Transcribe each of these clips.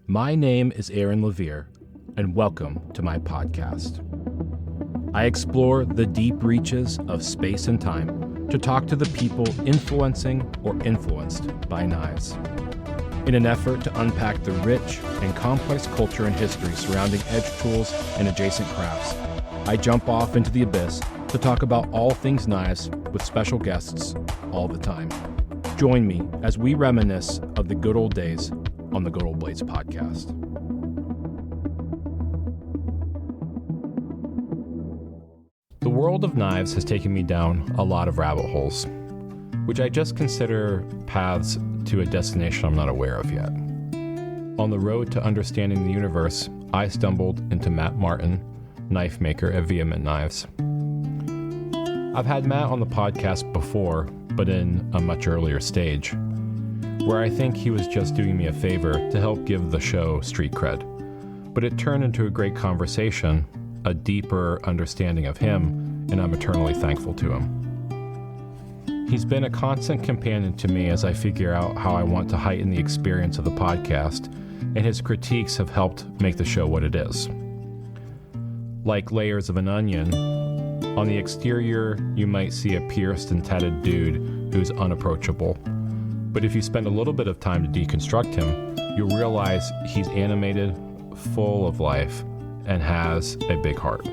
My name is Aaron Levere, and welcome to my podcast. I explore the deep reaches of space and time to talk to the people influencing or influenced by knives. In an effort to unpack the rich and complex culture and history surrounding edge tools and adjacent crafts, I jump off into the abyss to talk about all things knives with special guests all the time. Join me as we reminisce of the good old days on the Good Old Blades podcast. The world of knives has taken me down a lot of rabbit holes, which I just consider paths to a destination I'm not aware of yet. On the road to understanding the universe, I stumbled into Matt Martin, knife maker at Vehement Knives. I've had Matt on the podcast before, but in a much earlier stage, where I think he was just doing me a favor to help give the show street cred. But it turned into a great conversation, a deeper understanding of him, and I'm eternally thankful to him. He's been a constant companion to me as I figure out how I want to heighten the experience of the podcast, and his critiques have helped make the show what it is. Like layers of an onion, on the exterior you might see a pierced and tatted dude who's unapproachable. But if you spend a little bit of time to deconstruct him, you'll realize he's animated, full of life, and has a big heart.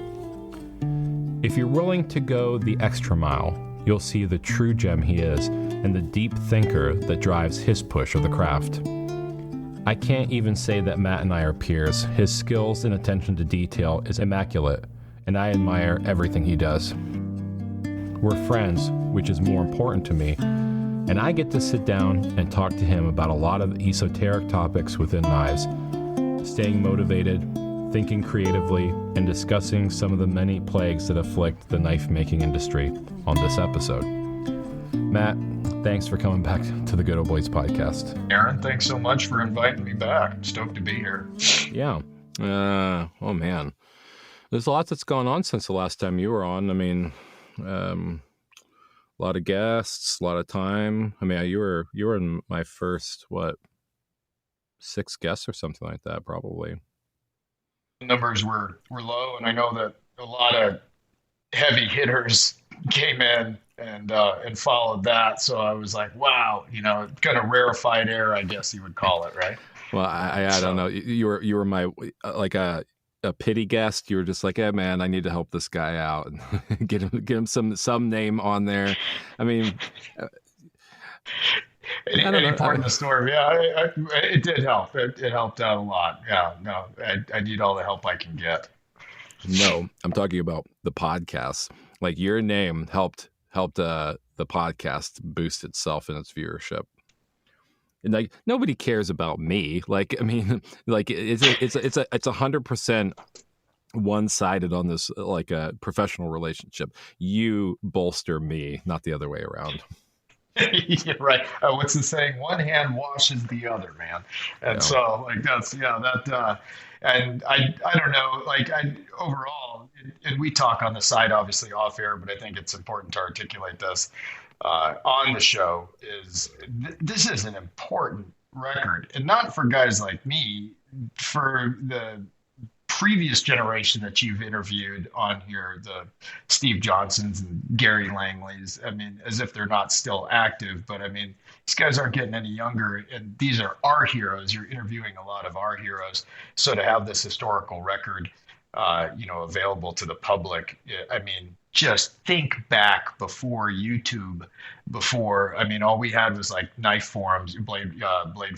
If you're willing to go the extra mile, you'll see the true gem he is and the deep thinker that drives his push of the craft. I can't even say that Matt and I are peers. His skills and attention to detail is immaculate, and I admire everything he does. We're friends, which is more important to me, and I get to sit down and talk to him about a lot of esoteric topics within knives, staying motivated, thinking creatively, and discussing some of the many plagues that afflict the knife-making industry on this episode. Matt, thanks for coming back to the Good Old Blades podcast. Aaron, thanks so much for inviting me back. I'm stoked to be here. Yeah. Oh, man. There's lots that's gone on since the last time you were on. I mean, a lot of guests, a lot of time. I mean, you were in my first, 6 guests or something like that, probably. The numbers were low, and I know that a lot of heavy hitters came in and followed that. So I was like, wow, kind of rarefied air, I guess you would call it, right? Well, I don't know. You were my like a pity guest. You were just like, hey man, I need to help this guy out and get him some name on there. I mean, any part of the story, yeah, it did help. It helped out a lot. Yeah, no, I need all the help I can get. No, I'm talking about the podcast. Like your name helped the podcast boost itself in its viewership. And like nobody cares about me. Like I mean, like it's 100% one-sided on this like a professional relationship. You bolster me, not the other way around. Yeah, right. What's the saying? One hand washes the other, man. And so like that's that. And I don't know. Like overall, and we talk on the side obviously off air, but I think it's important to articulate this. On the show this is an important record, and not for guys like me, for the previous generation that you've interviewed on here, the Steve Johnsons and Gary Langleys. I mean, as if they're not still active, but I mean, these guys aren't getting any younger, and these are our heroes. You're interviewing a lot of our heroes. So to have this historical record, available to the public, I mean, just think back before YouTube, all we had was like knife forums, blade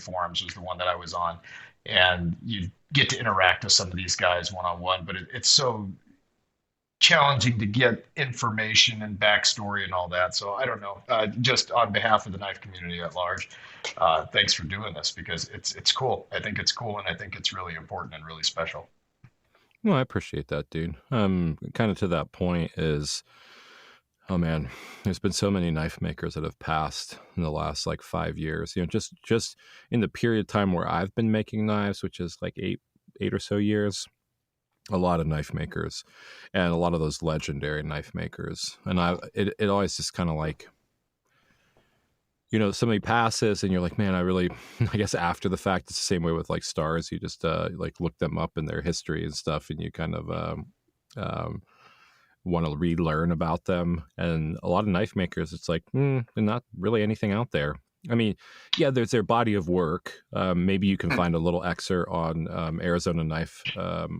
forums was the one that I was on. And you get to interact with some of these guys one-on-one, but it's so challenging to get information and backstory and all that. So I don't know, just on behalf of the knife community at large, thanks for doing this, because it's cool. I think it's cool, and I think it's really important and really special. Well, I appreciate that, dude. Kind of to that point is, oh man, there's been so many knife makers that have passed in the last like 5 years. Just in the period of time where I've been making knives, which is like eight or so years, a lot of knife makers, and a lot of those legendary knife makers. And it always just kind of like somebody passes and you're like, man, I guess after the fact, it's the same way with like stars. You just like look them up in their history and stuff, and you kind of um, want to relearn about them. And a lot of knife makers, it's like, not really anything out there. I mean, yeah, there's their body of work. Maybe you can find a little excerpt on Arizona Knife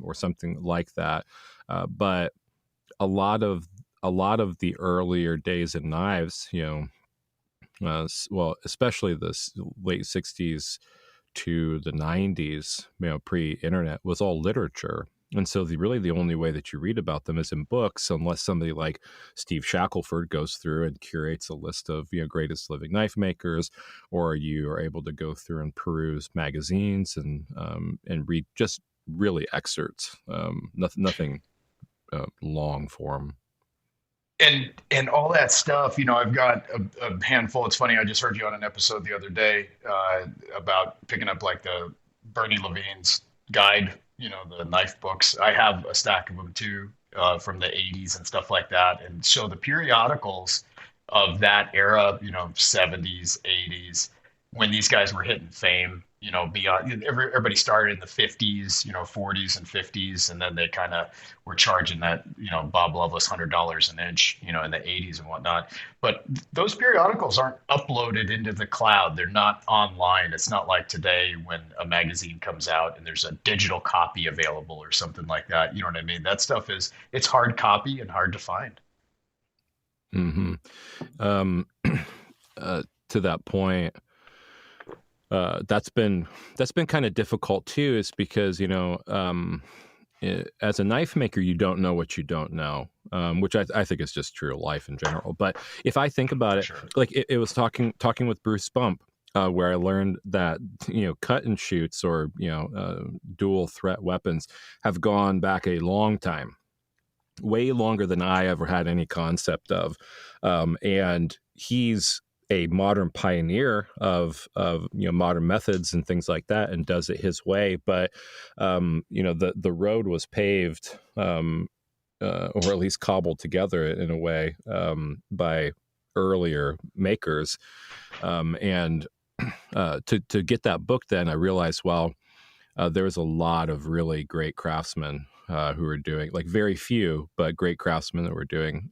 or something like that. But a lot of the earlier days in knives, well, especially the late 60s to the 90s, pre-internet, was all literature. And so the only way that you read about them is in books, unless somebody like Steve Shackelford goes through and curates a list of, greatest living knife makers, or you are able to go through and peruse magazines and read just really excerpts, nothing long form. And all that stuff, I've got a handful. It's funny, I just heard you on an episode the other day about picking up like the Bernie Levine's guide, the knife books. I have a stack of them too, from the 80s and stuff like that. And so the periodicals of that era, 70s, 80s, when these guys were hitting fame, beyond everybody started in the 50s, 40s and 50s, and then they kind of were charging that, Bob Loveless $100 an inch, in the 80s and whatnot. But those periodicals aren't uploaded into the cloud. They're not online. It's not like today when a magazine comes out and there's a digital copy available or something like that. You know what I mean? That stuff it's hard copy and hard to find. Mm-hmm. To that point, that's been kind of difficult too, is because as a knife maker, you don't know what you don't know, which I think is just true of life in general. But if I think about it, Sure. like it was talking with Bruce Bump, where I learned that cut and shoots, or dual threat weapons, have gone back a long time, way longer than I ever had any concept of, and he's a modern pioneer of modern methods and things like that, and does it his way. But the road was paved, or at least cobbled together in a way, by earlier makers, and to get that book, then I realized, well, there was a lot of really great craftsmen who were doing, like, very few but great craftsmen that were doing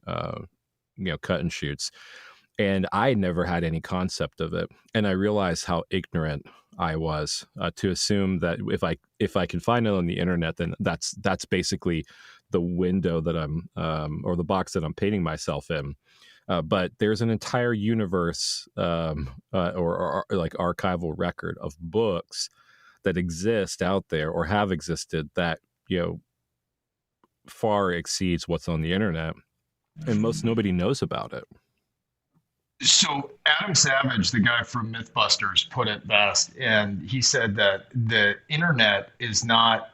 cut and shoots. And I never had any concept of it. And I realized how ignorant I was to assume that if I can find it on the internet, then that's basically the window that I'm, or the box that I'm painting myself in. But there's an entire universe, or like archival record of books that exist out there, or have existed, that far exceeds what's on the internet, and nobody knows about it. So Adam Savage, the guy from Mythbusters, put it best, and he said that the internet is not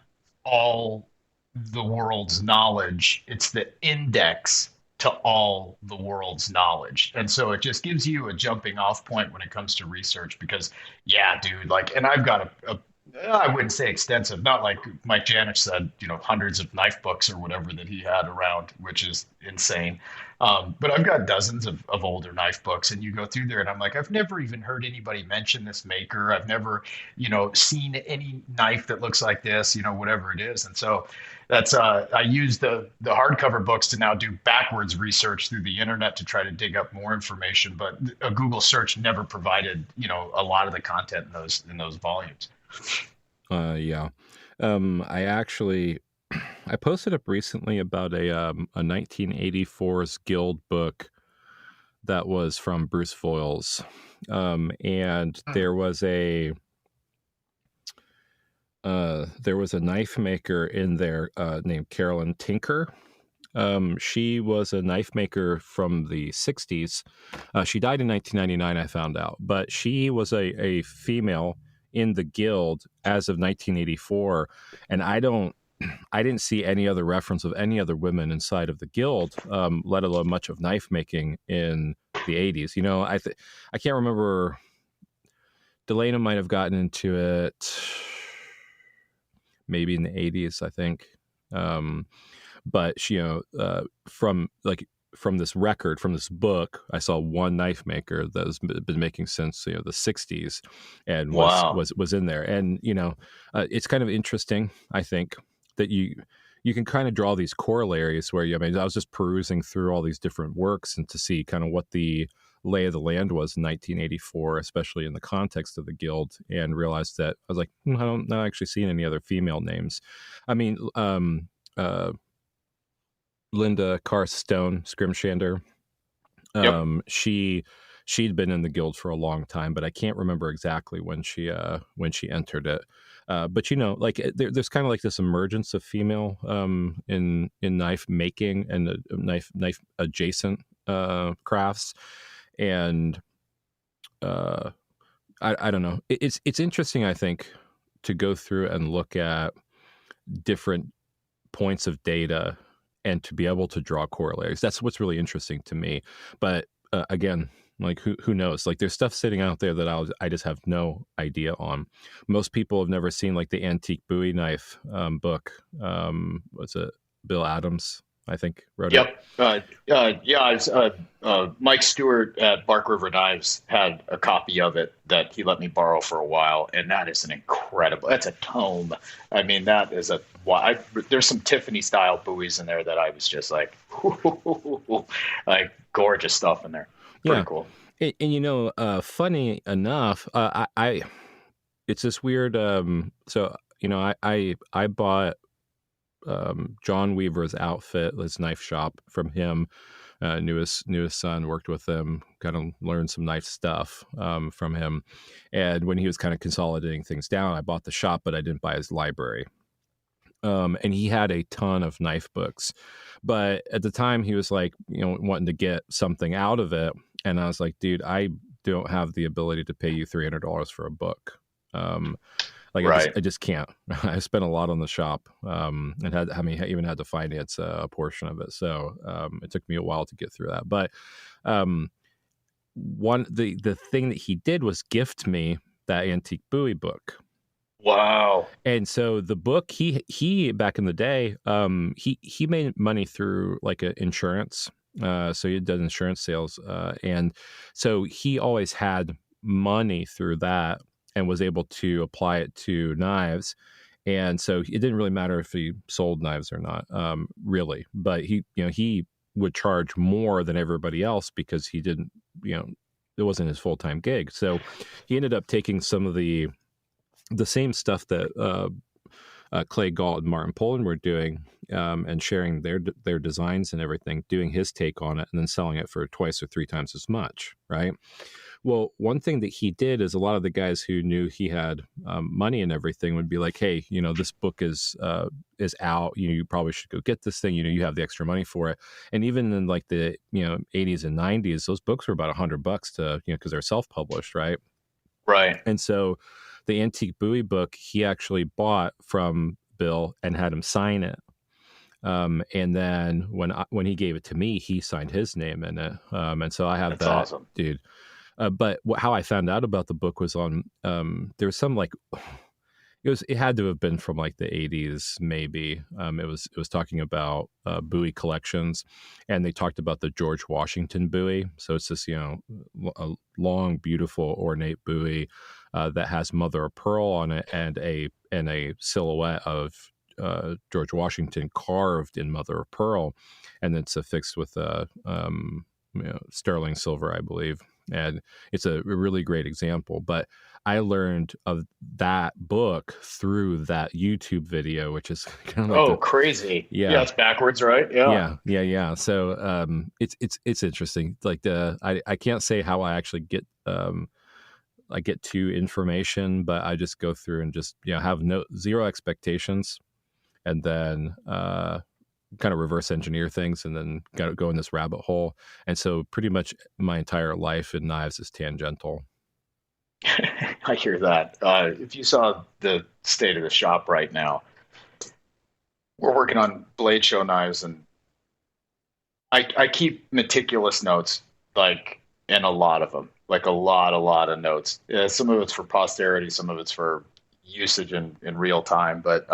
all the world's knowledge; it's the index to all the world's knowledge. And so it just gives you a jumping off point when it comes to research, because yeah, dude, like, and I've got I wouldn't say extensive, not like Mike Janich said, hundreds of knife books or whatever that he had around, which is insane. But I've got dozens of older knife books, and you go through there and I'm like, I've never even heard anybody mention this maker. I've never, seen any knife that looks like this, whatever it is. And so that's, I use the hardcover books to now do backwards research through the internet to try to dig up more information. But a Google search never provided, a lot of the content in those volumes. Yeah. I posted up recently about a 1984's Guild book that was from Bruce Voiles, and there was a knife maker in there named Carolyn Tinker. She was a knife maker from the 60s. She died in 1999, I found out, but she was a female in the Guild as of 1984, and I didn't see any other reference of any other women inside of the Guild, let alone much of knife making in the 80s. I can't remember. Delana might have gotten into it maybe in the 80s, I think. But she, from like from this record, from this book, I saw one knife maker that has been making since the 60s, and Wow. was in there. And it's kind of interesting, I think, that you can kind of draw these corollaries where I mean, I was just perusing through all these different works and to see kind of what the lay of the land was in 1984, especially in the context of the guild, and realized that I was like, I'm not actually seeing any other female names. I mean, Linda Carstone Scrimshander. Yep. She'd been in the guild for a long time, but I can't remember exactly when she entered it. But like there's kind of like this emergence of female in knife making and knife adjacent crafts, and I don't know. It's interesting, I think, to go through and look at different points of data and to be able to draw corollaries. That's what's really interesting to me. But again, like who knows? Like there's stuff sitting out there that I just have no idea on. Most people have never seen like the antique Bowie knife book. What's it? Bill Adams, I think, wrote it. Yep. Mike Stewart at Bark River Knives had a copy of it that he let me borrow for a while, and that is an incredible. That's a tome. I mean, that is there's some Tiffany style buoys in there that I was just like, like gorgeous stuff in there. Pretty cool. And funny enough, I it's this weird. So I bought John Weaver's outfit, his knife shop, from him. Newest son, worked with him, kind of learned some knife stuff from him. And when he was kind of consolidating things down, I bought the shop, but I didn't buy his library. And he had a ton of knife books, but at the time he was like, wanting to get something out of it. And I was like, dude, I don't have the ability to pay you $300 for a book. Right. I just can't. I spent a lot on the shop, and even had to finance a portion of it. So it took me a while to get through that. But the thing that he did was gift me that antique Bowie book. Wow. And so the book, he back in the day, he made money through like an insurance. So he did insurance sales, and so he always had money through that, and was able to apply it to knives. And so it didn't really matter if he sold knives or not, really. But he would charge more than everybody else because he didn't, it wasn't his full-time gig. So he ended up taking some of the same stuff that Clay Galt and Martin Poland were doing, and sharing their designs and everything, doing his take on it, and then selling it for twice or three times as much, right? Well, one thing that he did is a lot of the guys who knew he had money and everything would be like, hey, this book is out. You probably should go get this thing. You have the extra money for it. And even in like the 80s and 90s, those books were about $100 to because they're self-published, right? Right. And so the antique Bowie book he actually bought from Bill and had him sign it. And then when he gave it to me, he signed his name in it. And so I have That's that, awesome. dude. But how I found out about the book was on there was some like it had to have been from like the 80s maybe. It was talking about Bowie collections, and they talked about the George Washington Bowie. So it's this a long, beautiful, ornate Bowie that has mother of pearl on it, and a silhouette of George Washington carved in mother of pearl, and it's affixed with sterling silver, I believe. And it's a really great example. But I learned of that book through that YouTube video, which is kind of like crazy. Yeah, it's backwards, right? Yeah. So it's interesting. Like I can't say how I actually get to information, but I just go through and just have zero expectations, and then kind of reverse engineer things, and then go in this rabbit hole. And so pretty much my entire life in knives is tangential. I hear that. If you saw the state of the shop right now, we're working on blade show knives, and I keep meticulous notes, like in a lot of them, like a lot of notes. Some of it's for posterity, some of it's for usage in real time. But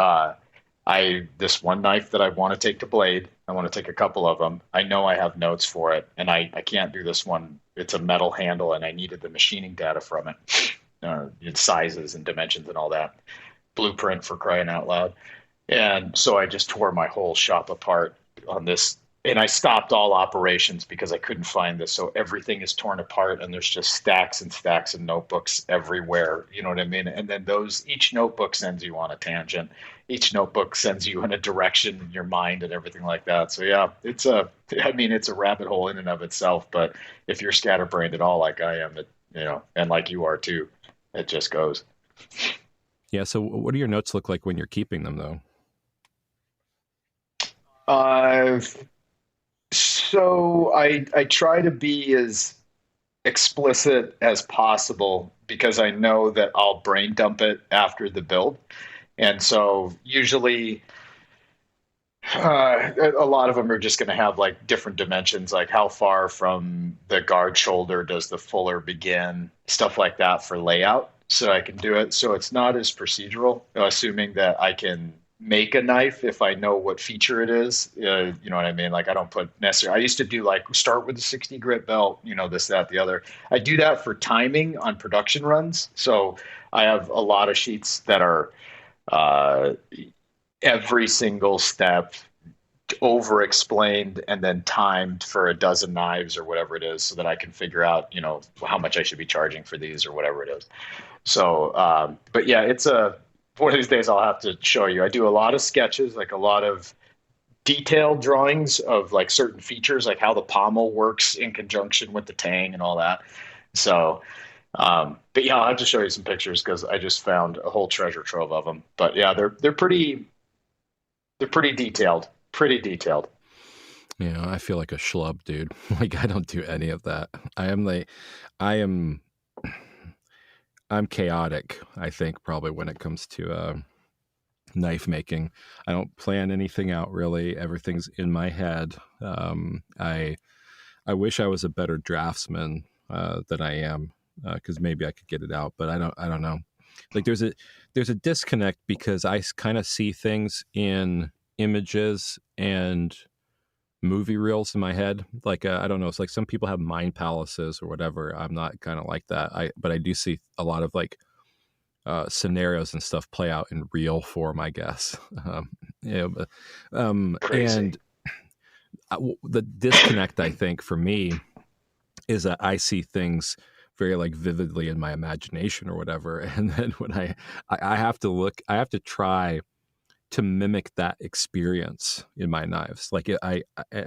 this one knife that I want to take to blade, I want to take a couple of them. I know I have notes for it, and I can't do this one. It's a metal handle, and I needed the machining data from it, its sizes and dimensions and all that. Blueprint for crying out loud. And so I just tore my whole shop apart on this. And I stopped all operations because I couldn't find this. So everything is torn apart and there's just stacks and stacks of notebooks everywhere. You know what I mean? And then each notebook sends you on a tangent. Each notebook sends you in a direction in your mind and everything like that. So yeah, it's a rabbit hole in and of itself. But if you're scatterbrained at all, like I am, and like you are too, it just goes. Yeah. So what do your notes look like when you're keeping them though? Uh, so I try to be as explicit as possible because I know that I'll brain dump it after the build. And so usually a lot of them are just going to have like different dimensions, like how far from the guard shoulder does the fuller begin, stuff like that for layout. So I can do it. So it's not as procedural, assuming that I can make a knife if I know what feature it is. You know what I mean? Like I don't put necessarily, I used to do like start with a 60 grit belt, this, that, the other. I do that for timing on production runs. So I have a lot of sheets that are uh, every single step over explained and then timed for a dozen knives or whatever it is so that I can figure out, how much I should be charging for these or whatever it is. So, but yeah, one of these days I'll have to show you. I do a lot of sketches, like a lot of detailed drawings of like certain features, like how the pommel works in conjunction with the tang and all that. So, but yeah, I'll have to show you some pictures because I just found a whole treasure trove of them. But yeah, they're pretty detailed, pretty detailed. Yeah, I feel like a schlub, dude. Like I don't do any of that. I am, I'm chaotic. I think probably when it comes to knife making, I don't plan anything out really. Everything's in my head. I wish I was a better draftsman than I am because maybe I could get it out, but I don't know. Like there's a disconnect because I kind of see things in images and movie reels in my head. Like I don't know, it's like some people have mind palaces or whatever. I'm not kind of like that. But I do see a lot of like scenarios and stuff play out in real form, I guess. Yeah, but, Crazy. and the disconnect, I think, for me is that I see things very like vividly in my imagination or whatever, and then when I have to look, I have to try to mimic that experience in my knives. Like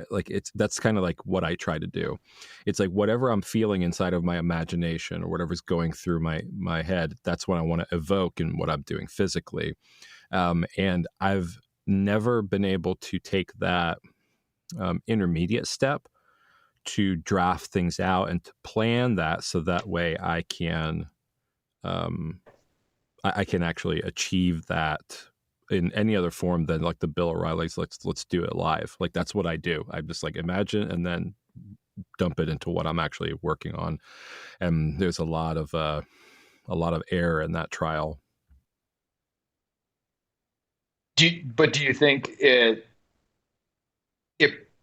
like that's kind of like what I try to do. It's like whatever I'm feeling inside of my imagination or whatever's going through my head, that's what I want to evoke in what I'm doing physically. And I've never been able to take that intermediate step to draft things out and to plan that so that way um, I can actually achieve that in any other form than like the Bill O'Reilly's let's do it live. Like that's what I do. I just like imagine and then dump it into what I'm actually working on. And there's a lot of error in that trial. Do you think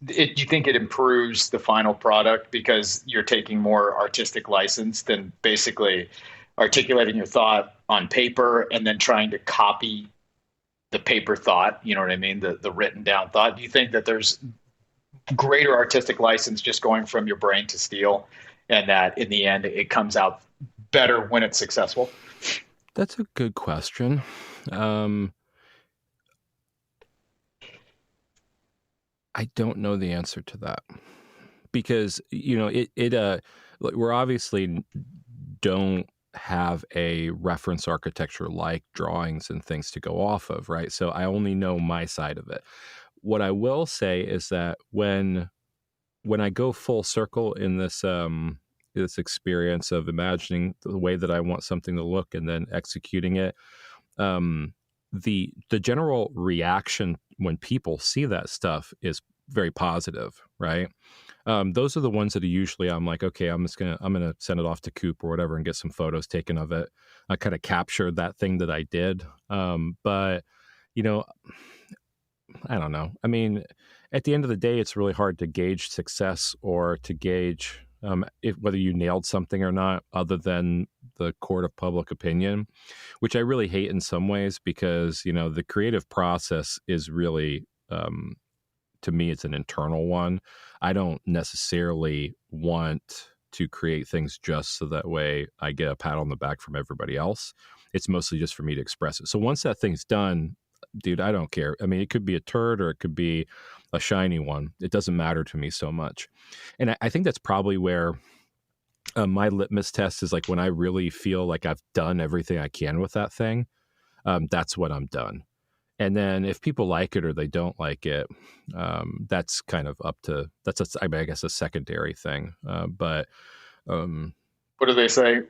do you think it improves the final product because you're taking more artistic license than basically articulating your thought on paper and then trying to copy the paper thought, you know what I mean? The written down thought. Do you think that there's greater artistic license just going from your brain to steel and that in the end it comes out better when it's successful? That's a good question. Um, I don't know the answer to that because we're obviously don't have a reference architecture like drawings and things to go off of, right? So I only know my side of it. What I will say is that when I go full circle in this experience of imagining the way that I want something to look and then executing it, um, the general reaction when people see that stuff is very positive, right? Those are the ones that are usually I'm like, okay, I'm gonna send it off to Coop or whatever and get some photos taken of it. I kind of captured that thing that I did, but you know, I don't know. I mean, at the end of the day, it's really hard to gauge success or to gauge whether you nailed something or not, other than the court of public opinion, which I really hate in some ways because, the creative process is really, to me, it's an internal one. I don't necessarily want to create things just so that way I get a pat on the back from everybody else. It's mostly just for me to express it. So once that thing's done, dude, I don't care. I mean, it could be a turd or it could be a shiny one. It doesn't matter to me so much. And I think that's probably where my litmus test is, like, when I really feel like I've done everything I can with that thing, that's when I'm done. And then if people like it or they don't like it, that's kind of up to, I guess, a secondary thing. But what do they say?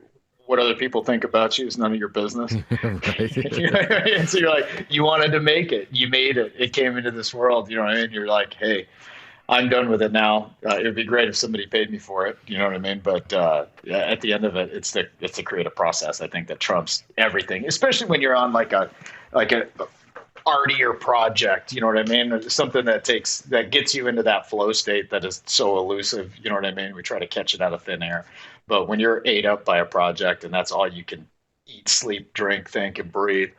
What other people think about you is none of your business. And so you're like, you wanted to make it, you made it, it came into this world. You know what I mean? You're like, hey, I'm done with it now. It would be great if somebody paid me for it. You know what I mean? But at the end of it, it's the creative process, I think, that trumps everything, especially when you're on like a artier project. You know what I mean? Something that gets you into that flow state that is so elusive. You know what I mean? We try to catch it out of thin air. But when you're ate up by a project and that's all you can eat, sleep, drink, think, and breathe,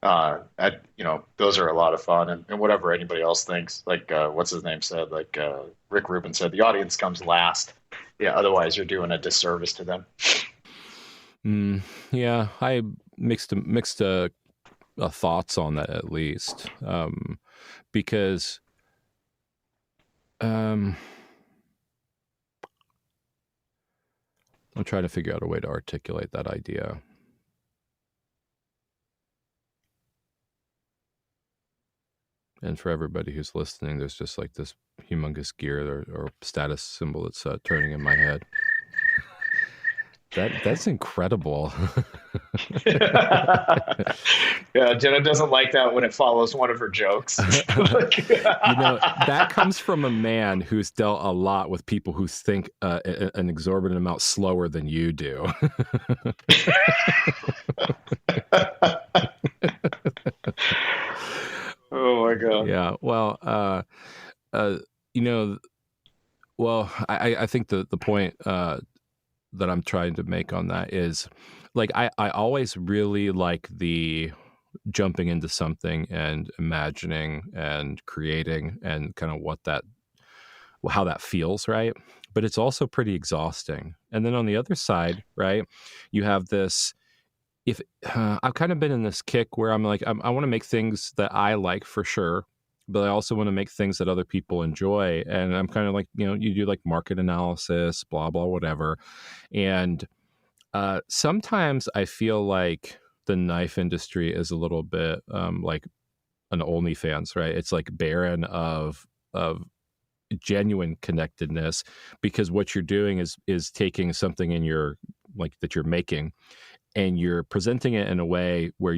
those are a lot of fun. And whatever anybody else thinks, like what's his name said, like Rick Rubin said, the audience comes last. Yeah, otherwise you're doing a disservice to them. Yeah, I mixed thoughts on that, at least, because I'm trying to figure out a way to articulate that idea. And for everybody who's listening, there's just like this humongous gear or status symbol that's turning in my head. That's incredible. Yeah, Jenna doesn't like that when it follows one of her jokes. That comes from a man who's dealt a lot with people who think an exorbitant amount slower than you do. Oh my God. Yeah. Well, I think the point that I'm trying to make on that is, like, I always really like the jumping into something and imagining and creating and kind of how that feels, right? But it's also pretty exhausting. And then on the other side, right, you have this, if I've kind of been in this kick where I'm like, I want to make things that I like for sure, but I also want to make things that other people enjoy. And I'm kind of like, you do like market analysis, blah, blah, whatever. And sometimes I feel like the knife industry is a little bit like an OnlyFans, right? It's like barren of genuine connectedness, because what you're doing is taking something in your, like, that you're making, and you're presenting it in a way where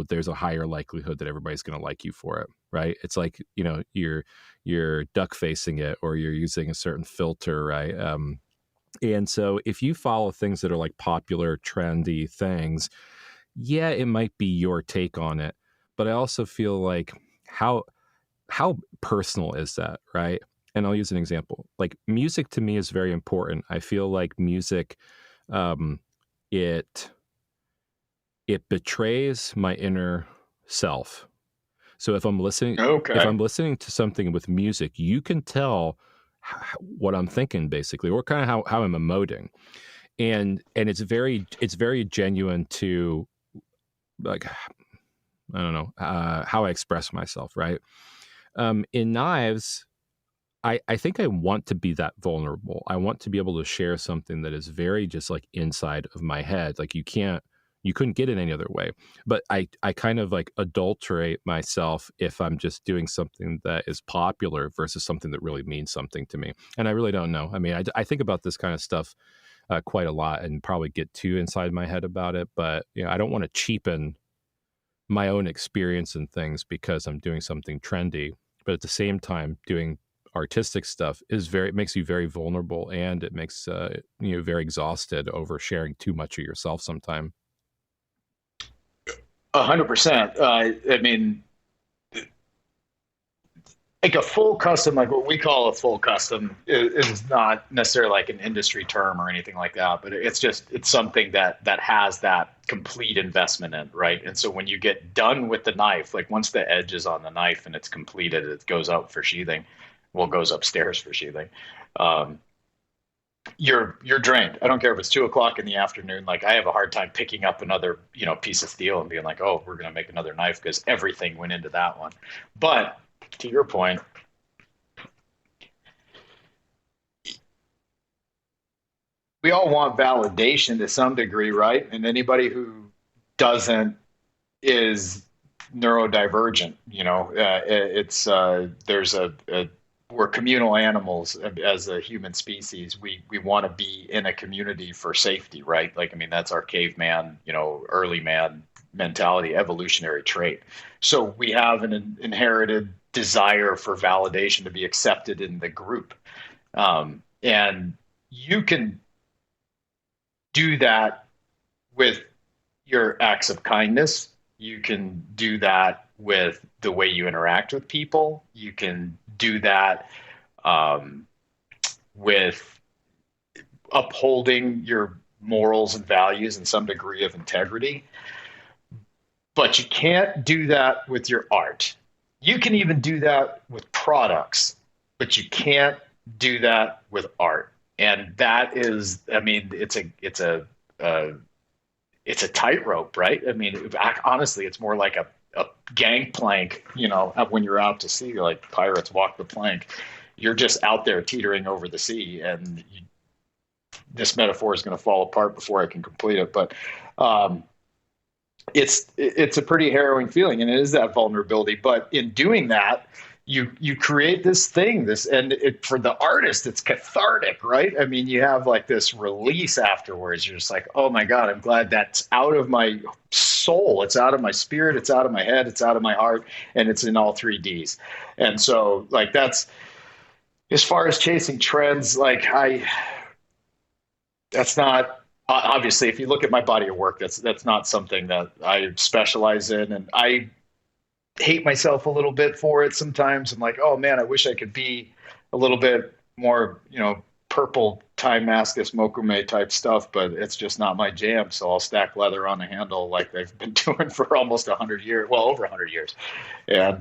there's a higher likelihood that everybody's going to like you for it, right? It's like, you're duck facing it, or you're using a certain filter, right? And so if you follow things that are like popular, trendy things, yeah, it might be your take on it. But I also feel like how personal is that, right? And I'll use an example. Like, music to me is very important. I feel like music, it betrays my inner self. So if I'm listening to something with music, you can tell what I'm thinking, basically, or kind of how I'm emoting, and it's very genuine to, like, I don't know, how I express myself, right? In knives, I think I want to be that vulnerable. I want to be able to share something that is very just like inside of my head. Like, you couldn't get it any other way. But I kind of like adulterate myself if I'm just doing something that is popular versus something that really means something to me. And I really don't know. I mean, I think about this kind of stuff quite a lot and probably get too inside my head about it. But I don't want to cheapen my own experience and things because I'm doing something trendy. But at the same time, doing artistic stuff makes you very vulnerable, and it makes very exhausted over sharing too much of yourself sometime. 100%. I mean, like a full custom, like what we call a full custom, is not necessarily like an industry term or anything like that, but it's something that has that complete investment in, right? And so when you get done with the knife, like once the edge is on the knife and it's completed, it goes out for sheathing, well, goes upstairs for sheathing. Um, you're drained. I don't care if it's 2 o'clock in the afternoon. Like I have a hard time picking up another, piece of steel and being like, oh, we're gonna make another knife because everything went into that one. But to your point, we all want validation to some degree, right? And anybody who doesn't is neurodivergent. It's there's a we're communal animals as a human species. We want to be in a community for safety, right? Like, I mean, that's our caveman, early man mentality, evolutionary trait. So we have an inherited desire for validation to be accepted in the group. And you can do that with your acts of kindness. You can do that with the way you interact with people. You can do that um, with upholding your morals and values and some degree of integrity. But you can't do that with your art. You can even do that with products, but you can't do that with art. And that is, I mean, uh, it's a tightrope, right? I mean, honestly, it's more like a gangplank, when you're out to sea, like pirates walk the plank. You're just out there teetering over the sea, and this metaphor is going to fall apart before I can complete it. But um, it's a pretty harrowing feeling, and it is that vulnerability. But in doing that, you create this thing, and for the artist, it's cathartic, right? I mean, you have like this release afterwards. You're just like, oh my god, I'm glad that's out of my soul, it's out of my spirit, it's out of my head, it's out of my heart, and it's in all three Ds. And so, like, that's as far as chasing trends. Like, that's not obviously, if you look at my body of work, that's not something that I specialize in, and I hate myself a little bit for it sometimes. I'm like, oh man, I wish I could be a little bit more, purple time maskus mokume type stuff, but it's just not my jam. So I'll stack leather on a handle like they've been doing for almost 100 years, well, over 100 years, and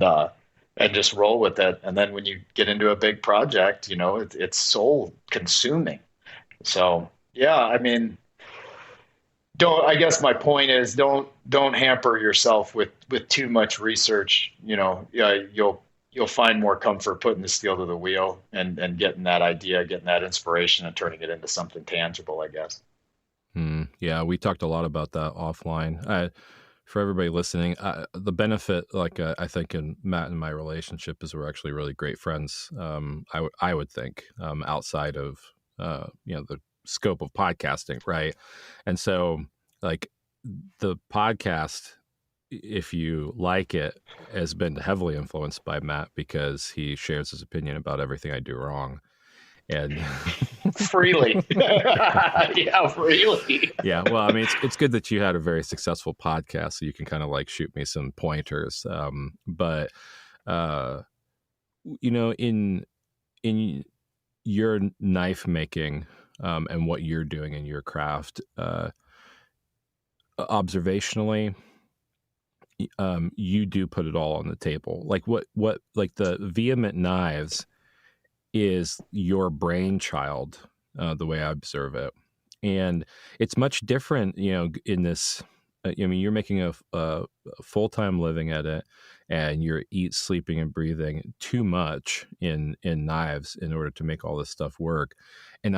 just roll with it. And then when you get into a big project, it's soul consuming. So yeah, I mean, don't I guess my point is, don't hamper yourself with too much research. Yeah, you'll find more comfort putting the steel to the wheel and getting that idea, getting that inspiration, and turning it into something tangible, I guess. Yeah, we talked a lot about that offline. For everybody listening, the benefit, like I think, in Matt and my relationship is we're actually really great friends. I would think, outside of the scope of podcasting, right? And so, like, the podcast, if you like it, has been heavily influenced by Matt because he shares his opinion about everything I do wrong. And freely. Yeah, freely. Yeah, well, I mean, it's good that you had a very successful podcast, so you can kind of like shoot me some pointers. But uh, in your knife making, and what you're doing in your craft, observationally, you do put it all on the table. Like like the Vehement Knives is your brainchild, the way I observe it. And it's much different, in this, I mean, you're making a full-time living at it, and you're sleeping and breathing too much in knives in order to make all this stuff work. And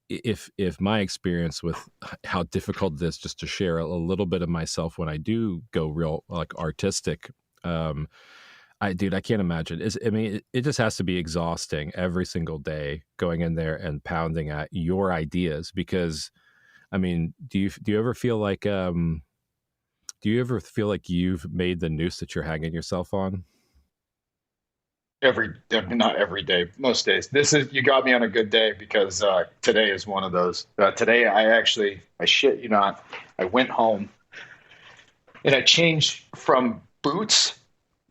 if my experience with how difficult it is just to share a little bit of myself when I do go real, like, artistic, I can't imagine. It just has to be exhausting every single day going in there and pounding at your ideas. Because, I mean, do you ever feel like you've made the noose that you're hanging yourself on? Not every day, most days. You got me on a good day, because today is one of those. Today, I shit you not, I went home and I changed from boots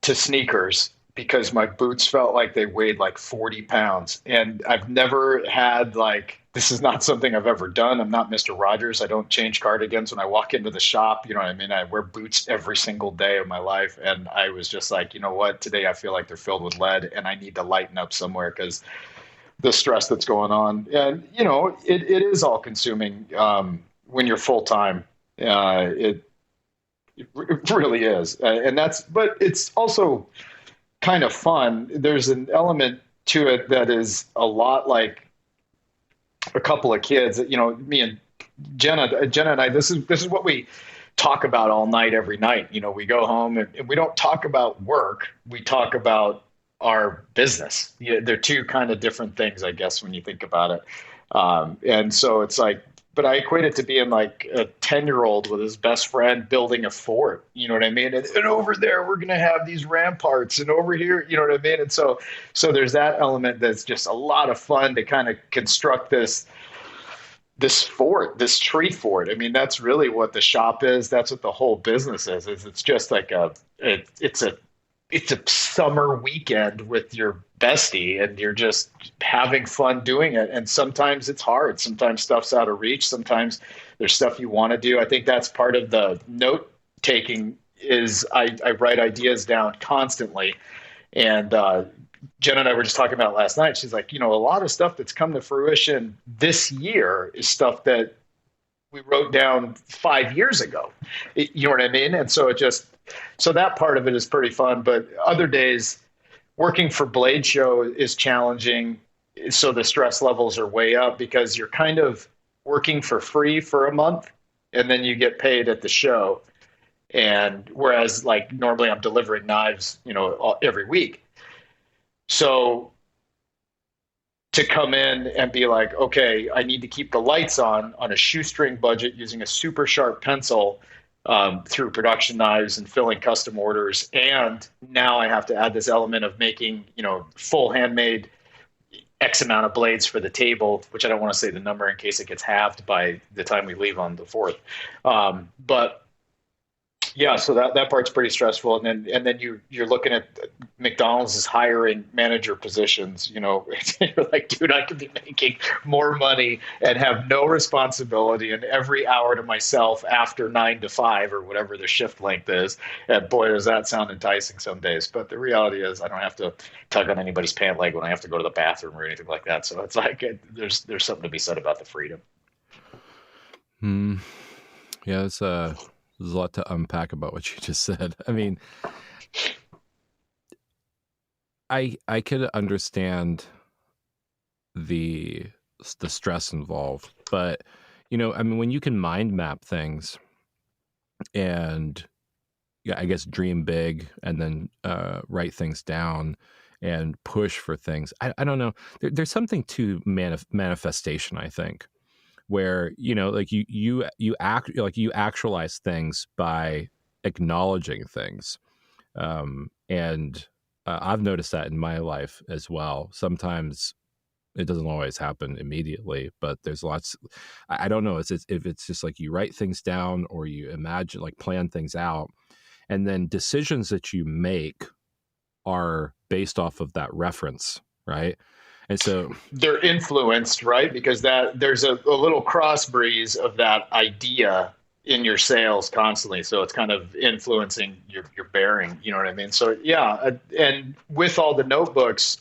to sneakers because my boots felt like they weighed like 40 pounds. And I've never had like, this is not something I've ever done. I'm not Mr. Rogers. I don't change cardigans when I walk into the shop. You know what I mean? I wear boots every single day of my life. And I was just like, you know what? Today I feel like they're filled with lead and I need to lighten up somewhere because the stress that's going on. And, you know, it is all consuming when you're full time. It really is. And that's, but it's also, kind of fun. There's an element to it that is a lot like a couple of kids. You know, me and Jenna and I. This is what we talk about all night, every night. You know, we go home and we don't talk about work. We talk about our business. Yeah, they're two kind of different things, I guess, when you think about it. And so it's like, but I equate it to being like a 10-year-old with his best friend building a fort. You know what I mean? And over there, we're going to have these ramparts, and over here, you know what I mean? And so there's that element that's just a lot of fun to kind of construct this fort, this tree fort. I mean, that's really what the shop is. That's what the whole business is it's just like it's a summer weekend with your bestie and you're just having fun doing it. And sometimes it's hard. Sometimes stuff's out of reach. Sometimes there's stuff you want to do. I think that's part of the note taking is I write ideas down constantly. And Jen and I were just talking about it last night. She's like, you know, a lot of stuff that's come to fruition this year is stuff that we wrote down 5 years ago. You know what I mean? And so so that part of it is pretty fun. But other days, working for Blade Show is challenging. So the stress levels are way up because you're kind of working for free for a month and then you get paid at the show. And whereas like normally I'm delivering knives, you know, every week. So to come in and be like, okay, I need to keep the lights on a shoestring budget using a super sharp pencil through production knives and filling custom orders. And now I have to add this element of making, you know, full handmade X amount of blades for the table, which I don't want to say the number in case it gets halved by the time we leave on the 4th. But yeah, so that part's pretty stressful, and then you're looking at McDonald's is hiring manager positions. You know, you're like, dude, I could be making more money and have no responsibility, and every hour to myself after 9 to 5 or whatever the shift length is. And boy, does that sound enticing some days. But the reality is, I don't have to tug on anybody's pant leg when I have to go to the bathroom or anything like that. So it's like there's something to be said about the freedom. Yeah, there's a lot to unpack about what you just said. I mean, I could understand the stress involved, but you know, I mean, when you can mind map things and yeah, I guess dream big and then write things down and push for things. I don't know. There's something to manifestation, I think, where you know, like you act like you actualize things by acknowledging things, and I've noticed that in my life as well. Sometimes it doesn't always happen immediately, but there's lots. I don't know. If it's just like you write things down or you imagine, like plan things out, and then decisions that you make are based off of that reference, right? And so they're influenced, right? Because that there's a little cross breeze of that idea in your sales constantly. So it's kind of influencing your bearing, you know what I mean? So yeah. And with all the notebooks,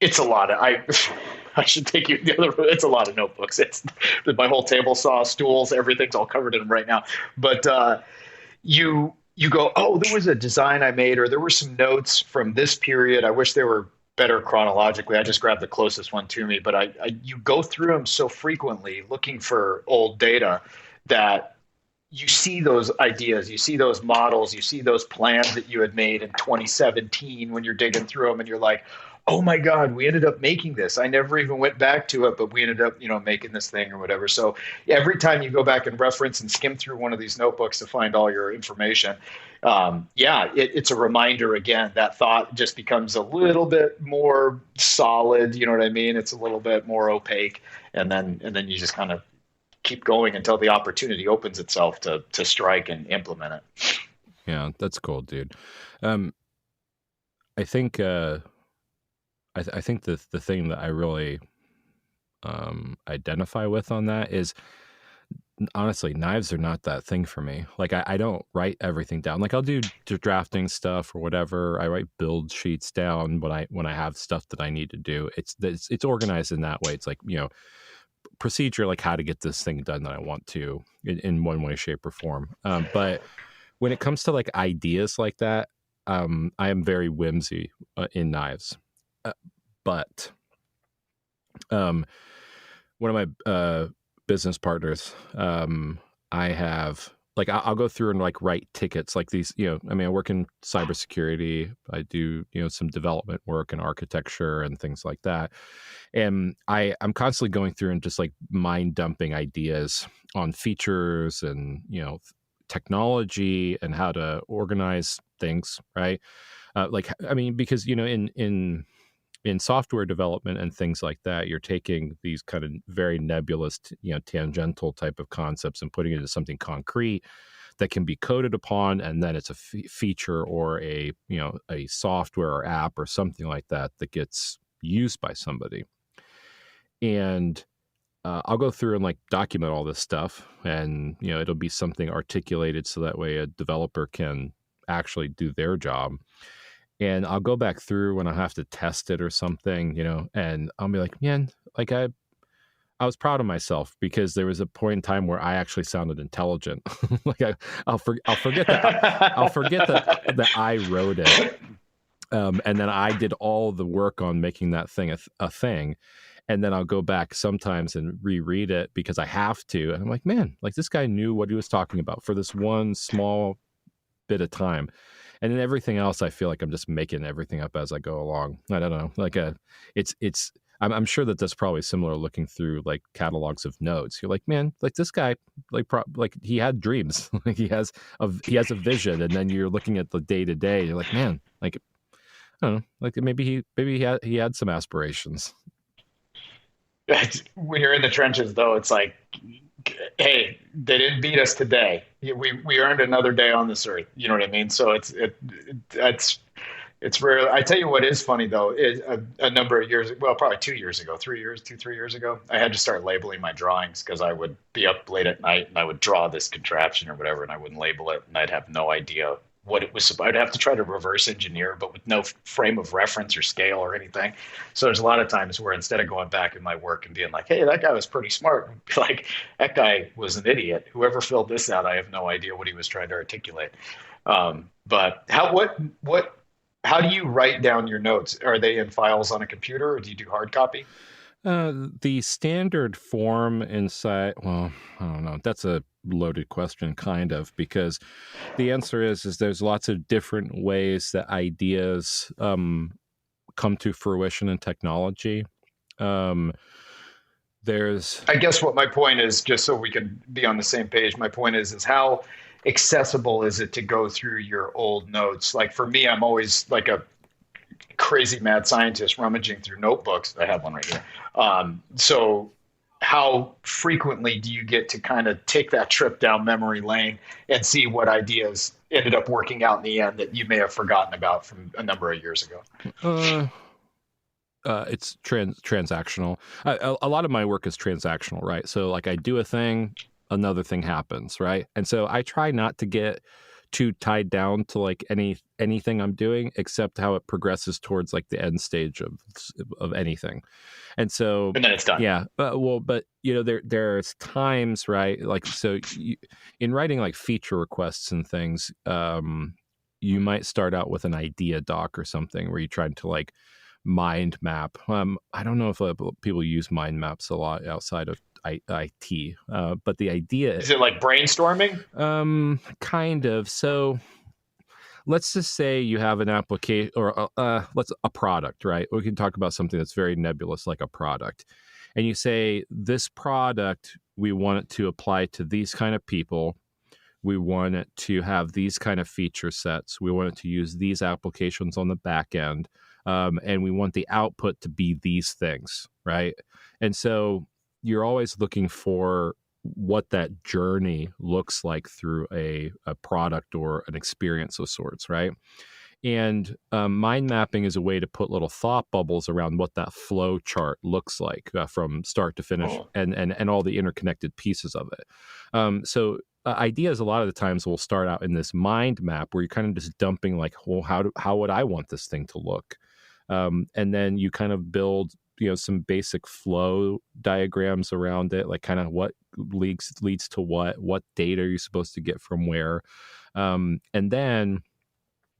it's a lot of, I should take you the other, it's a lot of notebooks. It's my whole table saw, stools, everything's all covered in them right now. But you go, oh, there was a design I made, or there were some notes from this period. I wish they were better chronologically. I just grabbed the closest one to me, but you go through them so frequently looking for old data that you see those ideas, you see those models, you see those plans that you had made in 2017 when you're digging through them and you're like, oh my God, we ended up making this. I never even went back to it, but we ended up, making this thing or whatever. So every time you go back and reference and skim through one of these notebooks to find all your information, it's a reminder again. That thought just becomes a little bit more solid. You know what I mean? It's a little bit more opaque, and then you just kind of keep going until the opportunity opens itself to strike and implement it. Yeah, that's cool, dude. Um, I think I think the thing that I really identify with on that is honestly, knives are not that thing for me. Like I don't write everything down. Like I'll do drafting stuff or whatever. I write build sheets down when I have stuff that I need to do. It's organized in that way. It's like, you know, procedure, like how to get this thing done that I want to in one way, shape, or form. But when it comes to like ideas like that, I am very whimsy in knives. Uh, but um, one of my business partners, I have like I'll go through and like write tickets like these. You know, I mean, I work in cybersecurity. I do, you know, some development work and architecture and things like that. And I'm constantly going through and just like mind dumping ideas on features and, you know, technology and how to organize things, right? Like I mean, because you know, in software development and things like that, you're taking these kind of very nebulous, you know, tangential type of concepts and putting it into something concrete that can be coded upon, and then it's a feature or a, you know, a software or app or something like that that gets used by somebody. And I'll go through and like document all this stuff, and you know, it'll be something articulated so that way a developer can actually do their job. And I'll go back through when I have to test it or something, you know, and I'll be like, man, like I was proud of myself because there was a point in time where I actually sounded intelligent. Like I'll forget that I wrote it, and then I did all the work on making that thing a thing. And then I'll go back sometimes and reread it because I have to. And I'm like, man, like this guy knew what he was talking about for this one small bit of time. And then everything else, I feel like I'm just making everything up as I go along. I don't know. Like I'm sure that that's probably similar looking through like catalogs of notes. You're like, man, like this guy, like he had dreams, like he has a vision. And then you're looking at the day to day. You're like, man, like, I don't know, like maybe he had some aspirations. When you're in the trenches, though, it's like, hey, they didn't beat us today. We earned another day on this earth. You know what I mean? So it's rare. I tell you what is funny though is a number of years, well, probably 2 years ago, 3 years, 3 years ago, I had to start labeling my drawings because I would be up late at night and I would draw this contraption or whatever, and I wouldn't label it, and I'd have no idea what it was. I'd have to try to reverse engineer, but with no frame of reference or scale or anything. So there's a lot of times where instead of going back in my work and being like, "Hey, that guy was pretty smart," I'd be like, "That guy was an idiot. Whoever filled this out, I have no idea what he was trying to articulate." But how do you write down your notes? Are they in files on a computer, or do you do hard copy? The standard form inside, well, I don't know. That's a loaded question, kind of, because the answer is there's lots of different ways that ideas come to fruition in technology. Um, there's, I guess what my point is, just so we can be on the same page, my point is how accessible is it to go through your old notes? Like for me, I'm always like a crazy mad scientist rummaging through notebooks. I have one right here. So how frequently do you get to kind of take that trip down memory lane and see what ideas ended up working out in the end that you may have forgotten about from a number of years ago? it's transactional. A lot of my work is transactional, right? So like I do a thing, another thing happens, right? And so I try not to get too tied down to like anything I'm doing, except how it progresses towards like the end stage of anything. And so, And then it's done. yeah, but you know, there's times, right? Like, so in writing like feature requests and things, you might start out with an idea doc or something where you're trying to like mind map. I don't know if people use mind maps a lot outside of IT, but the idea Is it like brainstorming? kind of. So let's just say you have an application or let's a product, right? We can talk about something that's very nebulous, like a product, and you say this product, we want it to apply to these kind of people. We want it to have these kind of feature sets. We want it to use these applications on the back end. And we want the output to be these things, right? And so you're always looking for what that journey looks like through a product or an experience of sorts, right? And mind mapping is a way to put little thought bubbles around what that flow chart looks like from start to finish, Oh. and all the interconnected pieces of it. Ideas a lot of the times will start out in this mind map where you're kind of just dumping like, well, how would I want this thing to look? And then you kind of build, some basic flow diagrams around it, like kind of what leads to what data are you supposed to get from where, and then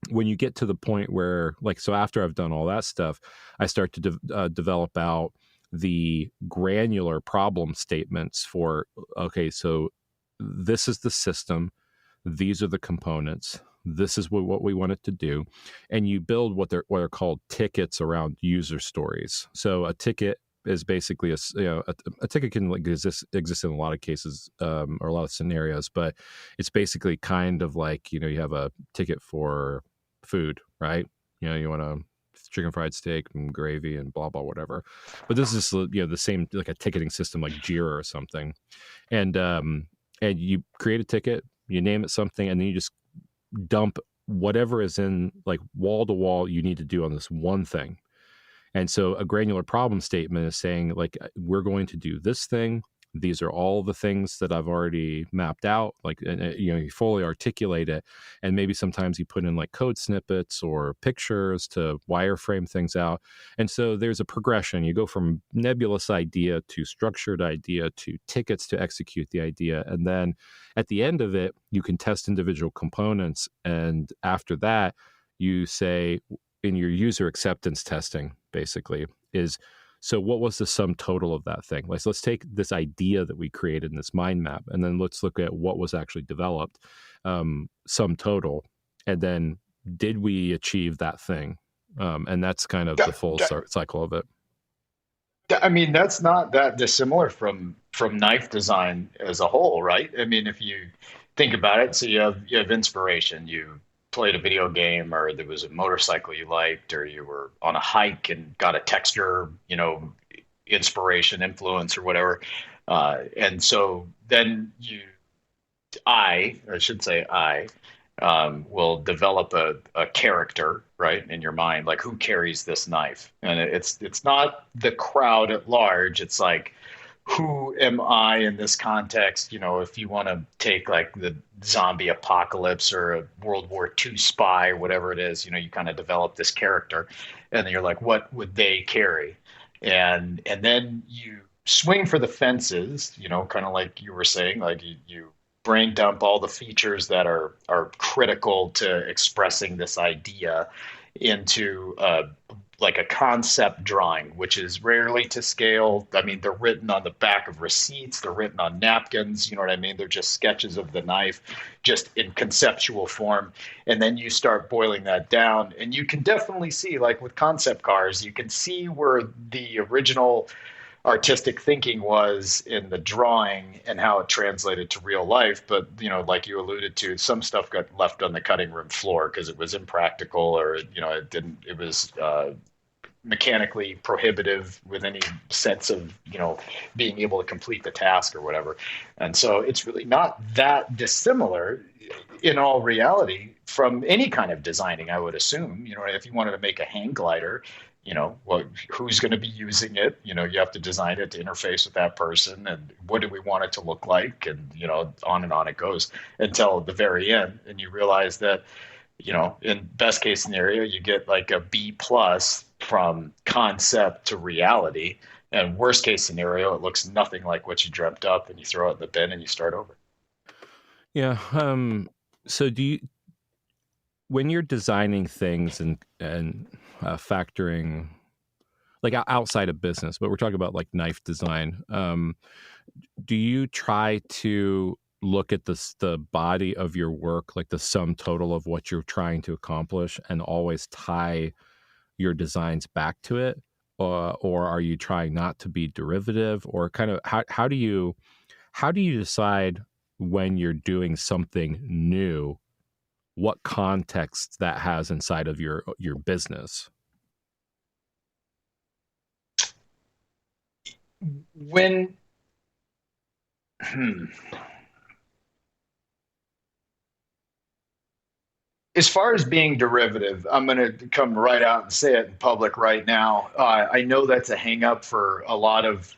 when you get to the point where, like, so after I've done all that stuff, I start to develop out the granular problem statements for, okay, so this is the system, these are the components, this is what we want it to do, and you build what are called tickets around user stories. So a ticket is basically a ticket can like exist in a lot of cases, or a lot of scenarios, but it's basically kind of like, you have a ticket for food, right? You want a chicken fried steak and gravy and blah blah whatever. But this is the same, like a ticketing system like Jira or something, and you create a ticket, you name it something, and then you just dump whatever is in like wall to wall you need to do on this one thing. And so a granular problem statement is saying, like, we're going to do this thing. These are all the things that I've already mapped out. Like, you fully articulate it. And maybe sometimes you put in like code snippets or pictures to wireframe things out. And so there's a progression. You go from nebulous idea to structured idea to tickets to execute the idea. And then at the end of it, you can test individual components. And after that, you say, in your user acceptance testing, basically, is, so what was the sum total of that thing? Let's take this idea that we created in this mind map, and then let's look at what was actually developed, sum total, and then did we achieve that thing? And that's kind of the full cycle of it. I mean, that's not that dissimilar from knife design as a whole, right? I mean, if you think about it, so you have inspiration. You played a video game, or there was a motorcycle you liked, or you were on a hike and got a texture, inspiration, influence, or whatever. And so then I should say will develop a character, right, in your mind, like who carries this knife. And it's not the crowd at large. It's like, who am I in this context? If you want to take like the zombie apocalypse or a World War II spy or whatever it is, you kind of develop this character, and then you're like, what would they carry? And then you swing for the fences, kind of like you were saying, like you brain dump all the features that are critical to expressing this idea into like a concept drawing, which is rarely to scale. I mean, they're written on the back of receipts, they're written on napkins, you know what I mean? They're just sketches of the knife, just in conceptual form. And then you start boiling that down, and you can definitely see, like with concept cars, you can see where the original artistic thinking was in the drawing and how it translated to real life. But like you alluded to, some stuff got left on the cutting room floor because it was impractical, or it was mechanically prohibitive with any sense of being able to complete the task or whatever. And so it's really not that dissimilar in all reality from any kind of designing, I would assume. If you wanted to make a hang glider, who's going to be using it? You have to design it to interface with that person, and what do we want it to look like? And, on and on it goes until the very end. And you realize that, in best case scenario, you get like a B plus from concept to reality. And worst case scenario, it looks nothing like what you dreamt up, and you throw it in the bin and you start over. Yeah. So when you're designing things and factoring, like outside of business, but we're talking about like knife design, do you try to look at the body of your work, like the sum total of what you're trying to accomplish, and always tie your designs back to it? Or are you trying not to be derivative? Or kind of how do you decide when you're doing something new, what context that has inside of your business? When Hmm. As far as being derivative, I'm going to come right out and say it in public right now. I know that's a hang up for a lot of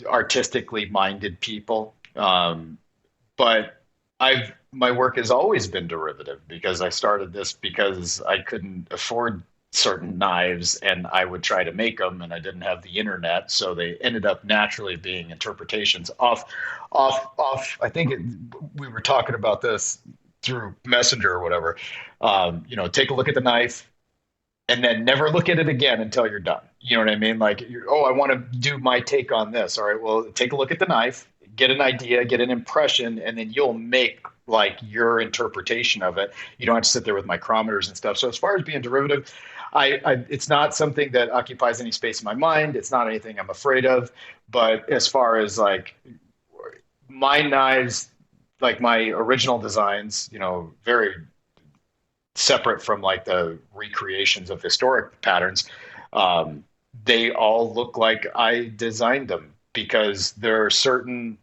artistically minded people. But I've my work has always been derivative because I started this because I couldn't afford certain knives and I would try to make them and I didn't have the internet, so they ended up naturally being interpretations off. I think we were talking about this through Messenger or whatever. Take a look at the knife and then never look at it again until you're done. You know what I mean? Like, oh, I want to do my take on this. All right, well, take a look at the knife, get an idea, get an impression, and then you'll make like your interpretation of it. You don't have to sit there with micrometers and stuff. So as far as being derivative, it's not something that occupies any space in my mind. It's not anything I'm afraid of. But as far as like my knives, like my original designs, very separate from like the recreations of historic patterns, um, they all look like I designed them because there are certain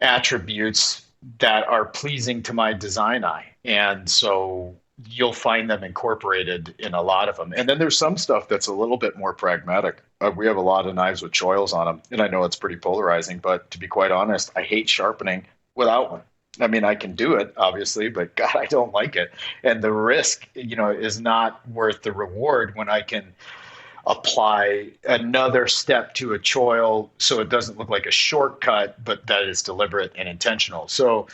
attributes that are pleasing to my design eye. And so you'll find them incorporated in a lot of them. And then there's some stuff that's a little bit more pragmatic. We have a lot of knives with choils on them. And I know it's pretty polarizing, but to be quite honest, I hate sharpening without one. I mean, I can do it, obviously, but God, I don't like it. And the risk, is not worth the reward when I can apply another step to a choil so it doesn't look like a shortcut, but that is deliberate and intentional. So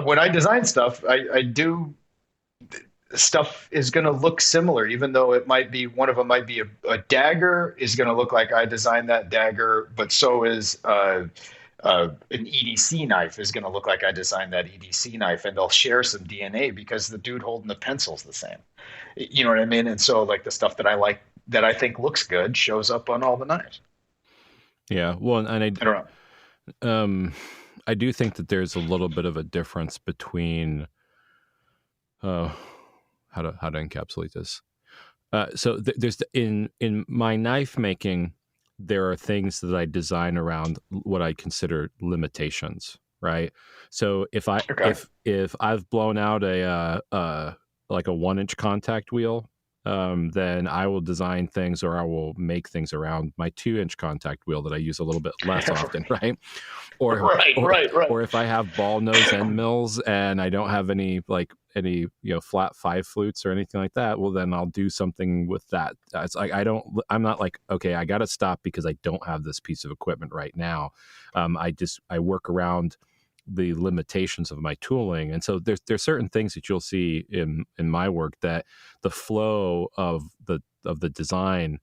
when I design stuff, I do stuff is going to look similar, even though it might be one of them might be a dagger is going to look like I designed that dagger, but so is an EDC knife is going to look like I designed that EDC knife, and they'll share some DNA because the dude holding the pencil's the same. You know what I mean? And so, like the stuff that I like that I think looks good shows up on all the knives. Yeah. Well, and I don't I do think that there's a little bit of a difference between uh, how to encapsulate this. There's in my knife making, there are things that I design around what I consider limitations, right? So if I Okay. if I've blown out like a 1 inch contact wheel, then I will design things or I will make things around my 2 inch contact wheel that I use a little bit less often, right? Or Right, or right, right. or if I have ball nose end mills and I don't have any flat five flutes or anything like that, well then I'll do something with that. It's like I'm not like, okay, I got to stop because I don't have this piece of equipment right now. I work around the limitations of my tooling, and so there's certain things that you'll see in my work that the flow of the design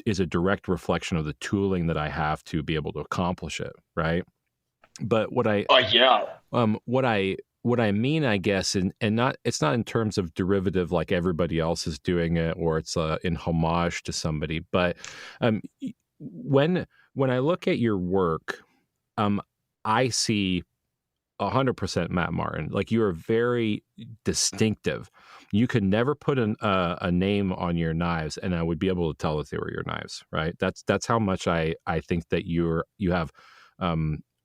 is a direct reflection of the tooling that I have to be able to accomplish it, right? But Oh yeah. what I mean, I guess, and not it's not in terms of derivative like everybody else is doing it, or it's in homage to somebody. But um, when I look at your work, I see 100% Matt Martin. Like, you are very distinctive. You could never put a name on your knives, and I would be able to tell that they were your knives. Right? That's how much I think that you have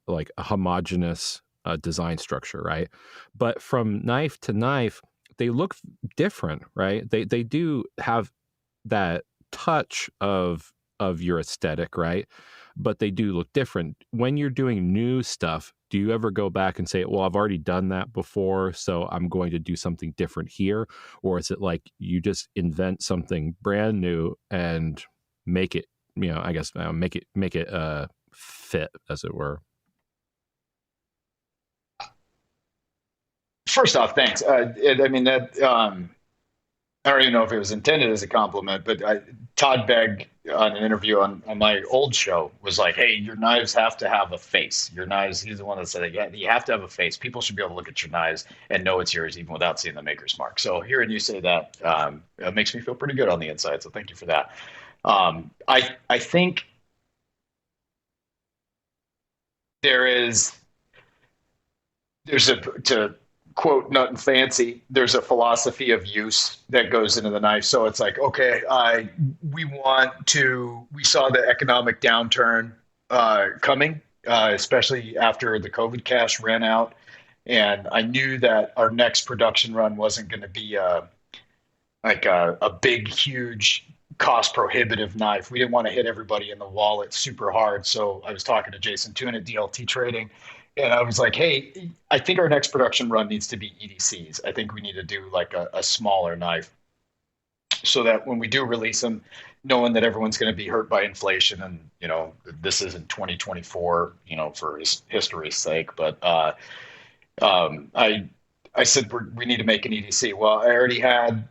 like a homogeneous design structure. Right? But from knife to knife, they look different. Right? They do have that touch of your aesthetic, right? But they do look different. When you're doing new stuff, do you ever go back and say, well, I've already done that before, so I'm going to do something different here? Or is it like you just invent something brand new and make it, I guess, make it fit, as it were? First off, thanks. I mean that I don't even know if it was intended as a compliment, but Todd Begg on an interview on my old show was like, "Hey, your knives have to have a face. Your knives." He's the one that said, "Yeah, you have to have a face. People should be able to look at your knives and know it's yours, even without seeing the maker's mark." So hearing you say that, it makes me feel pretty good on the inside. So thank you for that. I think there is there's a to quote Nut and Fancy, there's a philosophy of use that goes into the knife. So it's like, okay, we saw the economic downturn coming, especially after the COVID cash ran out. And I knew that our next production run wasn't going to be a big, huge, cost prohibitive knife. We didn't want to hit everybody in the wallet super hard. So I was talking to Jason Toon at DLT Trading, and I was like, hey, I think our next production run needs to be EDCs. I think we need to do like a smaller knife so that when we do release them, knowing that everyone's going to be hurt by inflation and, this isn't 2024, for history's sake, but I said we need to make an EDC. Well, I already had,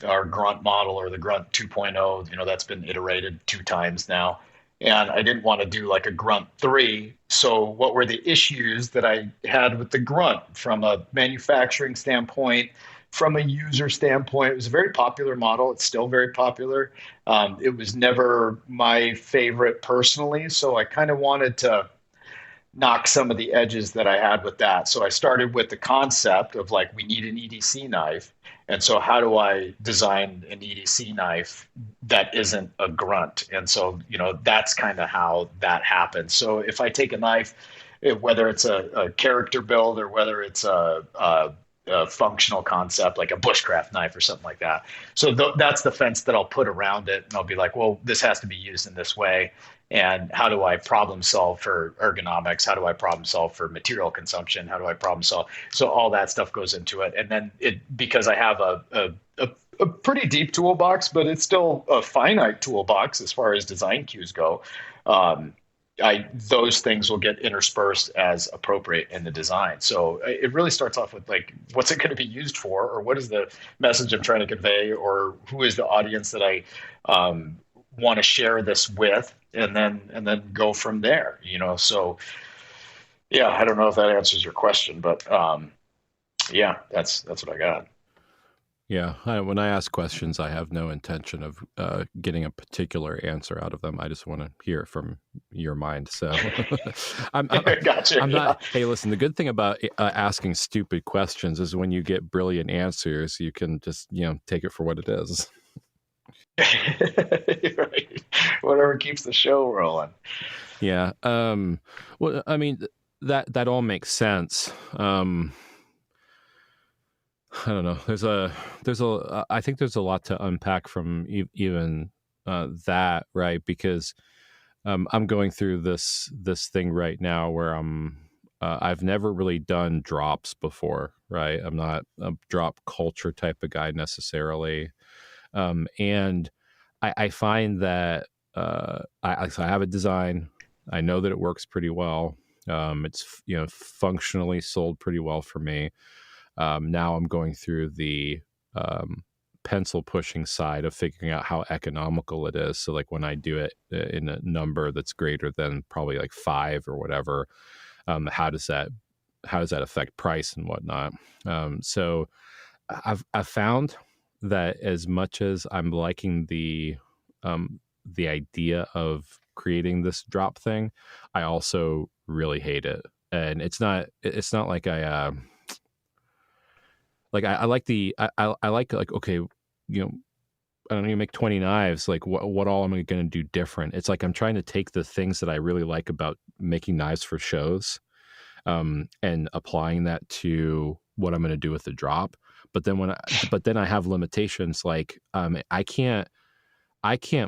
our Grunt model or the Grunt 2.0, that's been iterated 2 times now. And I didn't want to do like a Grunt 3. So what were the issues that I had with the Grunt from a manufacturing standpoint, from a user standpoint? It was a very popular model. It's still very popular. It was never my favorite personally. So I kind of wanted to knock some of the edges that I had with that. So I started with the concept of like, we need an EDC knife. And so how do I design an EDC knife that isn't a Grunt? And so, that's kind of how that happens. So if I take a knife, whether it's a character build or whether it's a functional concept like a bushcraft knife or something like that. So that's the fence that I'll put around it. And I'll be like, well, this has to be used in this way. And how do I problem solve for ergonomics? How do I problem solve for material consumption? How do I problem solve? So all that stuff goes into it. And then because I have a pretty deep toolbox, but it's still a finite toolbox as far as design cues go. Those things will get interspersed as appropriate in the design. So it really starts off with like, what's it going to be used for, or what is the message I'm trying to convey, or who is the audience that I want to share this with, and then go from there. So yeah, I don't know if that answers your question, but yeah, that's what I got. Yeah, when I ask questions, I have no intention of getting a particular answer out of them. I just want to hear from your mind. So Gotcha. I'm not. Hey, listen. The good thing about asking stupid questions is when you get brilliant answers, you can just take it for what it is. Right. Whatever keeps the show rolling. Yeah. Well, I mean that all makes sense. I don't know. I think there's a lot to unpack from even that, right? Because I'm going through this thing right now where I've never really done drops before, right? I'm not a drop culture type of guy necessarily, and I find that I have a design. I know that it works pretty well. It's functionally sold pretty well for me. Now I'm going through the pencil pushing side of figuring out how economical it is. So like when I do it in a number that's greater than probably like 5 or whatever, how does that affect price and whatnot? So I've found that as much as I'm liking the idea of creating this drop thing, I also really hate it. And it's not like I like okay, I don't know, you make 20 knives, like what all am I going to do different? It's like I'm trying to take the things that I really like about making knives for shows, and applying that to what I'm going to do with the drop. But then I have limitations, like I can't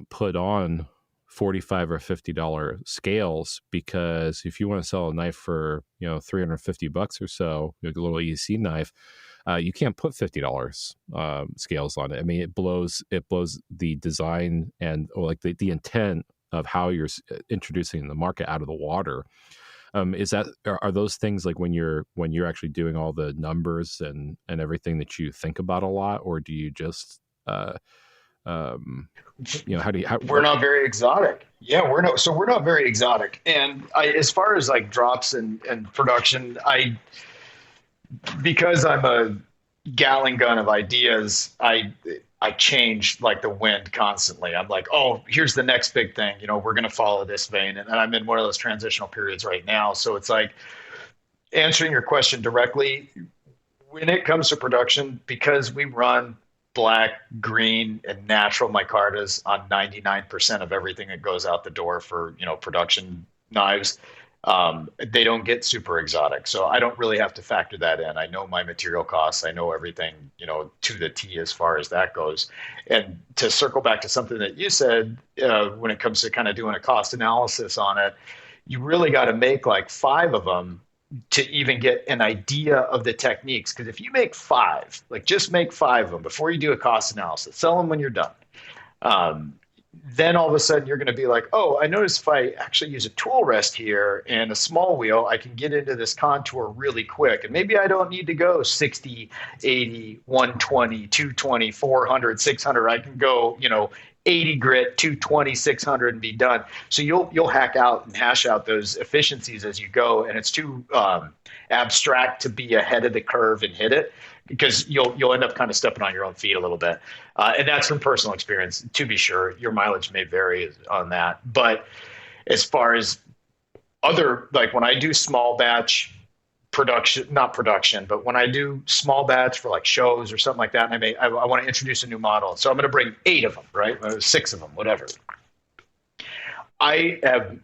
put on $45 or $50 scales, because if you want to sell a knife for $350 or so, a little EDC knife, you can't put $50 scales on it. I mean, it blows the design and like the intent of how you're introducing the market out of the water. Are those things like when you're actually doing all the numbers and everything that you think about a lot, or do you just we're not very exotic. Yeah, we're not very exotic. And as far as like drops and production, because I'm a gallon gun of ideas, I change like the wind constantly. I'm like, oh, here's the next big thing. We're going to follow this vein. And I'm in one of those transitional periods right now. So it's like, answering your question directly, when it comes to production, because we run black, green, and natural micartas on 99% of everything that goes out the door for, production knives, They don't get super exotic. So I don't really have to factor that in. I know my material costs. I know everything, to the T as far as that goes. And to circle back to something that you said, when it comes to kind of doing a cost analysis on it, you really got to make like five of them to even get an idea of the techniques. Because if you make five, like just make five of them before you do a cost analysis, sell them when you're done. Um, then all of a sudden you're going to be like, oh, I noticed if I actually use a tool rest here and a small wheel, I can get into this contour really quick. And maybe I don't need to go 60, 80, 120, 220, 400, 600. I can go, 80 grit, 220, 600 and be done. So you'll hack out and hash out those efficiencies as you go. And it's too abstract to be ahead of the curve and hit it, because you'll end up kind of stepping on your own feet a little bit. And that's from personal experience, to be sure. Your mileage may vary on that. But as far as other, like when I do small batch production, not production, but when I do small batch for like shows or something like that, and I want to introduce a new model. So I'm going to bring 8 of them, right? Or 6 of them, whatever. I am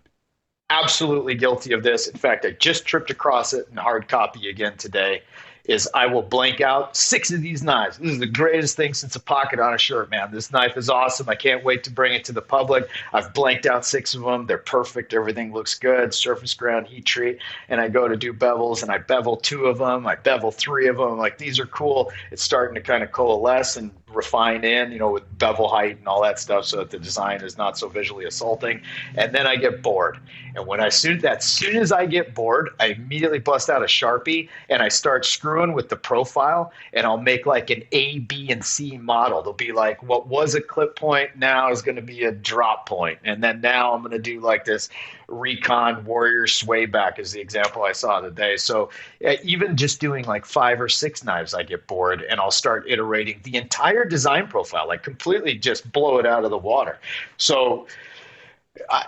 absolutely guilty of this. In fact, I just tripped across it in hard copy again today. Is I will blank out 6 of these knives. This is the greatest thing since a pocket on a shirt, man. This knife is awesome. I can't wait to bring it to the public. I've blanked out 6 of them. They're perfect. Everything looks good. Surface ground, heat treat. And I go to do bevels, and I bevel 2 of them. I bevel 3 of them. I'm like, these are cool. It's starting to kind of coalesce and refine in, with bevel height and all that stuff, so that the design is not so visually assaulting. And then I get bored. And as soon as I get bored, I immediately bust out a Sharpie and I start screwing with the profile, and I'll make like an A, B, and C model. They'll be like, what was a clip point now is going to be a drop point. And then now I'm going to do like this Recon Warrior sway back is the example I saw today. So even just doing like 5 or 6 knives, I get bored, and I'll start iterating the entire design profile, like completely just blow it out of the water. So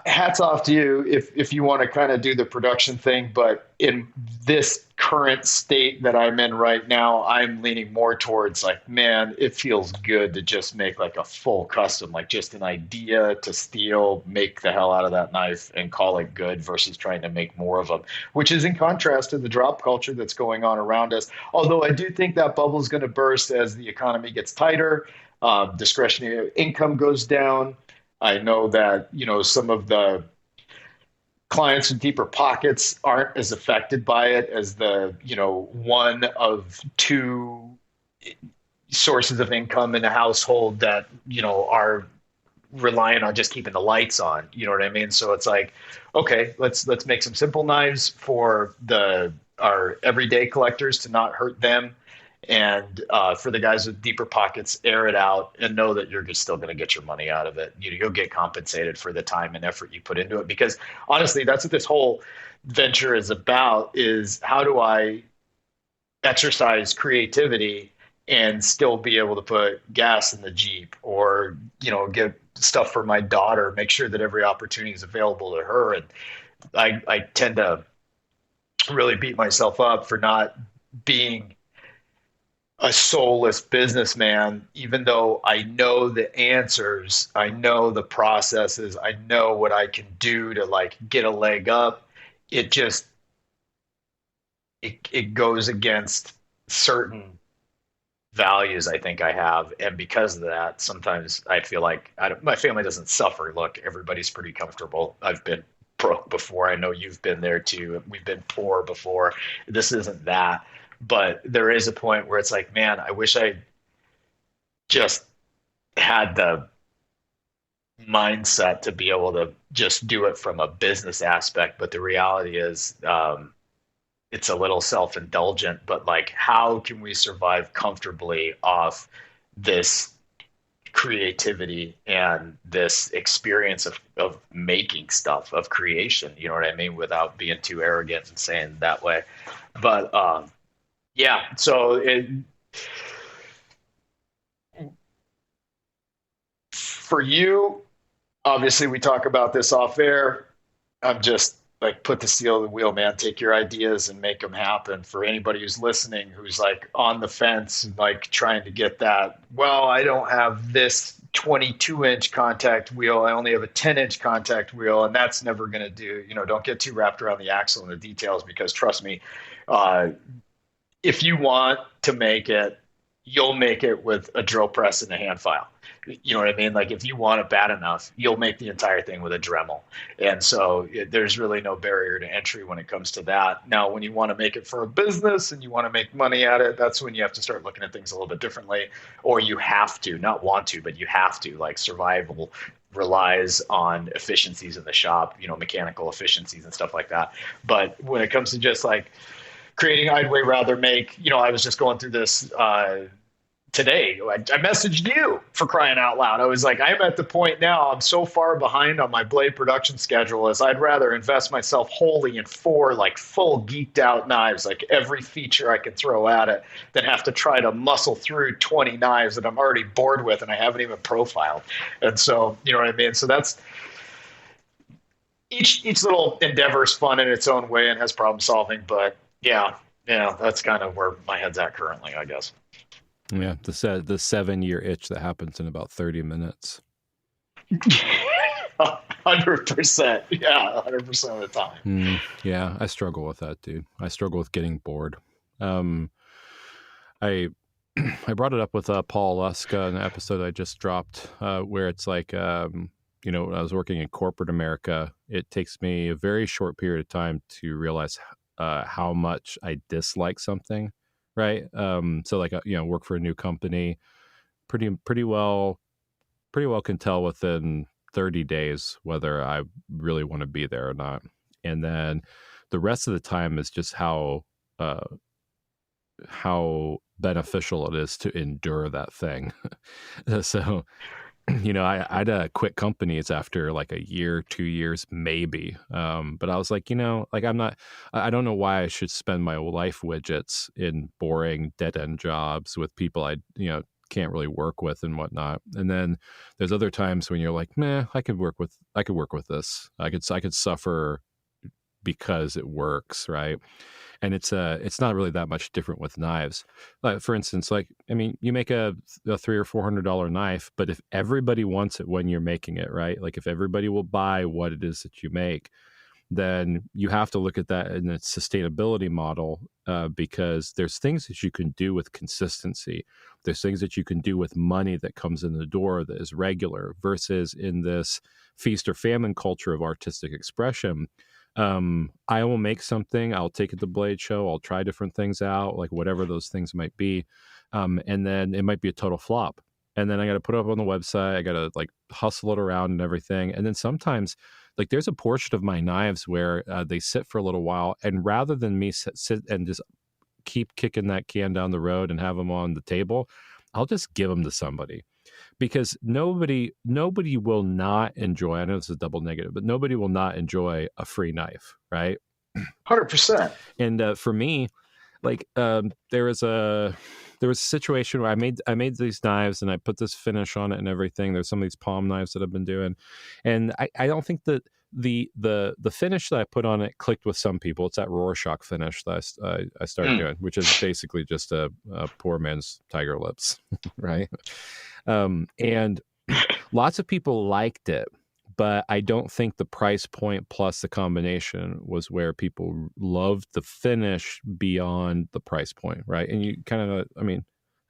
hats off to you if you want to kind of do the production thing. But in this current state that I'm in right now, I'm leaning more towards like, man, it feels good to just make like a full custom, like just an idea to steal, make the hell out of that knife and call it good, versus trying to make more of them, which is in contrast to the drop culture that's going on around us. Although I do think that bubble is going to burst as the economy gets tighter, discretionary income goes down. I know that, some of the clients with deeper pockets aren't as affected by it as the, one of 2 sources of income in a household that, are relying on just keeping the lights on. You know what I mean? So it's like, okay, let's make some simple knives for our everyday collectors to not hurt them. And for the guys with deeper pockets, air it out and know that you're still going to get your money out of it. You'll get compensated for the time and effort you put into it. Because honestly, that's what this whole venture is about, is how do I exercise creativity and still be able to put gas in the Jeep, or, get stuff for my daughter, make sure that every opportunity is available to her. And I tend to really beat myself up for not being a soulless businessman, even though I know the answers, I know the processes, I know what I can do to like get a leg up. It just it goes against certain values I think I have, and because of that, sometimes I feel like my family doesn't suffer. Look, everybody's pretty comfortable. I've been broke before. I know you've been there too. We've been poor before. This isn't that. But there is a point where it's like, man, I wish I just had the mindset to be able to just do it from a business aspect. But the reality is, it's a little self-indulgent. But like, how can we survive comfortably off this creativity and this experience of making stuff, of creation? You know what I mean? Without being too arrogant and saying it that way. But yeah. So for you, obviously, we talk about this off air. I'm just like put the seal of the wheel, man. Take your ideas and make them happen. For anybody who's listening, who's like on the fence and like trying to get that, well, I don't have this 22-inch contact wheel. I only have a 10-inch contact wheel, and that's never going to do. Don't get too wrapped around the axle and the details, because trust me, uh, if you want to make it, you'll make it with a drill press and a hand file. You know what I mean? Like if you want it bad enough, you'll make the entire thing with a Dremel. And so there's really no barrier to entry when it comes to that. Now, when you want to make it for a business and you want to make money at it, that's when you have to start looking at things a little bit differently, or you have to, not want to, but you have to. Like survival relies on efficiencies in the shop, mechanical efficiencies and stuff like that. But when it comes to just like creating, I'd way rather make, I was just going through this today. I messaged you, for crying out loud. I was like, I'm at the point now, I'm so far behind on my blade production schedule, as I'd rather invest myself wholly in 4 like full geeked out knives, like every feature I can throw at it, than have to try to muscle through 20 knives that I'm already bored with and I haven't even profiled. And so, you know what I mean? So that's, each little endeavor is fun in its own way and has problem solving, but yeah, that's kind of where my head's at currently, I guess. Yeah, the 7-year itch that happens in about 30 minutes. 100%. Yeah, 100% of the time. Yeah, I struggle with that, dude. I struggle with getting bored. I brought it up with Paul Luska in an episode I just dropped, where it's like, when I was working in corporate America, it takes me a very short period of time to realize how much I dislike something. Right. So like, work for a new company, pretty well can tell within 30 days whether I really want to be there or not. And then the rest of the time is just how beneficial it is to endure that thing. So, I'd quit companies after like a year, 2 years, maybe. But I was like, like I don't know why I should spend my life widgets in boring dead end jobs with people I can't really work with and whatnot. And then there's other times when you're like, meh, I could work with this. I could suffer because it works, right? And it's not really that much different with knives. Like for instance, you make a $300 or $400 knife, but if everybody wants it when you're making it, right? Like if everybody will buy what it is that you make, then you have to look at that in its sustainability model, because there's things that you can do with consistency. There's things that you can do with money that comes in the door that is regular, versus in this feast or famine culture of artistic expression. I will make something, I'll take it to Blade Show, I'll try different things out, like whatever those things might be. And then it might be a total flop. And then I got to put it up on the website. I got to like hustle it around and everything. And then sometimes like there's a portion of my knives where they sit for a little while. And rather than me sit and just keep kicking that can down the road and have them on the table, I'll just give them to somebody. Because nobody will not enjoy, I know this is a double negative, but nobody will not enjoy a free knife, right? 100%. And for me, like there was a situation where I made these knives and I put this finish on it and everything. There's some of these palm knives that I've been doing, and I don't think that the finish that I put on it clicked with some people. It's that Rorschach finish that I started doing, which is basically just a poor man's tiger lips, right? And lots of people liked it, but I don't think the price point plus the combination was where people loved the finish beyond the price point, right? And you kind of, I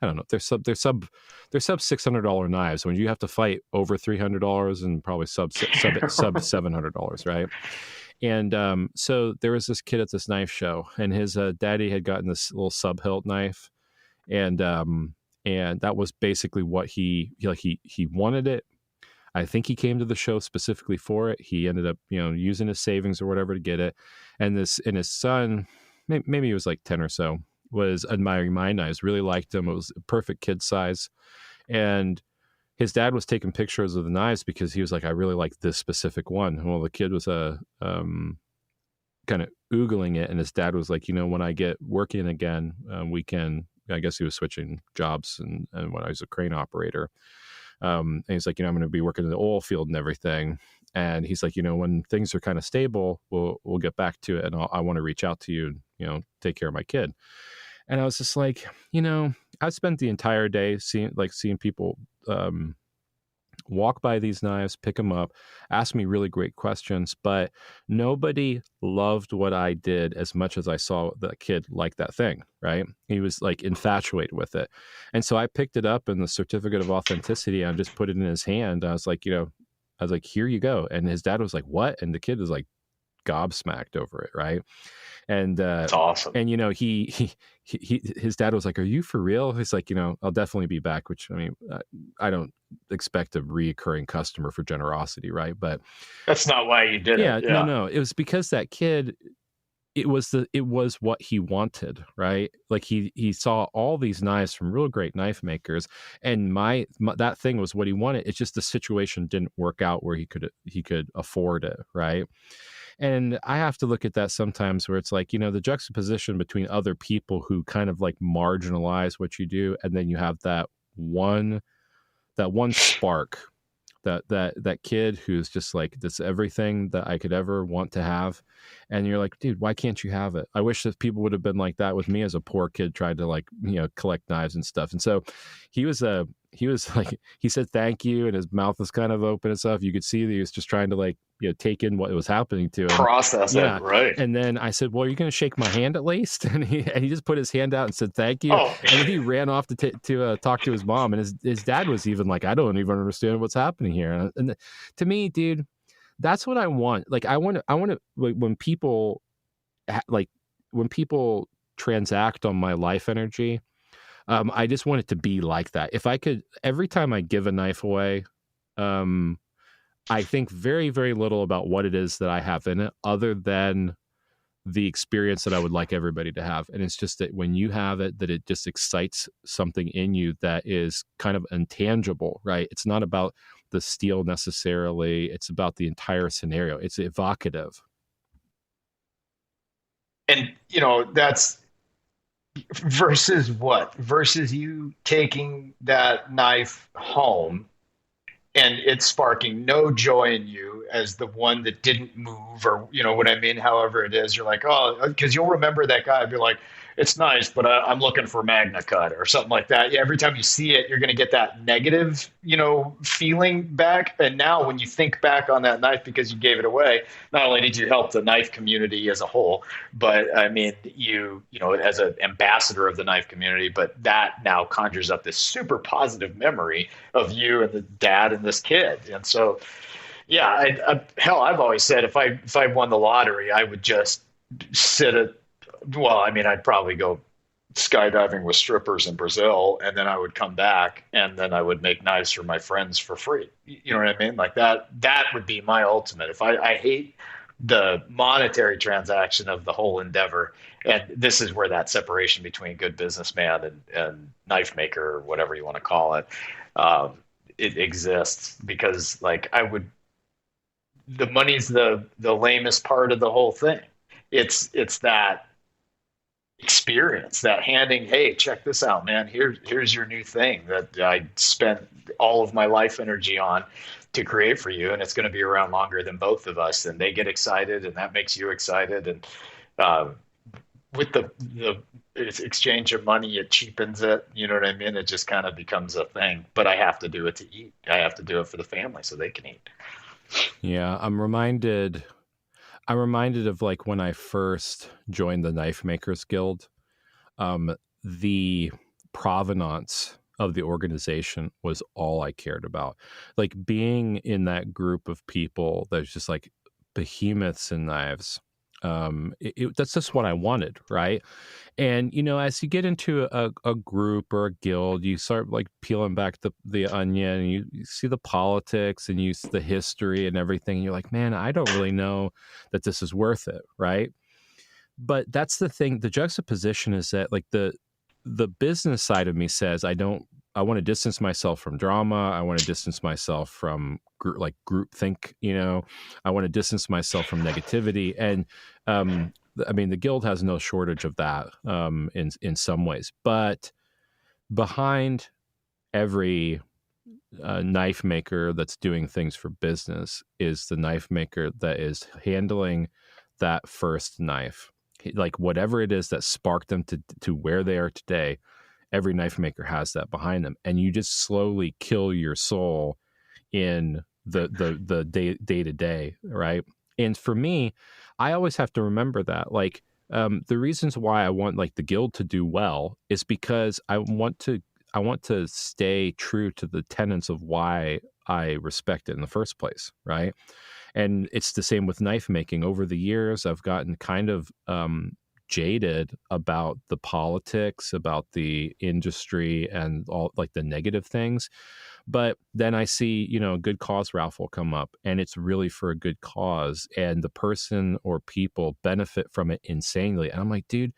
don't know. They're sub $600 knives when you have to fight over $300 and probably sub $700, right? And so there was this kid at this knife show, and his daddy had gotten this little sub hilt knife, and that was basically what he wanted it. I think he came to the show specifically for it. He ended up, using his savings or whatever to get it. And his son, maybe he was like 10 or so, was admiring my knives, really liked them. It was a perfect kid size. And his dad was taking pictures of the knives because he was like, I really like this specific one. Well, the kid was kind of oogling it. And his dad was like, when I get working again, we can, I guess he was switching jobs and when I was a crane operator. And he's like, I'm going to be working in the oil field and everything. And he's like, when things are kind of stable, we'll get back to it. And I want to reach out to you and, take care of my kid. And I was just like, I spent the entire day seeing people, walk by these knives, pick them up, ask me really great questions, but nobody loved what I did as much as I saw the kid like that thing, right? He was like infatuated with it. And so I picked it up in the certificate of authenticity and just put it in his hand. I was like, here you go. And his dad was like, what? And the kid was like gobsmacked over it, right? And That's awesome. And his dad was like, "Are you for real?" He's like, "I'll definitely be back." Which, I mean, I don't expect a reoccurring customer for generosity, right? But that's not why you did it. Yeah, no, it was because that kid. It was what he wanted, right? Like he saw all these knives from real great knife makers, and that thing was what he wanted. It's just the situation didn't work out where he could afford it, right? And I have to look at that sometimes where it's like, the juxtaposition between other people who kind of like marginalize what you do. And then you have that one spark, that kid who's just like, this everything that I could ever want to have. And you're like, dude, why can't you have it? I wish that people would have been like that with me as a poor kid trying to like, collect knives and stuff. And so he was like, he said thank you, and his mouth was kind of open and stuff. You could see that he was just trying to like, take in what was happening to him. Process it, right? And then I said, well, are you going to shake my hand at least? And he just put his hand out and said thank you. Oh. And then he ran off to talk to his mom, and his dad was even like, I don't even understand what's happening here. And to me, dude, that's what I want. Like I want to like, when people transact on my life energy, I just want it to be like that. If I could, every time I give a knife away, I think very, very little about what it is that I have in it, other than the experience that I would like everybody to have. And it's just that when you have it, that it just excites something in you that is kind of intangible, right? It's not about the steel necessarily. It's about the entire scenario. It's evocative. And, that's versus what? Versus you taking that knife home and it's sparking no joy in you as the one that didn't move, or what I mean, however it is. You're like, oh, because you'll remember that guy, be like, it's nice, but I'm looking for Magna Cut or something like that. Yeah, every time you see it, you're going to get that negative, feeling back. And now when you think back on that knife because you gave it away, not only did you help the knife community as a whole, but I mean, as an ambassador of the knife community, but that now conjures up this super positive memory of you and the dad and this kid. And so, yeah, I've always said if I won the lottery, I would just sit at, well, I mean, I'd probably go skydiving with strippers in Brazil, and then I would come back, and then I would make knives for my friends for free. You know what I mean? Like that would be my ultimate. If I hate the monetary transaction of the whole endeavor, and this is where that separation between good businessman and knife maker, or whatever you want to call it, it exists. Because like the money's the lamest part of the whole thing. It's that experience, that handing, hey, check this out, man, here's your new thing that I spent all of my life energy on to create for you, and it's going to be around longer than both of us, and they get excited, and that makes you excited. And with the exchange of money, it cheapens it, you know what I mean? It just kind of becomes a thing. But I have to do it to eat. I have to do it for the family so they can eat. Yeah, I'm reminded of like when I first joined the Knife Makers Guild, the provenance of the organization was all I cared about. Like being in that group of people that's just like behemoths in knives. That's just what I wanted, right? And as you get into a group or a guild, you start like peeling back the onion, and you see the politics and the history and everything, and you're like, man, I don't really know that this is worth it, right? But that's the thing. The juxtaposition is that like the business side of me says I want to distance myself from drama. I want to distance myself from group think, I want to distance myself from negativity. And I mean, the guild has no shortage of that in some ways, but behind every knife maker that's doing things for business is the knife maker that is handling that first knife. Like whatever it is that sparked them to where they are today, every knife maker has that behind them. And you just slowly kill your soul in the day to day, right? And for me, I always have to remember that, like, the reasons why I want like the guild to do well is because I want to stay true to the tenets of why I respect it in the first place, right? And it's the same with knife making. Over the years, I've gotten kind of jaded about the politics, about the industry, and all like the negative things. But then I see, a good cause raffle come up, and it's really for a good cause, and the person or people benefit from it insanely. And I'm like, dude,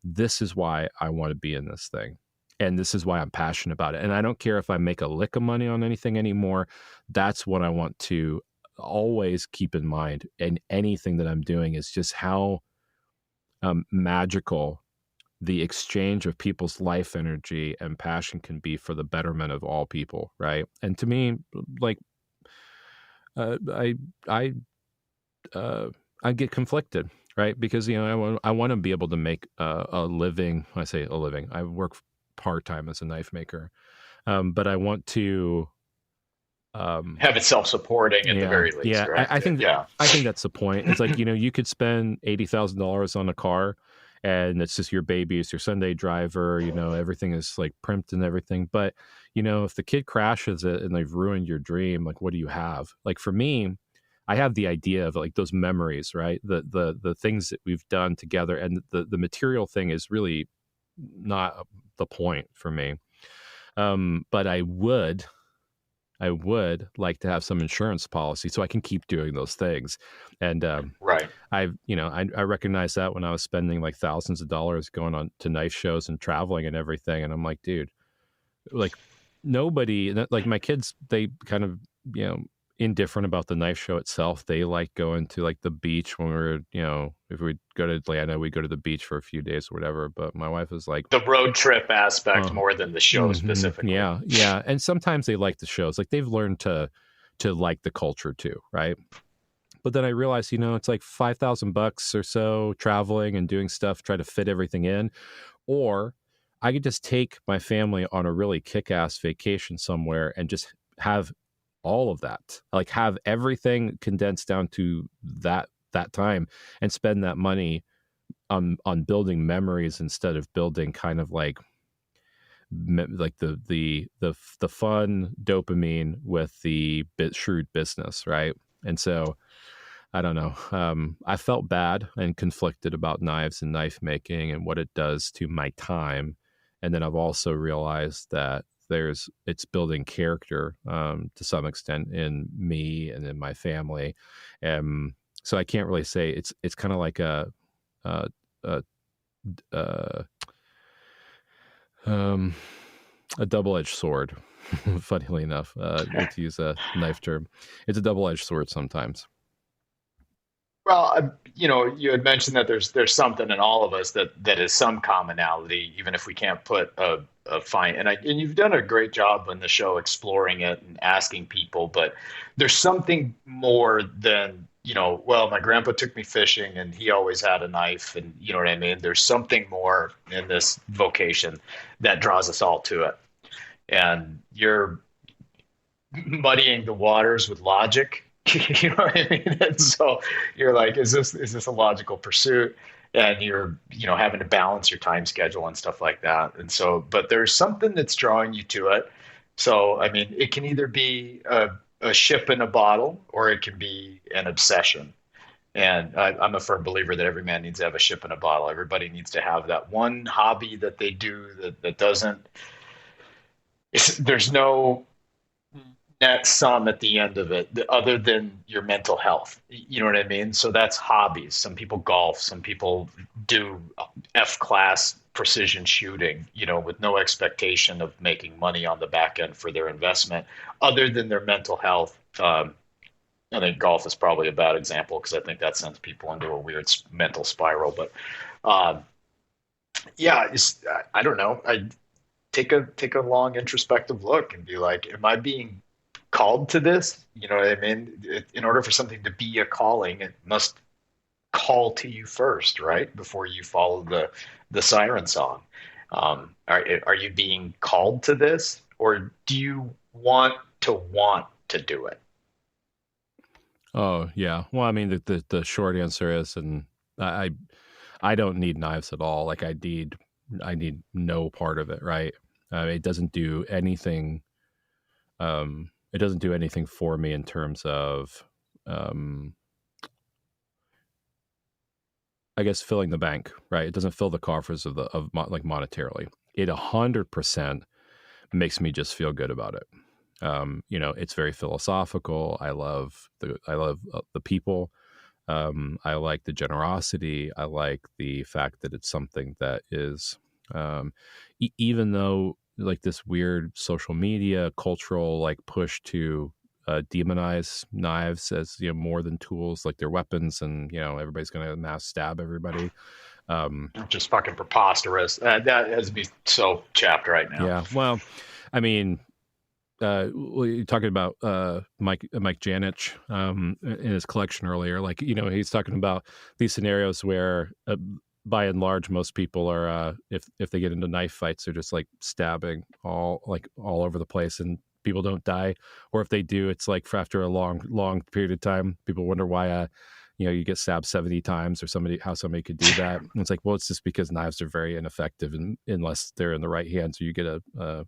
this is why I want to be in this thing. And this is why I'm passionate about it. And I don't care if I make a lick of money on anything anymore. That's what I want to always keep in mind. And anything that I'm doing is just how magical the exchange of people's life energy and passion can be for the betterment of all people, right? And to me, like, I I I get conflicted, right? Because I want to be able to make a living. When I say a living, I work part time as a knife maker, but I want to Have it self-supporting at the yeah, very least, yeah. right? Yeah. I think that's the point. It's like you could spend $80,000 on a car, and it's just your baby, it's your Sunday driver. Everything is like primped and everything. But if the kid crashes it and they've ruined your dream, like what do you have? Like for me, I have the idea of like those memories, right? The things that we've done together, and the material thing is really not the point for me. But I would like to have some insurance policy so I can keep doing those things. And Right. I recognized that when I was spending like thousands of dollars going on to knife shows and traveling and everything. And I'm like, dude, like nobody, like my kids, they kind of, indifferent about the knife show itself. They like going to like the beach when if we go to Atlanta, we go to the beach for a few days or whatever. But my wife is like, The road trip aspect uh, more than the show specifically. yeah, yeah. And sometimes they like the shows. Like they've learned to like the culture too, right? But then I realized, it's like $5,000 or so traveling and doing stuff, try to fit everything in. Or I could just take my family on a really kick-ass vacation somewhere and just have all of that. Like have everything condensed down to that time and spend that money on building memories instead of building kind of like the fun dopamine with the shrewd business, right? And so I don't know. I felt bad and conflicted about knives and knife making and what it does to my time. And then I've also realized that it's building character to some extent in me and in my family. So I can't really say it's kind of like a, a, a um, a double-edged sword. Funnily enough, to use a knife term, it's a double-edged sword sometimes. Well, you had mentioned that there's something in all of us that is some commonality, even if we can't put a fine. And you've done a great job on the show exploring it and asking people, but there's something more than well, my grandpa took me fishing and he always had a knife, and you know what I mean. There's something more in this vocation that draws us all to it, and you're muddying the waters with logic. You know what I mean? And so you're like, is this a logical pursuit? And you're, having to balance your time schedule and stuff like that. And so, but there's something that's drawing you to it. So, I mean, it can either be a ship in a bottle or it can be an obsession. And I'm a firm believer that every man needs to have a ship in a bottle. Everybody needs to have that one hobby that they do that doesn't, there's no net sum at the end of it other than your mental health. You know what I mean? So that's hobbies. Some people golf, some people do F class precision shooting, with no expectation of making money on the back end for their investment other than their mental health. I think golf is probably a bad example because I think that sends people into a weird mental spiral. But yeah, I don't know. take a long introspective look and be like, am I being called to this? You know what I mean? In order for something to be a calling, it must call to you first, right? Before you follow the siren song. Are you being called to this, or do you want to do it? Oh yeah. Well, I mean, the short answer is, and I I don't need knives at all. Like I need no part of it. Right. It doesn't do anything. It doesn't do anything for me in terms of, um, I guess, filling the bank. Right. It doesn't fill the coffers of like monetarily. It 100% makes me just feel good about it. It's very philosophical. I love the people. I like the generosity. I like the fact that it's something that is, even though like this weird social media cultural like push to demonize knives as more than tools, like they're weapons, and everybody's going to mass stab everybody. Just fucking preposterous. That has to be so chapped right now. Yeah. Well, I mean, you're talking about Mike Janich in his collection earlier. Like, he's talking about these scenarios where, by and large, most people are, if they get into knife fights, they're just like stabbing all over the place, and people don't die. Or if they do, it's like for after a long period of time, people wonder why. You get stabbed 70 times, or how somebody could do that. And it's like, well, it's just because knives are very ineffective, and unless they're in the right hands, or you get a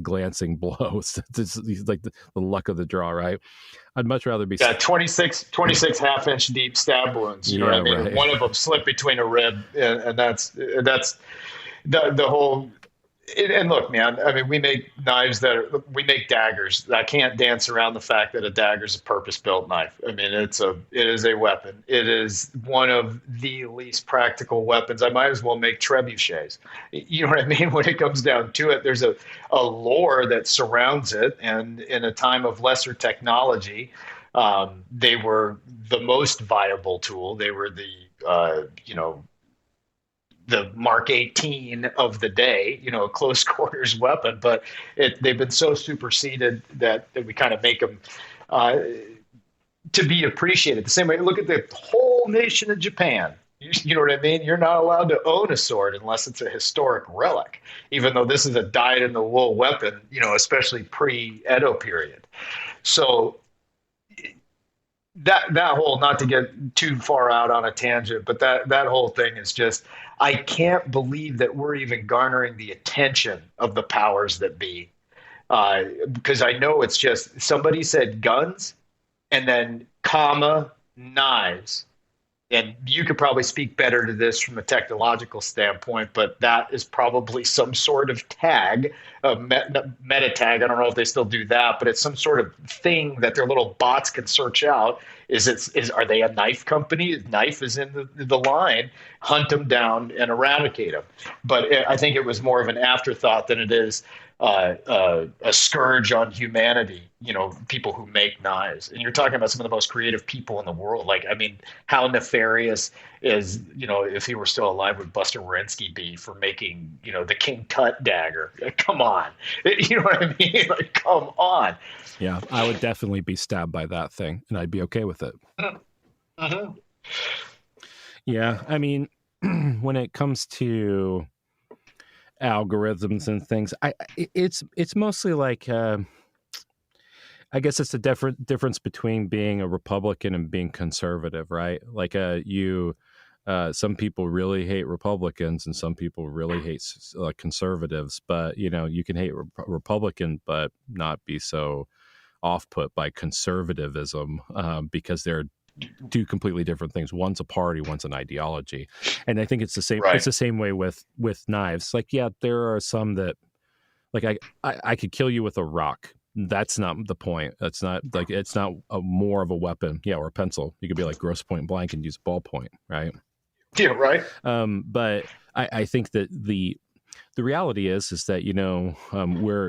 glancing blow. It's like the luck of the draw, right? I'd much rather be 26 half-inch deep stab wounds. You know what I mean? Right. One of them slipped between a rib, and that's the whole. And look, man, I mean, we make we make daggers. I can't dance around the fact that a dagger is a purpose-built knife. I mean, it is a weapon. It is one of the least practical weapons. I might as well make trebuchets. You know what I mean? When it comes down to it, there's a lore that surrounds it. And in a time of lesser technology, they were the most viable tool. They were the Mark 18 of the day, a close quarters weapon, but they've been so superseded that we kind of make them to be appreciated. The same way, look at the whole nation of Japan. You know what I mean? You're not allowed to own a sword unless it's a historic relic, even though this is a dyed-in-the-wool weapon, especially pre-Edo period. So that whole, not to get too far out on a tangent, but that whole thing is just, I can't believe that we're even garnering the attention of the powers that be. Because I know it's just, somebody said guns and then comma knives. And you could probably speak better to this from a technological standpoint, but that is probably some sort of tag, meta tag. I don't know if they still do that, but it's some sort of thing that their little bots can search out. Are they a knife company? Knife is in the line. Hunt them down and eradicate them. But I think it was more of an afterthought than it is a scourge on humanity. People who make knives, and you're talking about some of the most creative people in the world. Like, I mean, how nefarious is, if he were still alive, would Buster Warinsky be for making, the King Tut dagger? Come on, you know what I mean? Like, come on. Yeah, I would definitely be stabbed by that thing, and I'd be okay with it. Mm-hmm. Yeah, I mean, when it comes to algorithms and things, it's mostly like, I guess it's a difference between being a Republican and being conservative, right? Like some people really hate Republicans and some people really hate conservatives, but you can hate Republican but not be so off-put by conservatism, because they're two completely different things. One's a party, one's an ideology. And I think it's the same. Right. It's the same way with knives. Like, yeah, there are some that, like, I could kill you with a rock. That's not the point. That's not like, it's not more of a weapon. Yeah, or a pencil. You could be like Grosse Point Blank and use ballpoint, right? Yeah, right. But I think that the reality is that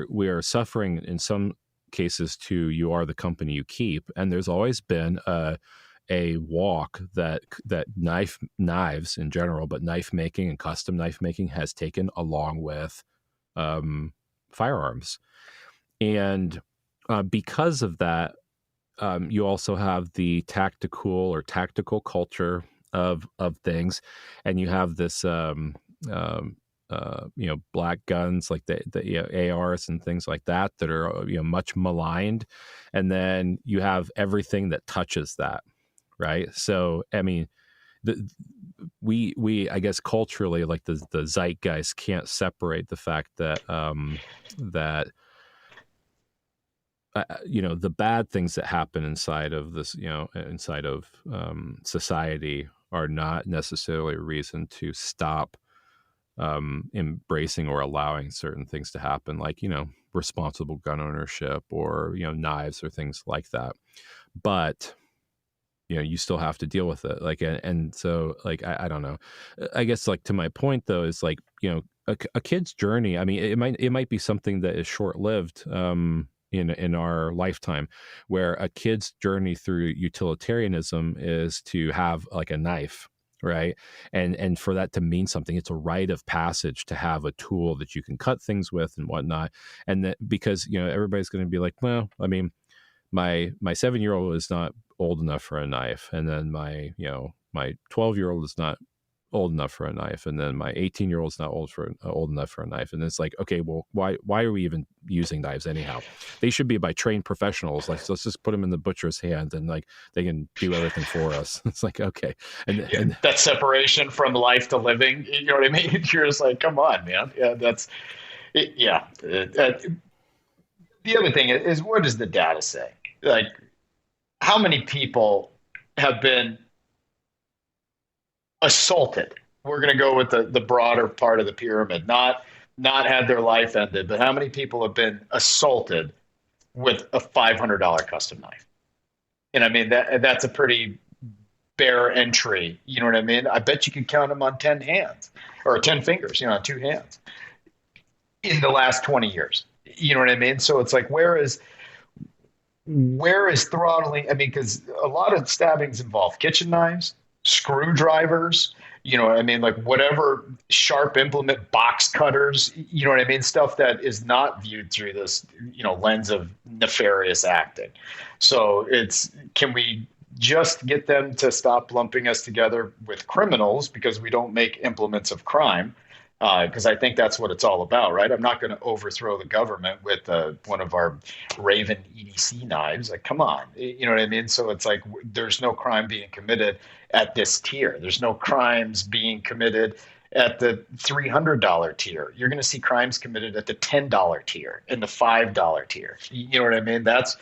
we're suffering in some cases to, you are the company you keep, and there's always been a walk that knives in general, but knife making and custom knife making has taken, along with firearms. And because of that, you also have the tactical culture of things, and you have this black guns like the ARs and things like that are much maligned, and then you have everything that touches that, right? So I mean, we I guess culturally, like the zeitgeist can't separate the fact that that the bad things that happen inside of this, inside of society, are not necessarily a reason to stop embracing or allowing certain things to happen, like responsible gun ownership, or knives, or things like that. But you still have to deal with it, like, and so, like, I don't know, I guess, like, to my point though, is like, a kid's journey, I mean, it might be something that is short-lived in our lifetime, where a kid's journey through utilitarianism is to have like a knife, right? And for that to mean something, it's a rite of passage to have a tool that you can cut things with and whatnot. And that, because everybody's going to be like, well, I mean, my 7-year-old is not old enough for a knife, and then my 12-year-old is not old enough for a knife, and then my 18-year-old is not old enough for a knife. And it's like, okay, well, why are we even using knives anyhow? They should be by trained professionals. Like, so let's just put them in the butcher's hand, and like they can do everything for us. It's like, okay, and that separation from life to living, you know what I mean? You're just like, come on, man. Yeah, that's it. Yeah. The other thing is, what does the data say? Like, how many people have been assaulted? We're going to go with the broader part of the pyramid, not had their life ended, but how many people have been assaulted with a $500 custom knife? And I mean, that's a pretty bare entry. You know what I mean? I bet you could count them on 10 hands, or 10 fingers, on 2 hands, in the last 20 years. You know what I mean? So it's like, where is throttling? I mean, because a lot of stabbings involve kitchen knives, screwdrivers, you know what I mean? Like, whatever sharp implement, box cutters, you know what I mean? Stuff that is not viewed through this, lens of nefarious acting. So can we just get them to stop lumping us together with criminals because we don't make implements of crime? Because I think that's what it's all about, right? I'm not going to overthrow the government with one of our Raven EDC knives. Like, come on, you know what I mean? So it's like, there's no crime being committed at this tier. There's no crimes being committed at the $300 tier. You're going to see crimes committed at the $10 tier and the $5 tier. You know what I mean? That's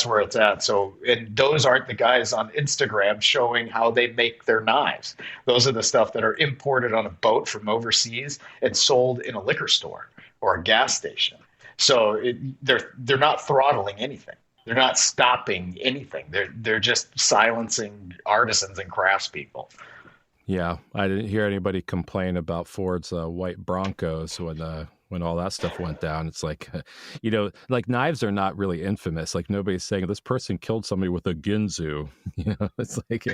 where it's at. So, and those aren't the guys on Instagram showing how they make their knives. Those are the stuff that are imported on a boat from overseas and sold in a liquor store or a gas station. So they're not throttling anything. They're not stopping anything. They're just silencing artisans and craftspeople. Yeah, I didn't hear anybody complain about Ford's white Broncos when all that stuff went down. It's like, like, knives are not really infamous. Like, nobody's saying this person killed somebody with a Ginzu. It's like,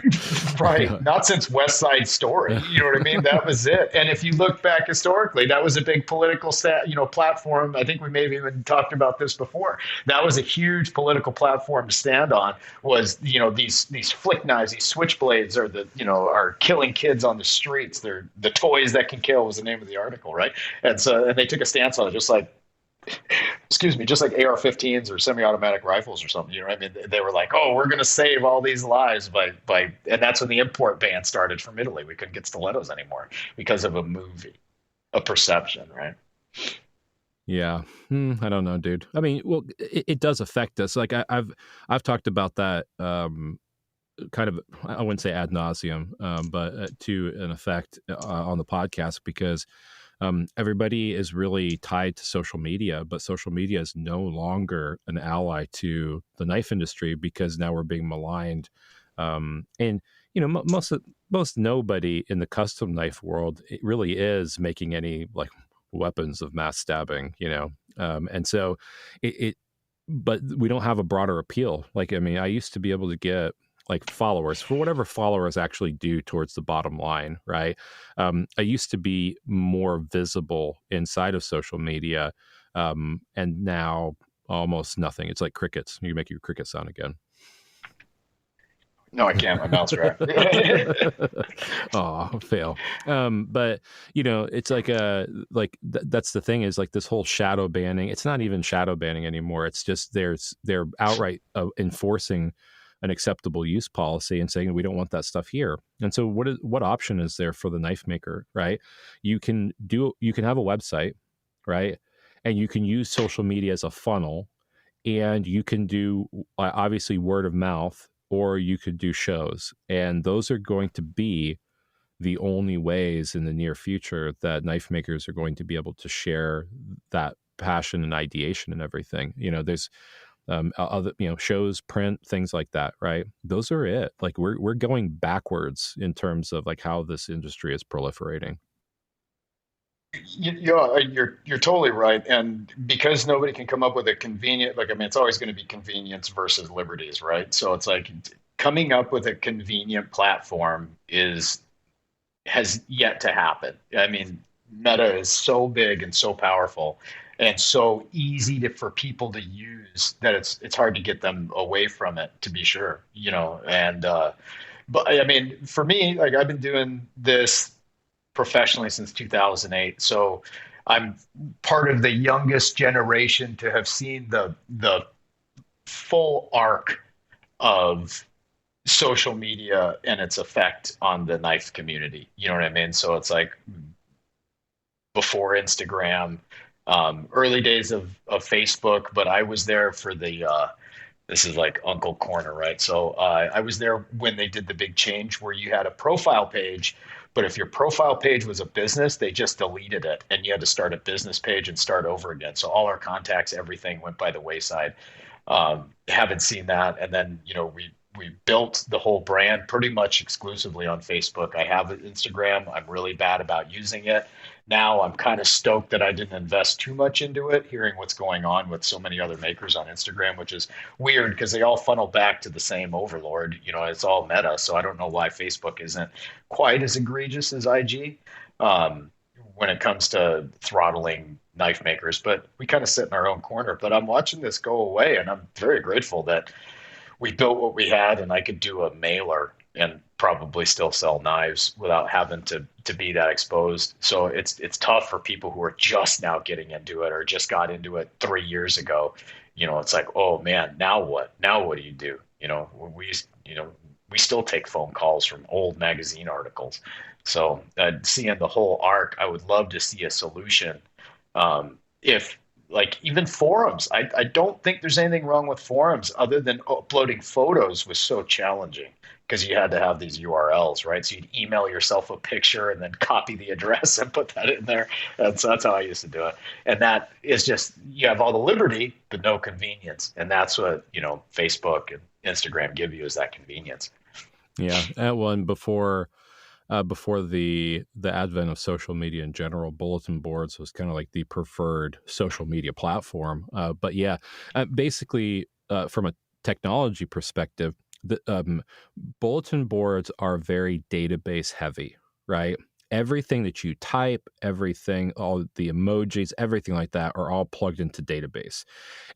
right. Not since West Side Story. You know what I mean? That was it. And if you look back historically, that was a big political platform. I think we may have even talked about this before. That was a huge political platform to stand on. Was these flick knives, these switchblades are killing kids on the streets. They're the toys that can kill, was the name of the article, right? And they took a stance on it, just like AR-15s or semi-automatic rifles or something. You know what I mean? They were like, oh, we're going to save all these lives by, and that's when the import ban started from Italy. We couldn't get stilettos anymore because of a movie, a perception, right? Yeah. I don't know, dude. I mean, well, it does affect us. Like, I've talked about that, kind of, I wouldn't say ad nauseum, but to an effect on the podcast, because everybody is really tied to social media, but social media is no longer an ally to the knife industry, because now we're being maligned. And most nobody in the custom knife world, it really is making any like weapons of mass stabbing, and so but we don't have a broader appeal. Like, I mean, I used to be able to get like followers, for whatever followers actually do towards the bottom line, right? I used to be more visible inside of social media, and now almost nothing. It's like crickets. You make your cricket sound again. No, I can't. My mouth's dry. Oh, fail. But it's like that's the thing, is like this whole shadow banning. It's not even shadow banning anymore. It's just they're outright enforcing an acceptable use policy and saying we don't want that stuff here. And so what option is there for the knife maker, right? You can have a website, right? And you can use social media as a funnel, and you can do obviously word of mouth, or you could do shows. And those are going to be the only ways in the near future that knife makers are going to be able to share that passion and ideation and everything. There's other, shows, print, things like that, right? Those are it. Like we're going backwards in terms of like how this industry is proliferating. You're totally right, and because nobody can come up with a convenient, like, I mean, it's always going to be convenience versus liberties, right? So it's like coming up with a convenient platform is has yet to happen. I mean, Meta is so big and so powerful and so easy for people to use that it's hard to get them away from it, to be sure, and but I mean, for me, like, I've been doing this professionally since 2008. So I'm part of the youngest generation to have seen the full arc of social media and its effect on the knife community. You know what I mean? So it's like before Instagram, early days of Facebook, but I was there for this is like Uncle Corner, right? So I was there when they did the big change where you had a profile page, but if your profile page was a business, they just deleted it and you had to start a business page and start over again. So all our contacts, everything went by the wayside. Haven't seen that. And then, we built the whole brand pretty much exclusively on Facebook. I have an Instagram. I'm really bad about using it. Now I'm kind of stoked that I didn't invest too much into it, hearing what's going on with so many other makers on Instagram, which is weird because they all funnel back to the same overlord. It's all Meta. So I don't know why Facebook isn't quite as egregious as IG when it comes to throttling knife makers. But we kind of sit in our own corner. But I'm watching this go away, and I'm very grateful that we built what we had, and I could do a mailer and probably still sell knives without having to be that exposed. So it's tough for people who are just now getting into it or just got into it 3 years ago. It's like, oh man, now what? Now what do you do? We still take phone calls from old magazine articles. So seeing the whole arc, I would love to see a solution. If like even forums, I don't think there's anything wrong with forums other than uploading photos was so challenging because you had to have these URLs, right? So you'd email yourself a picture and then copy the address and put that in there. And so that's how I used to do it. And that is just, you have all the liberty, but no convenience. And that's what, Facebook and Instagram give you, is that convenience. Yeah. Well, and before the advent of social media in general, bulletin boards was kind of like the preferred social media platform. But yeah, basically, from a technology perspective, the bulletin boards are very database heavy, right? Everything that you type, everything, all the emojis, everything like that are all plugged into database.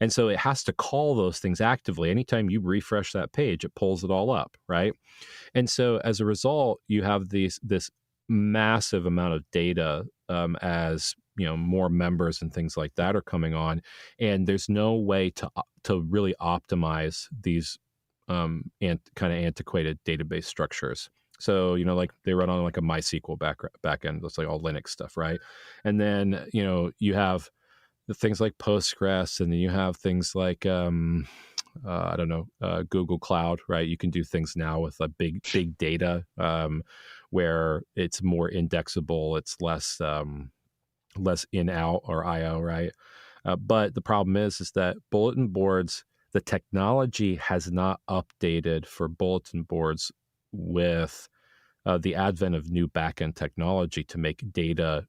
And so it has to call those things actively. Anytime you refresh that page, it pulls it all up, right? And so as a result, you have this massive amount of data, as more members and things like that are coming on, and there's no way to really optimize these kind of antiquated database structures. So like they run on like a MySQL backend. That's like all Linux stuff, right? And then you have the things like Postgres, and then you have things like I don't know, Google Cloud, right? You can do things now with a big data, where it's more indexable. It's less in out or IO, right? But the problem is that bulletin boards, the technology has not updated for bulletin boards with the advent of new backend technology to make data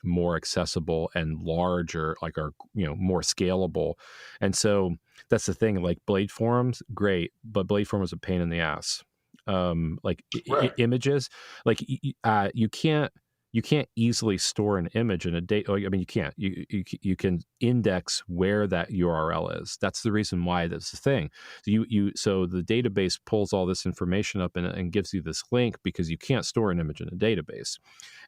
more accessible and larger, like more scalable. And so That's the thing. Like Blade forums, great, but Blade forum is a pain in the ass. Like Right. images, like you can't easily store an image in a data. I mean, you can't. You can index where that URL is. That's the reason why that's the thing. So so the database pulls all this information up and gives you this link because you can't store an image in a database.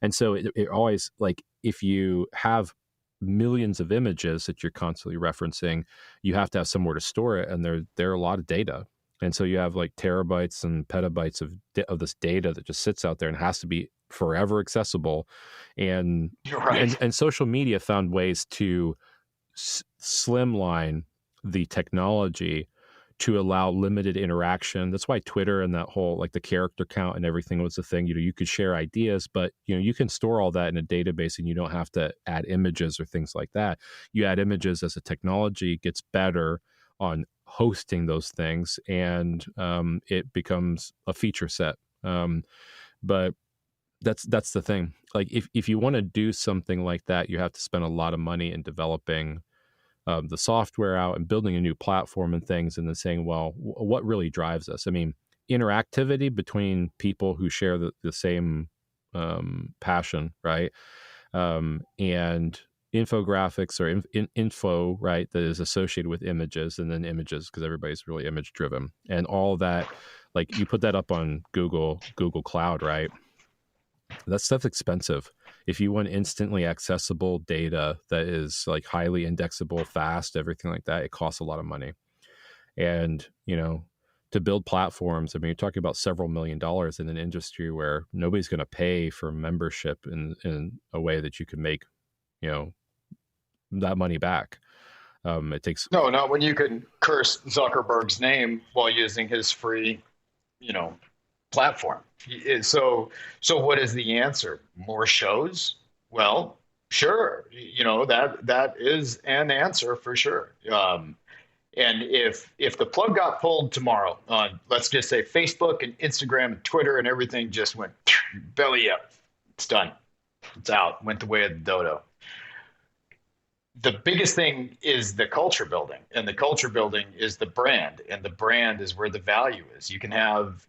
And so it always, like, if you have millions of images that you're constantly referencing, you have to have somewhere to store it, and there are a lot of data. And so you have like terabytes and petabytes of this data that just sits out there and has to be forever accessible. And You're right. and social media found ways to slimline the technology to allow limited interaction. That's why Twitter and that whole, like, the character count and everything was the thing. You could share ideas, but you can store all that in a database, and you don't have to add images or things like that. You add images as the technology gets better on hosting those things, and it becomes a feature set. But that's the thing. Like, if you want to do something like that, you have to spend a lot of money in developing the software out and building a new platform and things, and then saying, well, what really drives us? I mean, interactivity between people who share the same passion, right? And infographics or info, right, that is associated with images, and then images, because everybody's really image driven, and all that. Like, you put that up on Google Cloud, right? That stuff's expensive. If you want instantly accessible data that is like highly indexable, fast, everything like that, it costs a lot of money. And, to build platforms, I mean, you're talking about several $1,000,000 in an industry where nobody's going to pay for membership in a way that you can make, that money back. It takes. No, not when you can curse Zuckerberg's name while using his free, you know, platform. So what is the answer? More shows? Well, sure. That is an answer for sure. And if the plug got pulled tomorrow on, let's just say, Facebook and Instagram and Twitter and everything just went belly up, it's done, it's out, went the way of the dodo. The biggest thing is the culture building, and the culture building is the brand, and the brand is where the value is. You can have,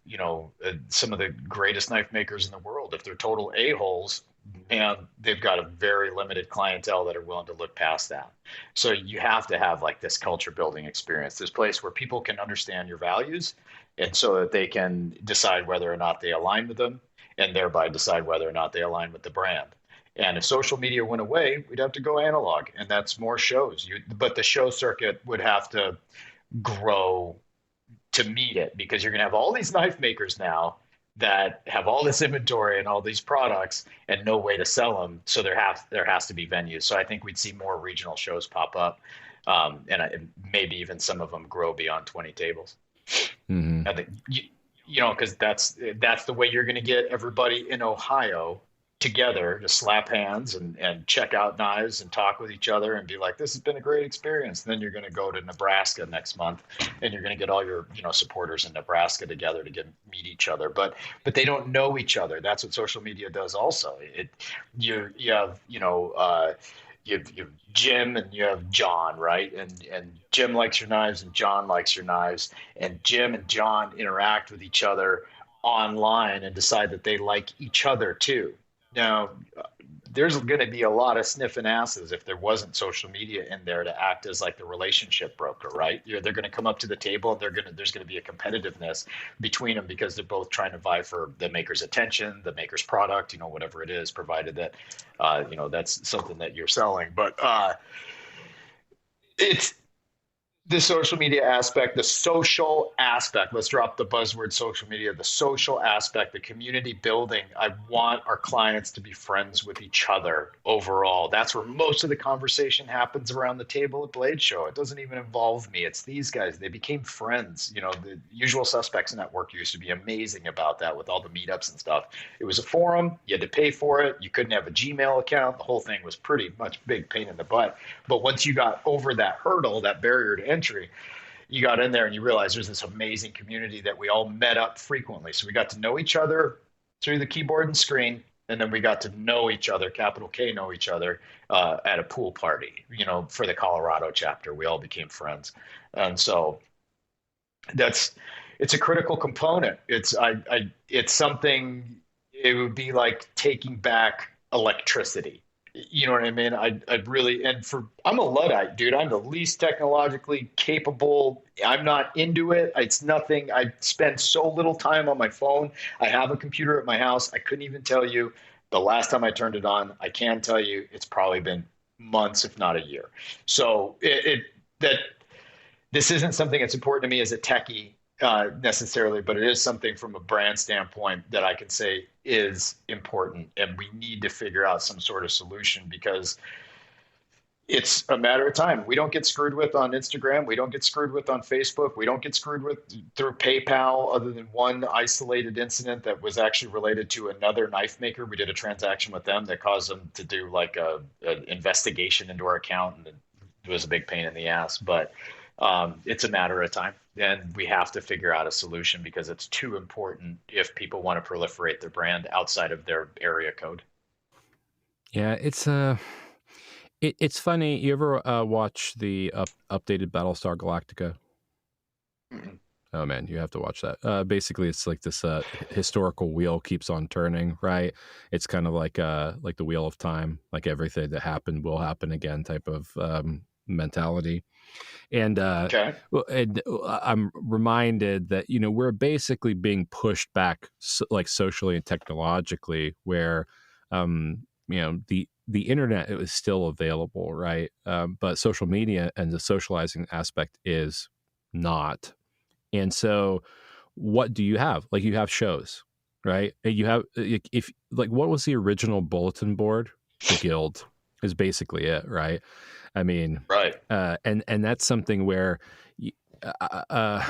some of the greatest knife makers in the world, if they're total a-holes, and they've got a very limited clientele that are willing to look past that. So you have to have like this culture building experience, this place where people can understand your values, and so that they can decide whether or not they align with them, and thereby decide whether or not they align with the brand. And if social media went away, we'd have to go analog, and that's more shows. But the show circuit would have to grow to meet it, because you're going to have all these knife makers now that have all this inventory and all these products and no way to sell them. So there has to be venues. So I think we'd see more regional shows pop up, and maybe even some of them grow beyond 20 tables. Mm-hmm. I think because that's the way you're going to get everybody in Ohio together to slap hands and check out knives and talk with each other and be like, this has been a great experience. And then you're going to go to Nebraska next month, and you're going to get all your supporters in Nebraska together to meet each other, but they don't know each other. That's what social media does also. You have Jim and you have John, right? And Jim likes your knives and John likes your knives, and Jim and John interact with each other online and decide that they like each other too. Now, there's going to be a lot of sniffing asses if there wasn't social media in there to act as like the relationship broker, right? They're going to come up to the table, and there's going to be a competitiveness between them, because they're both trying to vie for the maker's attention, the maker's product, whatever it is, provided that, that's something that you're selling. But it's the social media aspect, the social aspect. Let's drop the buzzword social media, the social aspect, the community building. I want our clients to be friends with each other overall. That's where most of the conversation happens around the table at Blade Show. It doesn't even involve me. It's these guys. They became friends. The Usual Suspects Network used to be amazing about that with all the meetups and stuff. It was a forum. You had to pay for it. You couldn't have a Gmail account. The whole thing was pretty much big pain in the butt. But once you got over that hurdle, that barrier to entry, you got in there and you realize there's this amazing community that we all met up frequently. So we got to know each other through the keyboard and screen, And then we got to know each other, capital K, know each other, at a pool party, for the Colorado chapter. We all became friends. And so that's, it's a critical component. It's something, it would be like taking back electricity. You know what I mean? I really, and I'm a Luddite, dude. I'm the least technologically capable. I'm not into it. It's nothing. I spend so little time on my phone. I have a computer at my house. I couldn't even tell you the last time I turned it on. I can tell you it's probably been months, if not a year. So that this isn't something that's important to me as a techie, necessarily, but it is something from a brand standpoint that I can say is important, and we need to figure out some sort of solution because it's a matter of time. We don't get screwed with on Instagram. We don't get screwed with on Facebook. We don't get screwed with through PayPal, other than one isolated incident that was actually related to another knife maker. We did a transaction with them that caused them to do like an investigation into our account, and it was a big pain in the ass. But it's a matter of time, and we have to figure out a solution because it's too important if people want to proliferate their brand outside of their area code. Yeah, it's funny. You ever watch the updated Battlestar Galactica? Mm-mm. Oh man, you have to watch that. Basically, it's like this historical wheel keeps on turning, right? It's kind of like the wheel of time, like everything that happened will happen again type of mentality. And Okay. I'm reminded that we're basically being pushed back, like socially and technologically, where the internet is still available, right? But social media and the socializing aspect is not. And so, what do you have? Like, you have shows, right? And you have, if like, what was the original bulletin board? The Guild is basically it, right? I mean, Right. and that's something where, uh,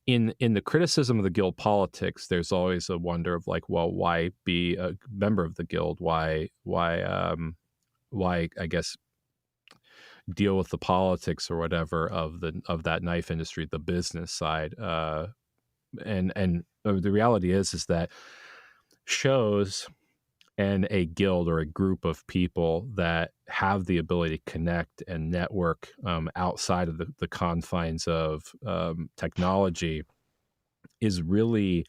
in the criticism of the guild politics, there's always a wonder of like, well, why be a member of the guild? Why I guess deal with the politics or whatever of that knife industry, the business side. And the reality is that shows and a guild or a group of people that have the ability to connect and network outside of the confines of technology is really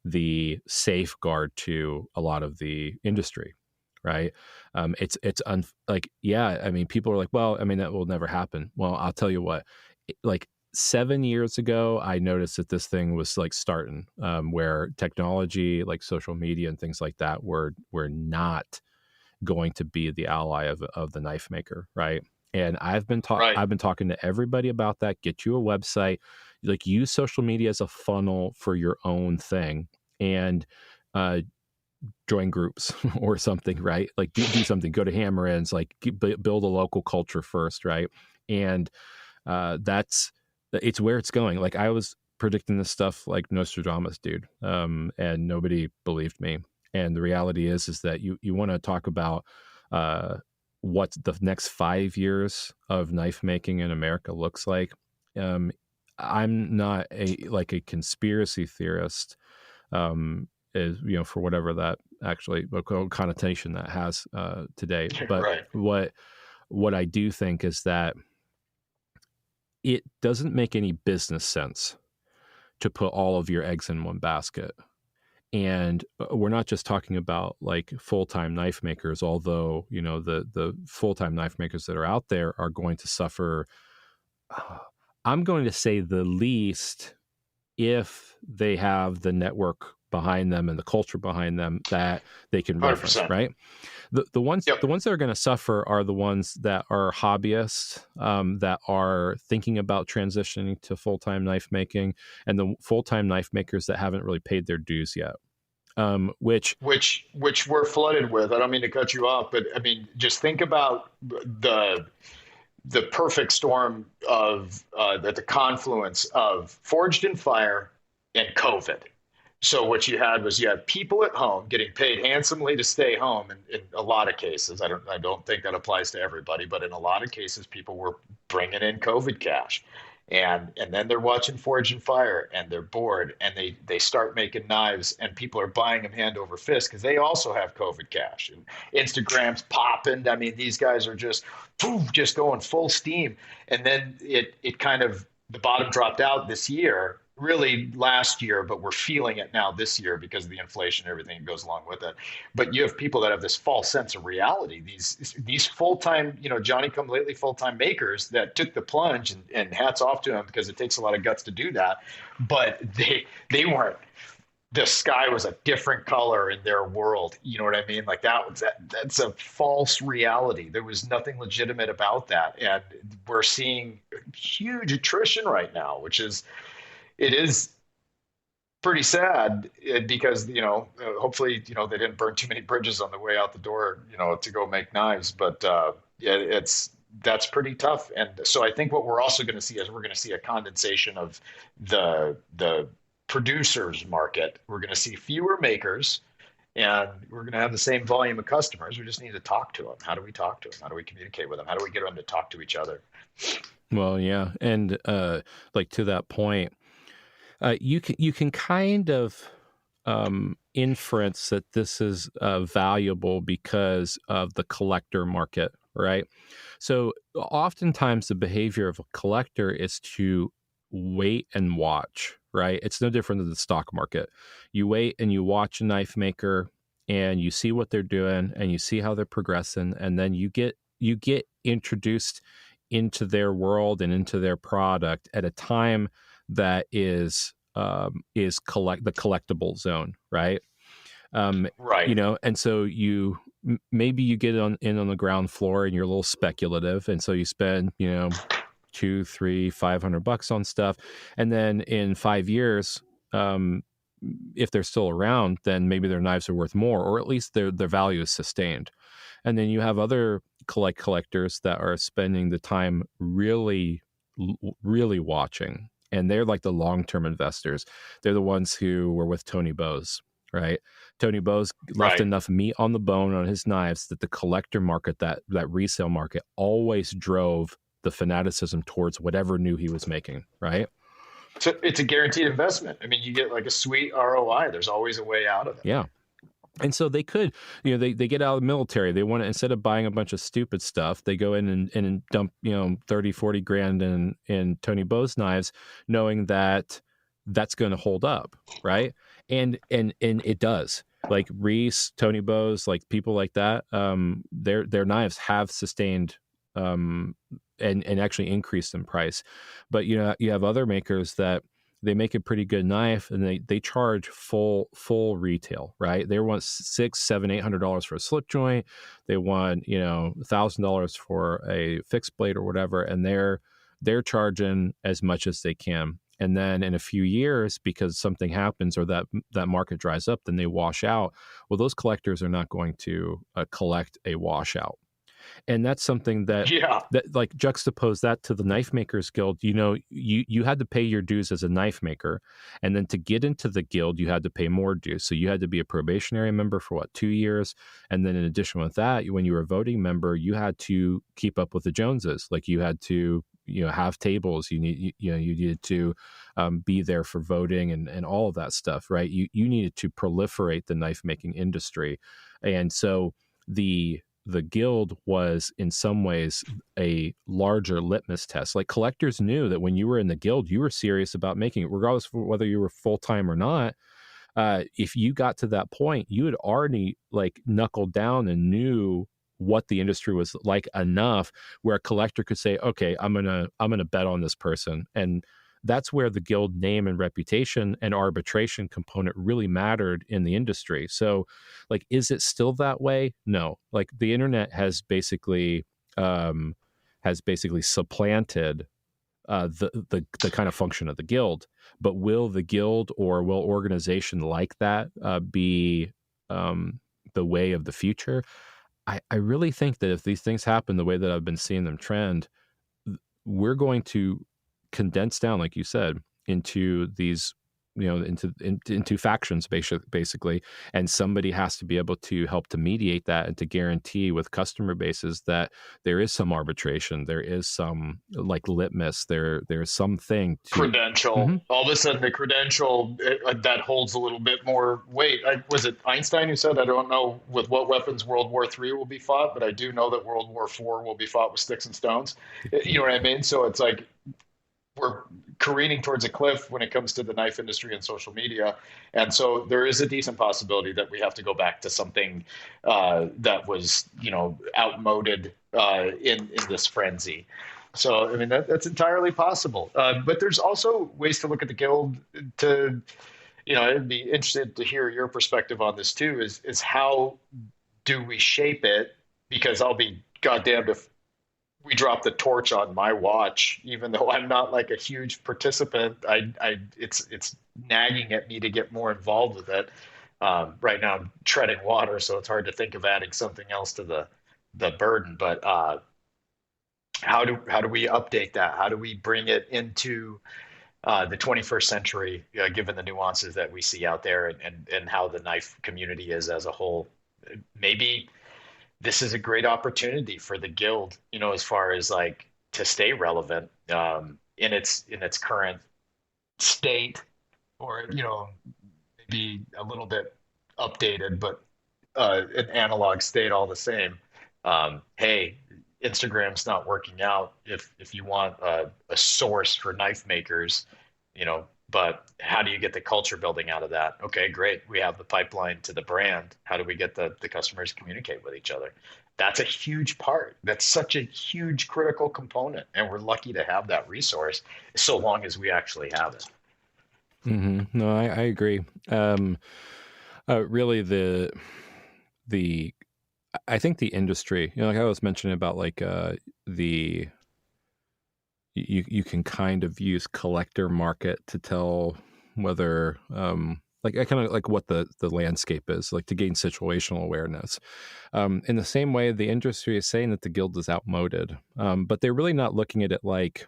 the safeguard to a lot of the industry, right? Yeah, I mean, people are like, well, I mean, that will never happen. Well, I'll tell you what, like 7 years ago, I noticed that this thing was like starting, where technology, like social media and things like that, were not going to be the ally of the knife maker, right? And Right. I've been talking to everybody about that. Get you a website, like use social media as a funnel for your own thing, and join groups or something, right? Like do something. Go to Hammer Ends, like build a local culture first, right? And it's where it's going. Like I was predicting this stuff like Nostradamus, dude, and nobody believed me. And the reality is that you want to talk about what the next 5 years of knife making in America looks like. I'm not a conspiracy theorist, is for whatever that actually connotation that has today. But Right. what I do think is that it doesn't make any business sense to put all of your eggs in one basket. And we're not just talking about like full-time knife makers, although the full-time knife makers that are out there are going to suffer, I'm going to say, the least, if they have the network behind them and the culture behind them that they can reference, 100%. right? The ones Yep. that are going to suffer are the ones that are hobbyists, that are thinking about transitioning to full-time knife making, and the full-time knife makers that haven't really paid their dues yet. Which we're flooded with. I don't mean to cut you off, but I mean, just think about the perfect storm of the confluence of Forged in Fire and COVID. So what you had was, you had people at home getting paid handsomely to stay home. In a lot of cases, I don't think that applies to everybody, but in a lot of cases, people were bringing in COVID cash. And then they're watching Forge and Fire and they're bored and they start making knives and people are buying them hand over fist because they also have COVID cash and Instagram's popping. I mean, these guys are just poof, just going full steam. And then it kind of the bottom dropped out this year, really last year, but we're feeling it now this year because of the inflation and everything that goes along with it. But you have people that have this false sense of reality. These full time, Johnny come lately full time makers that took the plunge, and hats off to them because it takes a lot of guts to do that. But they weren't. The sky was a different color in their world. You know what I mean? Like that's a false reality. There was nothing legitimate about that. And we're seeing huge attrition right now, which is it is pretty sad because hopefully they didn't burn too many bridges on the way out the door to go make knives, but yeah, that's pretty tough. And so I think what we're also going to see is we're going to see a condensation of the producers market. We're going to see fewer makers and we're going to have the same volume of customers. We just need to talk to them. How do we talk to them? How do we communicate with them? How do we get them to talk to each other? Well, yeah. And like to that point, you can kind of inference that this is valuable because of the collector market, right? So oftentimes the behavior of a collector is to wait and watch, right? It's no different than the stock market. You wait and you watch a knife maker and you see what they're doing and you see how they're progressing, and then you get introduced into their world and into their product at a time that is the collectible zone, right? Right. And so maybe you get in on the ground floor and you're a little speculative, and so you spend $200, $300, $500 on stuff, and then in 5 years, if they're still around, then maybe their knives are worth more, or at least their value is sustained. And then you have other collectors that are spending the time really, really watching. And they're like the long-term investors. They're the ones who were with Tony Bose, right? Tony Bose left Right. enough meat on the bone on his knives that the collector market, that resale market, always drove the fanaticism towards whatever new he was making, right? So it's a guaranteed investment. I mean, you get like a sweet ROI. There's always a way out of it. Yeah. And so they could, they get out of the military. They want to, instead of buying a bunch of stupid stuff, they go in and dump, 30, 40 grand in Tony Bose knives, knowing that that's going to hold up. Right. And it does. Like Reese, Tony Bose, like people like that, their knives have sustained, and actually increased in price. But, you have other makers that, they make a pretty good knife and they charge full retail, right? They want $600, $700, $800 for a slip joint. They want, $1,000 for a fixed blade or whatever. And they're charging as much as they can. And then in a few years, because something happens or that market dries up, then they wash out. Well, those collectors are not going to collect a washout. And that's something that like juxtapose that to the Knife Makers Guild. You had to pay your dues as a knife maker, and then to get into the guild, you had to pay more dues. So you had to be a probationary member for 2 years, and then in addition with that, when you were a voting member, you had to keep up with the Joneses. Like you had to have tables. You needed to be there for voting and all of that stuff, right? You needed to proliferate the knife making industry, and so the guild was in some ways a larger litmus test. Like collectors knew that when you were in the guild, you were serious about making it, regardless of whether you were full-time or not. If you got to that point, you had already like knuckled down and knew what the industry was like enough where a collector could say, okay, I'm gonna bet on this person. And that's where the guild name and reputation and arbitration component really mattered in the industry. So like, is it still that way? No. Like the internet has basically supplanted the kind of function of the guild. But will the guild or will organization like that be the way of the future? I really think that if these things happen the way that I've been seeing them trend, we're going to condense down, like you said, into these into factions basically, and somebody has to be able to help to mediate that and to guarantee with customer bases that there is some arbitration, there is some like litmus, there's something to credential. All of a sudden, the credential that holds a little bit more weight. Was it Einstein who said, "I don't know with what weapons World War III will be fought, but I do know that World War IV will be fought with sticks and stones." You know what I mean? So it's like we're careening towards a cliff when it comes to the knife industry and social media. And so there is a decent possibility that we have to go back to something that was, outmoded in this frenzy. So, I mean, that's entirely possible. But there's also ways to look at the guild to, I'd be interested to hear your perspective on this too, is how do we shape it? Because I'll be goddamned if we drop the torch on my watch, even though I'm not like a huge participant. It's nagging at me to get more involved with it. Right now I'm treading water, so it's hard to think of adding something else to the burden. But how do we update that? How do we bring it into the 21st century, given the nuances that we see out there and how the knife community is as a whole? Maybe this is a great opportunity for the guild, as far as like to stay relevant in its current state, or maybe a little bit updated, but an analog state all the same. Hey, Instagram's not working out if you want a source for knife makers, but how do you get the culture building out of that? Okay, great. We have the pipeline to the brand. How do we get the customers to communicate with each other? That's a huge part. That's such a huge critical component. And we're lucky to have that resource so long as we actually have it. Mm-hmm. No, I agree. Really I think the industry, like I was mentioning about like you can kind of use collector market to tell whether like I kind of like what the landscape is, like to gain situational awareness. In the same way, the industry is saying that the guild is outmoded, but they're really not looking at it like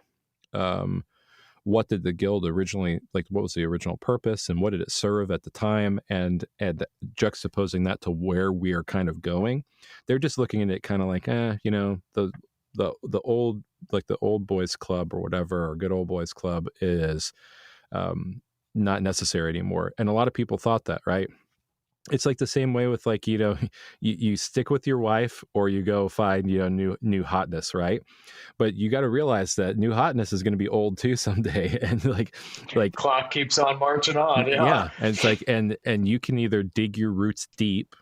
what did the guild originally, like what was the original purpose and what did it serve at the time, and juxtaposing that to where we are kind of going. They're just looking at it kind of like the old, like the old boys club or whatever, or good old boys club is not necessary anymore. And a lot of people thought that, right? It's like the same way with like, you stick with your wife or you go find, new hotness, right? But you got to realize that new hotness is going to be old too someday. And like clock keeps on marching on. Yeah. And it's like, and you can either dig your roots deep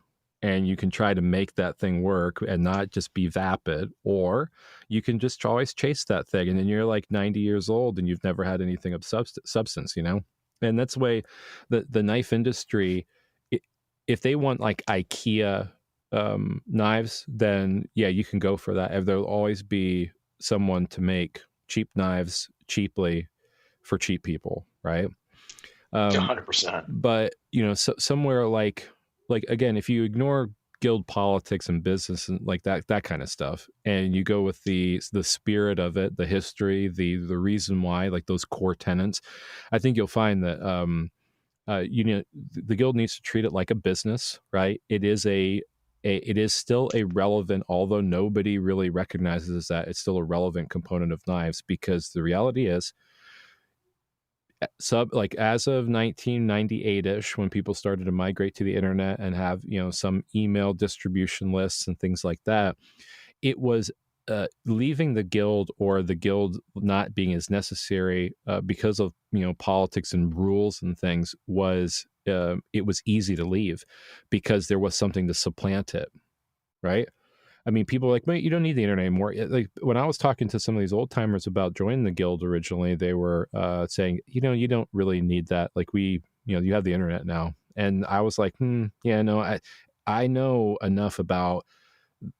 and you can try to make that thing work and not just be vapid, or you can just always chase that thing. And then you're like 90 years old and you've never had anything of substance, And that's the way the knife industry, if they want like IKEA knives, then yeah, you can go for that. There'll always be someone to make cheap knives cheaply for cheap people, right? 100%. But somewhere like again, if you ignore guild politics and business and like that kind of stuff, and you go with the spirit of it, the history, the reason why, like those core tenets, I think you'll find that the guild needs to treat it like a business, right? It is still a relevant, although nobody really recognizes that, it's still a relevant component of knives, because the reality is, like as of 1998-ish, when people started to migrate to the internet and have some email distribution lists and things like that, it was leaving the guild, or the guild not being as necessary because of politics and rules and things, was it was easy to leave because there was something to supplant it, right? I mean, people are like, mate, you don't need the internet anymore. Like when I was talking to some of these old timers about joining the guild originally, they were saying, you don't really need that. Like you have the internet now. And I was like, yeah, no, I know enough about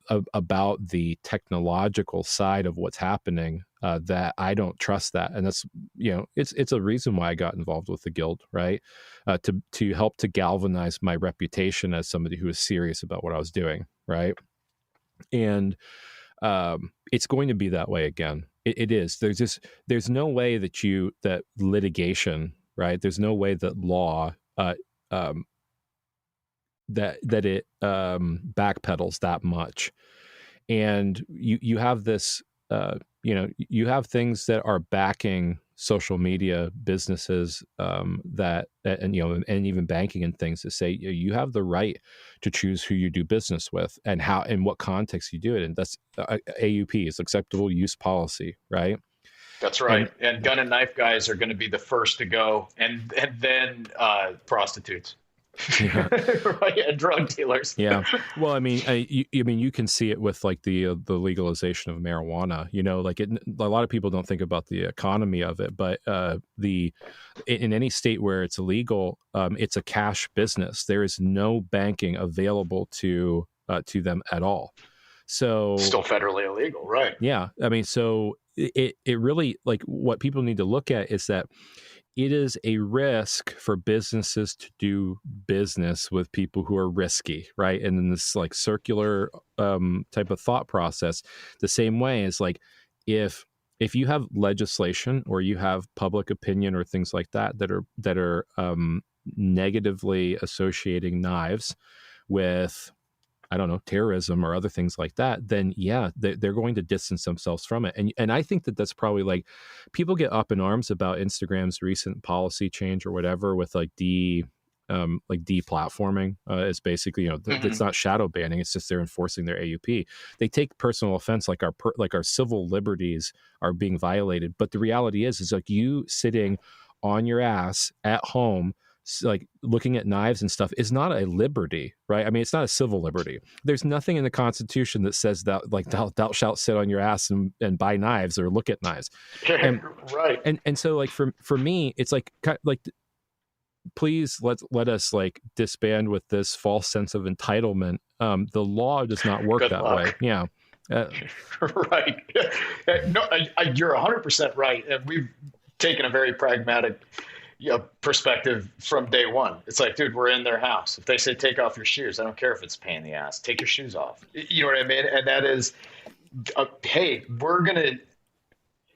the technological side of what's happening that I don't trust that. And that's, it's a reason why I got involved with the guild, right? To help to galvanize my reputation as somebody who is serious about what I was doing, right? And it's going to be that way again. It is. There's no way that litigation right? There's no way that law um, that it backpedals that much, and you have this you have things that are backing social media businesses that and and even banking and things that say you have the right to choose who you do business with and how in what context you do it, and that's AUP is acceptable use policy, right? That's And right. And gun and knife guys are going to be the first to go, and then prostitutes, yeah. right? And drug dealers. Yeah. Well, I mean, you can see it with like the legalization of marijuana. Like a lot of people don't think about the economy of it, but in any state where it's illegal, it's a cash business. There is no banking available to them at all. So Still federally illegal, right? yeah, I mean, so it really, like, what people need to look at is that it is a risk for businesses to do business with people who are risky, right? And then this like circular type of thought process, the same way is like if you have legislation or you have public opinion or things like that that are negatively associating knives with, I don't know, terrorism or other things like that, then yeah, they're going to distance themselves from it. And I think that that's probably like, people get up in arms about Instagram's recent policy change or whatever with like deplatforming. It's basically, it's not shadow banning. It's just they're enforcing their AUP. They take personal offense, like our civil liberties are being violated. But the reality is like you sitting on your ass at home, like looking at knives and stuff, is not a liberty, right? I mean, it's not a civil liberty. There's nothing in the Constitution that says that like thou shalt sit on your ass and buy knives or look at knives. And, right. And so like for me, it's like please let us like disband with this false sense of entitlement. The law does not work that way. Yeah. Right. No, you're 100% right. And we've taken a very pragmatic perspective from day one. It's like, dude, we're in their house. If they say take off your shoes, I don't care if it's a pain in the ass. Take your shoes off. You know what I mean? And that is, hey, we're gonna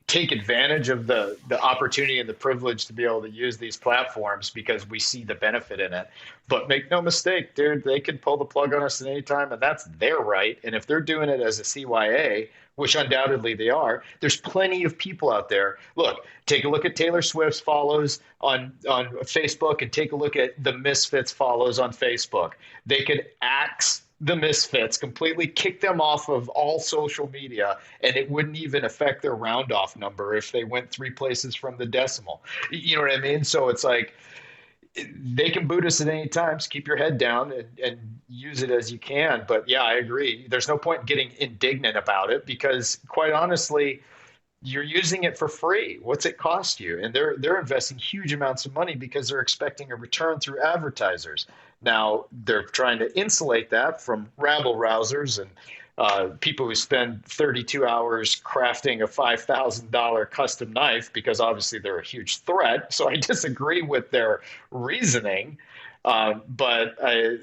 take advantage of the opportunity and the privilege to be able to use these platforms because we see the benefit in it. But make no mistake, dude, they can pull the plug on us at any time, and that's their right. And if they're doing it as a CYA, which undoubtedly they are, there's plenty of people out there. Look, take a look at Taylor Swift's follows on Facebook and take a look at the Misfits follows on Facebook. They could axe the Misfits, completely kick them off of all social media, and it wouldn't even affect their round off number if they went 3 places from the decimal. You know what I mean? So it's like, they can boot us at any time. So keep your head down and use it as you can. But yeah, I agree. There's no point in getting indignant about it because, quite honestly, you're using it for free. What's it cost you? And they're investing huge amounts of money because they're expecting a return through advertisers. Now they're trying to insulate that from rabble rousers and people who spend 32 hours crafting a $5,000 custom knife because obviously they're a huge threat. So I disagree with their reasoning, but I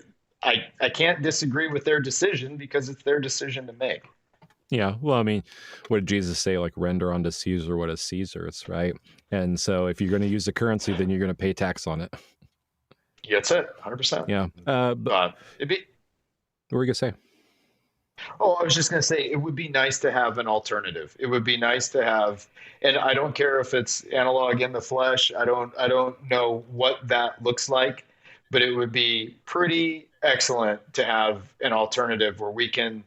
can't disagree with their decision because it's their decision to make. Yeah, well, I mean, what did Jesus say? Like, render unto Caesar what is Caesar's, right? And so if you're going to use the currency, then you're going to pay tax on it. Yeah, that's it, 100%. Yeah. But what were you going to say? Oh, I was just going to say, it would be nice to have an alternative. It would be nice to have, and I don't care if it's analog in the flesh. I don't know what that looks like, but it would be pretty excellent to have an alternative where we can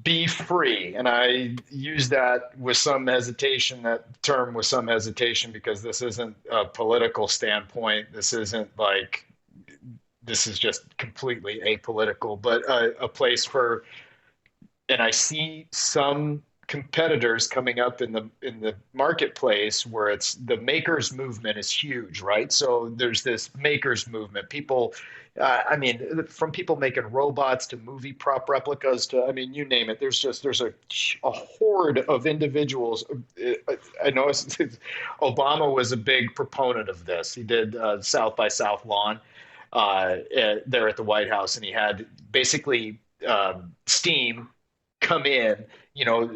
be free. And I use that with some hesitation, that term with some hesitation, because this isn't a political standpoint. This isn't like, this is just completely apolitical, but a place for, and I see some competitors coming up in the marketplace where it's the makers movement is huge, right? So there's this makers movement. People, I mean, from people making robots to movie prop replicas to, I mean, you name it. There's a horde of individuals. I know Obama was a big proponent of this. He did South by Southlawn there at the White House, and he had basically STEAM come in,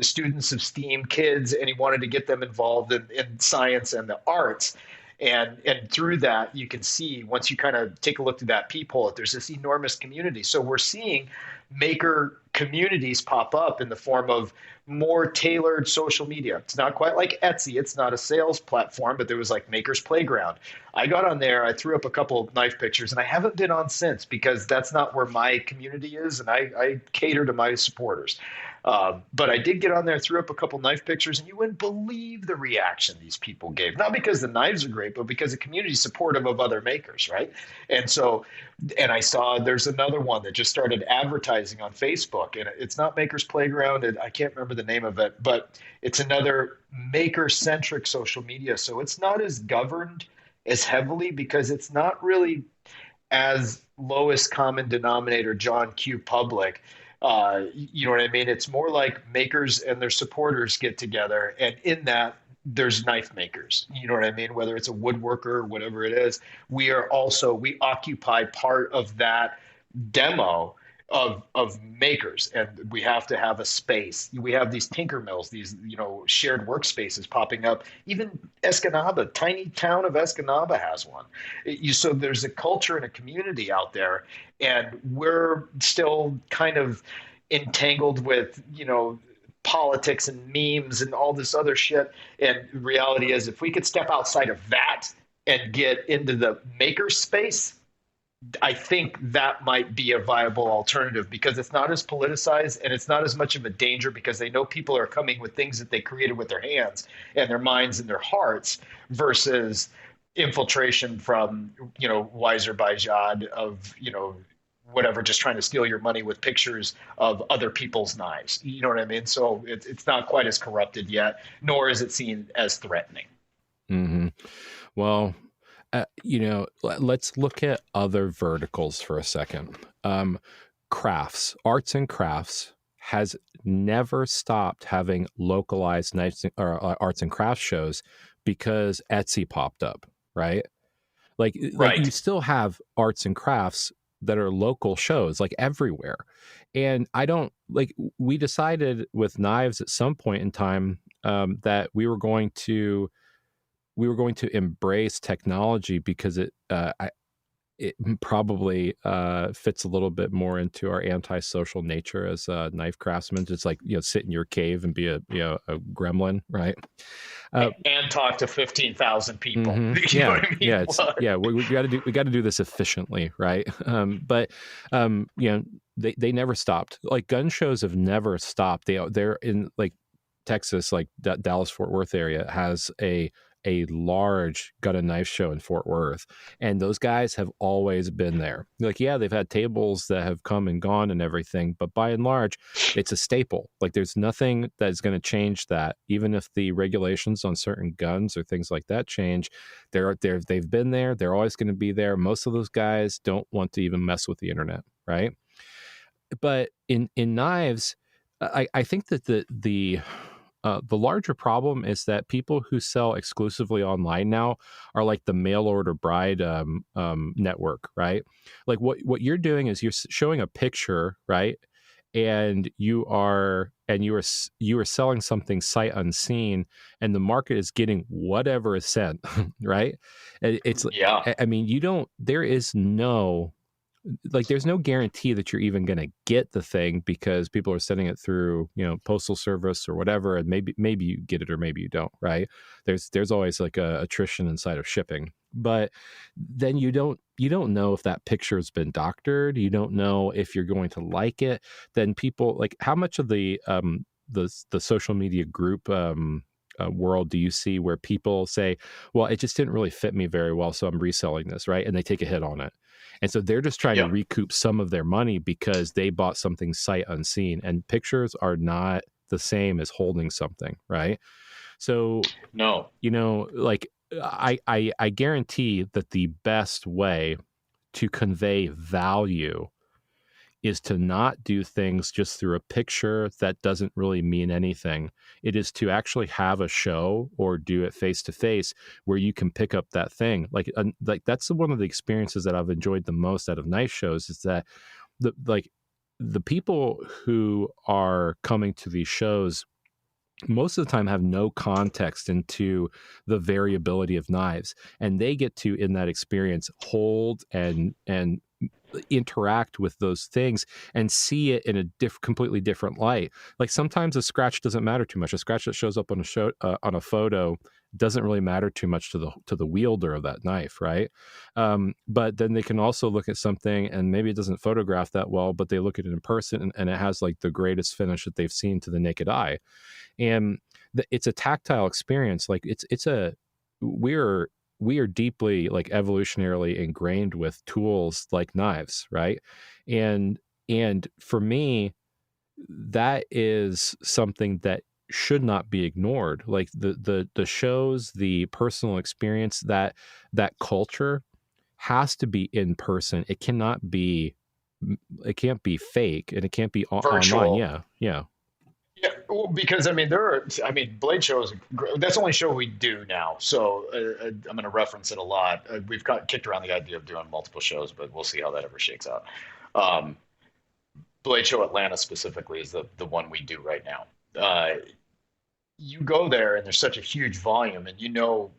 students of STEAM kids, and he wanted to get them involved in science and the arts. And through that, you can see, once you kind of take a look through that peephole, that there's this enormous community. So we're seeing maker communities pop up in the form of more tailored social media. It's not quite like Etsy. It's not a sales platform, but there was like Maker's Playground. I got on there, I threw up a couple of knife pictures, and I haven't been on since because that's not where my community is, and I cater to my supporters. But I did get on there, threw up a couple knife pictures, and you wouldn't believe the reaction these people gave. Not because the knives are great, but because the community is supportive of other makers, right? And so, and I saw there's another one that just started advertising on Facebook, and it's not Maker's Playground, and I can't remember the name of it, but it's another maker-centric social media. So it's not as governed as heavily because it's not really as lowest common denominator John Q public. You know what I mean? It's more like makers and their supporters get together, and in that there's knife makers. You know what I mean? Whether it's a woodworker or whatever it is, we occupy part of that demo of makers, and we have to have a space. We have these tinker mills, these shared workspaces popping up. Even Escanaba, tiny town of Escanaba has one. So there's a culture and a community out there, and we're still kind of entangled with politics and memes and all this other shit. And reality is, if we could step outside of that and get into the maker space, I think that might be a viable alternative because it's not as politicized and it's not as much of a danger because they know people are coming with things that they created with their hands and their minds and their hearts versus infiltration from, Wiser Bajad of, whatever, just trying to steal your money with pictures of other people's knives. You know what I mean? So it's not quite as corrupted yet, nor is it seen as threatening. Mm-hmm. Well, let's look at other verticals for a second. Crafts, arts and crafts has never stopped having localized knives or arts and crafts shows because Etsy popped up, right? Like you still have arts and crafts that are local shows like everywhere. And we decided with knives at some point in time that we were going to embrace technology because it probably fits a little bit more into our antisocial nature as knife craftsmen. It's like, sit in your cave and be a gremlin, right? And talk to 15,000 people. Mm-hmm. You know what I mean? Yeah. We got to do this efficiently, right? But they never stopped. Like gun shows have never stopped. They're in like Texas, like Dallas Fort Worth area has a large gun and knife show in Fort Worth, and those guys have always been there. Like, yeah, they've had tables that have come and gone and everything, but by and large, it's a staple. Like, there's nothing that's going to change that. Even if the regulations on certain guns or things like that change, they've been there. They're always going to be there. Most of those guys don't want to even mess with the internet, right? But in knives, I think that the larger problem is that people who sell exclusively online now are like the mail order bride network, right? Like what you're doing is you're showing a picture, right? And you are selling something sight unseen, and the market is getting whatever is sent, right? It's I mean, there's no guarantee that you're even going to get the thing because people are sending it through, postal service or whatever. And maybe you get it or maybe you don't, right? There's always like a attrition inside of shipping, but then you don't know if that picture has been doctored. You don't know if you're going to like it. Then people like how much of the social media group, world do you see where people say, well, it just didn't really fit me very well, so I'm reselling this, right? And they take a hit on it. And so they're just trying to recoup some of their money because they bought something sight unseen, and pictures are not the same as holding something, right? So no, like I guarantee that the best way to convey value is to not do things just through a picture that doesn't really mean anything. It is to actually have a show or do it face to face where you can pick up that thing. Like that's one of the experiences that I've enjoyed the most out of knife shows is that the people who are coming to these shows most of the time have no context into the variability of knives, and they get to, in that experience, hold and interact with those things and see it in a completely different light. Like sometimes a scratch doesn't matter too much. A scratch that shows up on on a photo doesn't really matter too much to the wielder of that knife, right? But then they can also look at something and maybe it doesn't photograph that well, but they look at it in person and it has like the greatest finish that they've seen to the naked eye. And it's a tactile experience. Like it's a we're we are deeply like evolutionarily ingrained with tools like knives, right? And for me, that is something that should not be ignored. Like the shows, the personal experience, that culture has to be in person. It can't be fake, and it can't be online. Virtual. Yeah, yeah. Yeah, well, because Blade Show is that's the only show we do now. So I'm going to reference it a lot. We've kicked around the idea of doing multiple shows, but we'll see how that ever shakes out. Um, Blade Show Atlanta specifically is the one we do right now. You go there and there's such a huge volume, and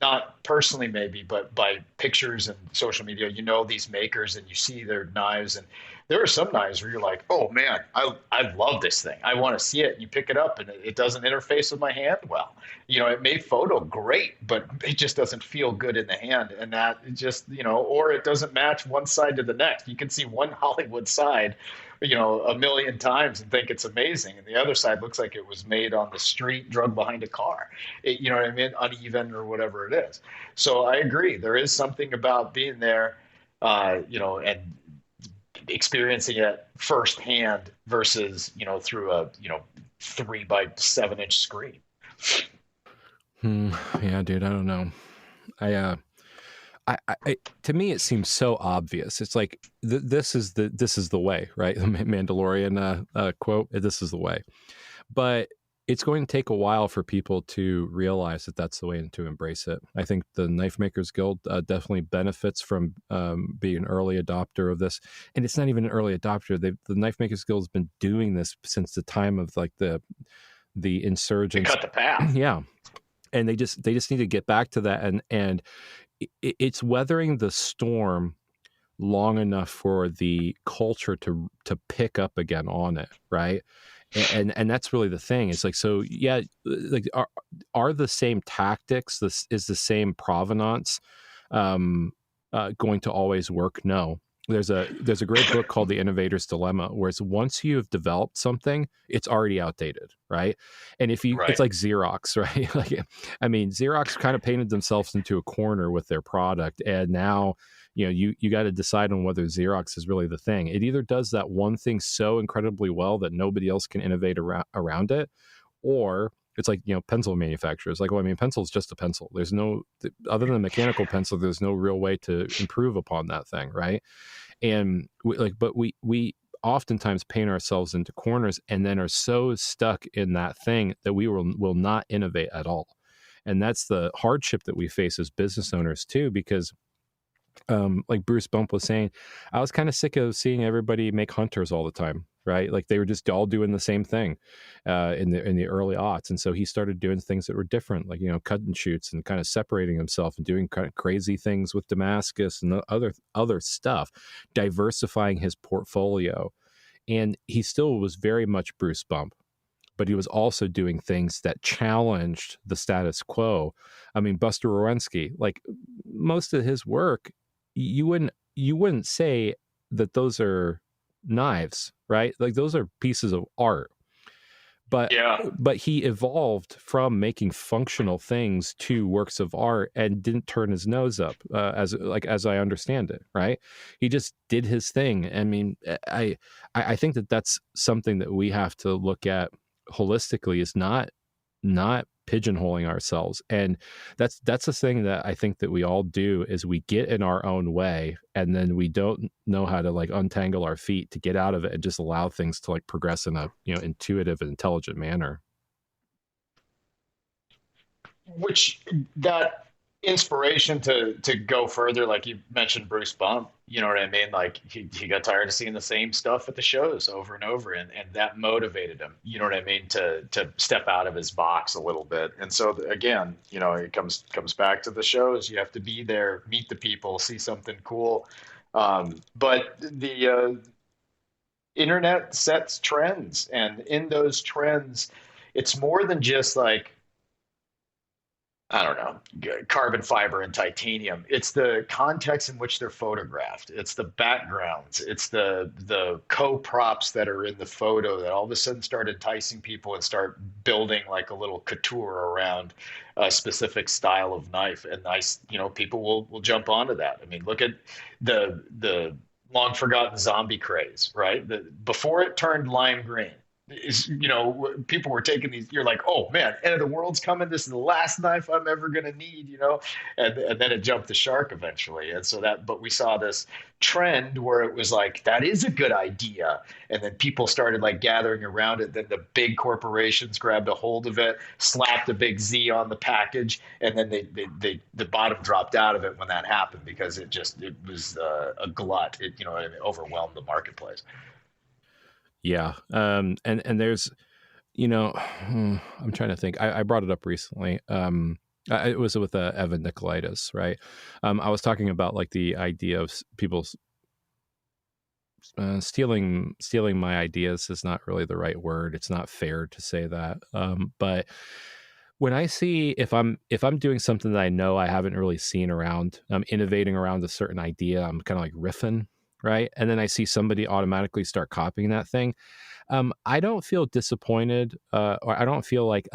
not personally maybe, but by pictures and social media, these makers and you see their knives, and there are some knives where you're like, oh man, I love this thing. I want to see it. You pick it up and it doesn't interface with my hand well. It may photo great, but it just doesn't feel good in the hand, and that just or it doesn't match one side to the next. You can see one Hollywood side a million times and think it's amazing, and the other side looks like it was made on the street, drug behind a car. You know what I mean? Uneven or whatever it is. So I agree. There is something about being there, and experiencing it firsthand versus through a 3 by 7 inch screen. Yeah, dude. I don't know. I to me it seems so obvious. It's like this is the way, right? The Mandalorian quote. This is the way, but it's going to take a while for people to realize that that's the way and to embrace it. I think the Knife Makers Guild definitely benefits from being an early adopter of this, and it's not even an early adopter. The Knife Makers Guild has been doing this since the time of like the insurgents. They cut the path. Yeah, and they just need to get back to that, and it's weathering the storm long enough for the culture to pick up again on it, right? And that's really the thing. It's like, so yeah, like are the same tactics, this is the same provenance going to always work? No. There's a great book called The Innovator's Dilemma, where it's once you have developed something, it's already outdated, right? And if you, Right. it's like Xerox, right? Like, I mean, Xerox kind of painted themselves into a corner with their product, and now you got to decide on whether Xerox is really the thing. It either does that one thing so incredibly well that nobody else can innovate around it, or it's like, pencil manufacturers. Like, well, I mean, pencil is just a pencil. There's no, other than a mechanical pencil, there's no real way to improve upon that thing, right? And we oftentimes paint ourselves into corners and then are so stuck in that thing that we will not innovate at all. And that's the hardship that we face as business owners too, because like Bruce Bump was saying, I was kind of sick of seeing everybody make hunters all the time, right? Like they were just all doing the same thing in the early aughts. And so he started doing things that were different, like, cut and shoots, and kind of separating himself and doing kind of crazy things with Damascus and other stuff, diversifying his portfolio. And he still was very much Bruce Bump, but he was also doing things that challenged the status quo. I mean, Buster Rowensky, like most of his work, you wouldn't say that those are knives, right? Like those are pieces of art. But Yeah. but he evolved from making functional things to works of art and didn't turn his nose up, as I understand it, right? He just did his thing. I mean, I think that that's something that we have to look at holistically, is not pigeonholing ourselves. And that's the thing that I think that we all do, is we get in our own way and then we don't know how to like untangle our feet to get out of it and just allow things to like progress in a intuitive and intelligent manner. Which that inspiration to go further, like you mentioned Bruce Bump, you know what I mean? Like he got tired of seeing the same stuff at the shows over and over, and that motivated him, you know what I mean, to step out of his box a little bit. And so again, you know, it comes back to the shows. You have to be there, meet the people, see something cool. But the internet sets trends, and in those trends, it's more than just like, I don't know, carbon fiber and titanium. It's the context in which they're photographed. It's the backgrounds. It's the co-props that are in the photo that all of a sudden start enticing people and start building like a little couture around a specific style of knife. And nice, you know, people will jump onto that. I mean, look at the long forgotten zombie craze, right? Before it turned lime green, is, you know, people were taking these, you're like, oh man, end of the world's coming, this is the last knife I'm ever going to need, you know. And then it jumped the shark eventually. And so that, but we saw this trend where it was like, that is a good idea, and then people started like gathering around it. Then the big corporations grabbed a hold of it, slapped a big Z on the package, and then the bottom dropped out of it when that happened, because it was a glut. It, you know, it overwhelmed the marketplace. Yeah. And there's, you know, I'm trying to think. I brought it up recently. It was with Evan Nicolaitis, right? I was talking about like the idea of people stealing my ideas is not really the right word. It's not fair to say that. But when I see, if I'm doing something that I know I haven't really seen around, I'm innovating around a certain idea, I'm kind of like riffing, right? And then I see somebody automatically start copying that thing. I don't feel disappointed, or I don't feel like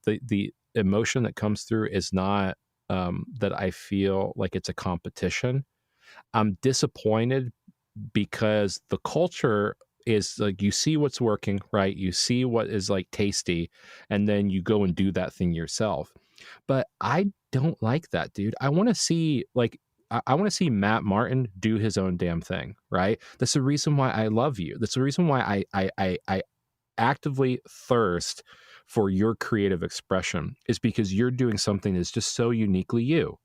the emotion that comes through is not that I feel like it's a competition. I'm disappointed because the culture is like, you see what's working, right? You see what is like tasty, and then you go and do that thing yourself. But I don't like that, dude. I want to see like, I want to see Matt Martin do his own damn thing, right? That's the reason why I love you. That's the reason why I actively thirst for your creative expression, is because you're doing something that's just so uniquely you.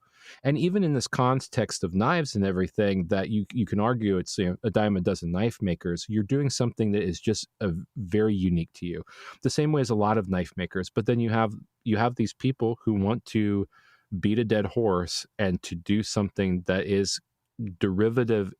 And even in this context of knives and everything, that you can argue it's, you know, a dime a dozen knife makers, you're doing something that is just very unique to you. The same way as a lot of knife makers. But then you have these people who want to beat a dead horse and to do something that is derivative.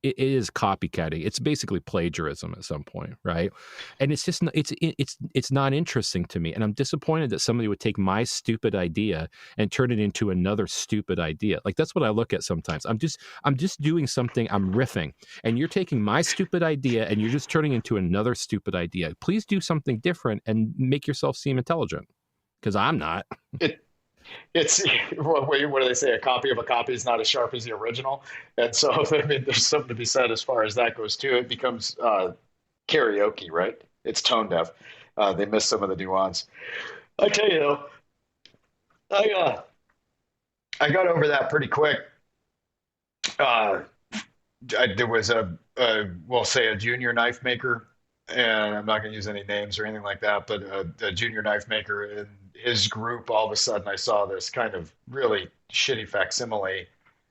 It is copycatting. It's basically plagiarism at some point, right? And it's just it's not interesting to me, and I'm disappointed that somebody would take my stupid idea and turn it into another stupid idea. Like, that's what I look at sometimes. I'm just doing something. I'm riffing, and you're taking my stupid idea and you're just turning it into another stupid idea. Please do something different and make yourself seem intelligent, because I'm not. It, it's what do they say? A copy of a copy is not as sharp as the original. And so, I mean, there's something to be said as far as that goes too. It becomes karaoke, right? It's tone deaf. They miss some of the nuance. I tell you though, I I got over that pretty quick. Uh, there was we'll say a junior knife maker, and I'm not going to use any names or anything like that, but a junior knife maker in his group, all of a sudden I saw this kind of really shitty facsimile,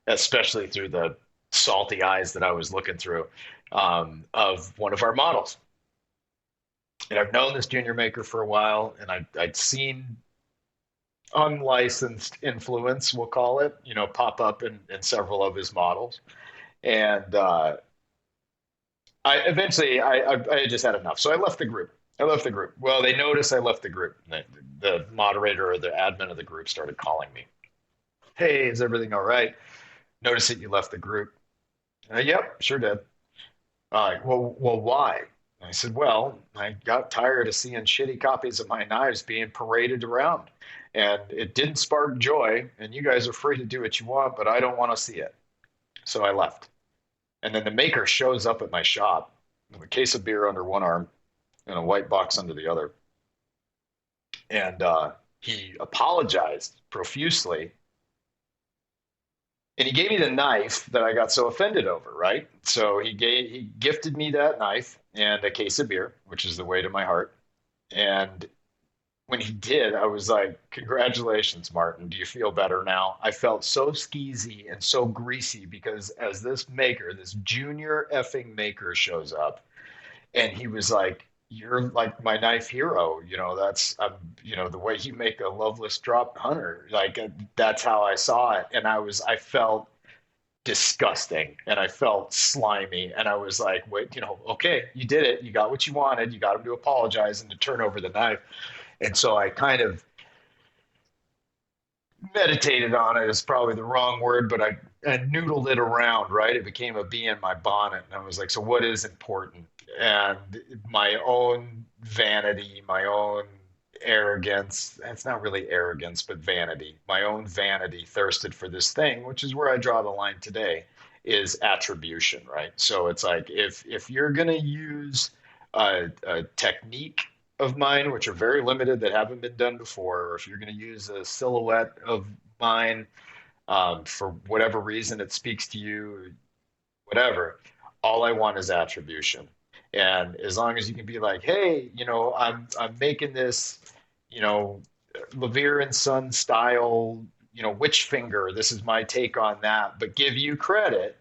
especially through the salty eyes that I was looking through, of one of our models. And I've known this junior maker for a while, and I'd seen unlicensed influence, we'll call it, you know, pop up in several of his models. And I eventually I just had enough, so I left the group. I left the group. Well, they noticed I left the group. The moderator or the admin of the group started calling me. Hey, is everything all right? Notice that you left the group. Yep, sure did. Well, why? And I said, well, I got tired of seeing shitty copies of my knives being paraded around, and it didn't spark joy. And you guys are free to do what you want, but I don't want to see it. So I left. And then the maker shows up at my shop with a case of beer under one arm and a white box under the other. And he apologized profusely. And he gave me the knife that I got so offended over, right? So he gifted me that knife and a case of beer, which is the way to my heart. And when he did, I was like, congratulations, Martin. Do you feel better now? I felt so skeezy and so greasy because as this maker, this junior effing maker shows up, and he was like, "You're like my knife hero." That's the way you make a loveless drop hunter. Like that's how I saw it, and I felt disgusting, and I felt slimy, and I was like, "Wait, okay, you did it. You got what you wanted. You got him to apologize and to turn over the knife." And so I kind of meditated on it is probably the wrong word, but I noodled it around, right? It became a bee in my bonnet. And I was like, so what is important? And my own vanity, my own arrogance, it's not really arrogance, but vanity, my own vanity thirsted for this thing, which is where I draw the line today, is attribution, right? So it's like if you're going to use a technique of mine, which are very limited that haven't been done before, or if you're going to use a silhouette of mine for whatever reason it speaks to you, whatever, all I want is attribution. And as long as you can be like, hey, I'm making this, you know, Levere and Son style, witch finger. This is my take on that, but give you credit.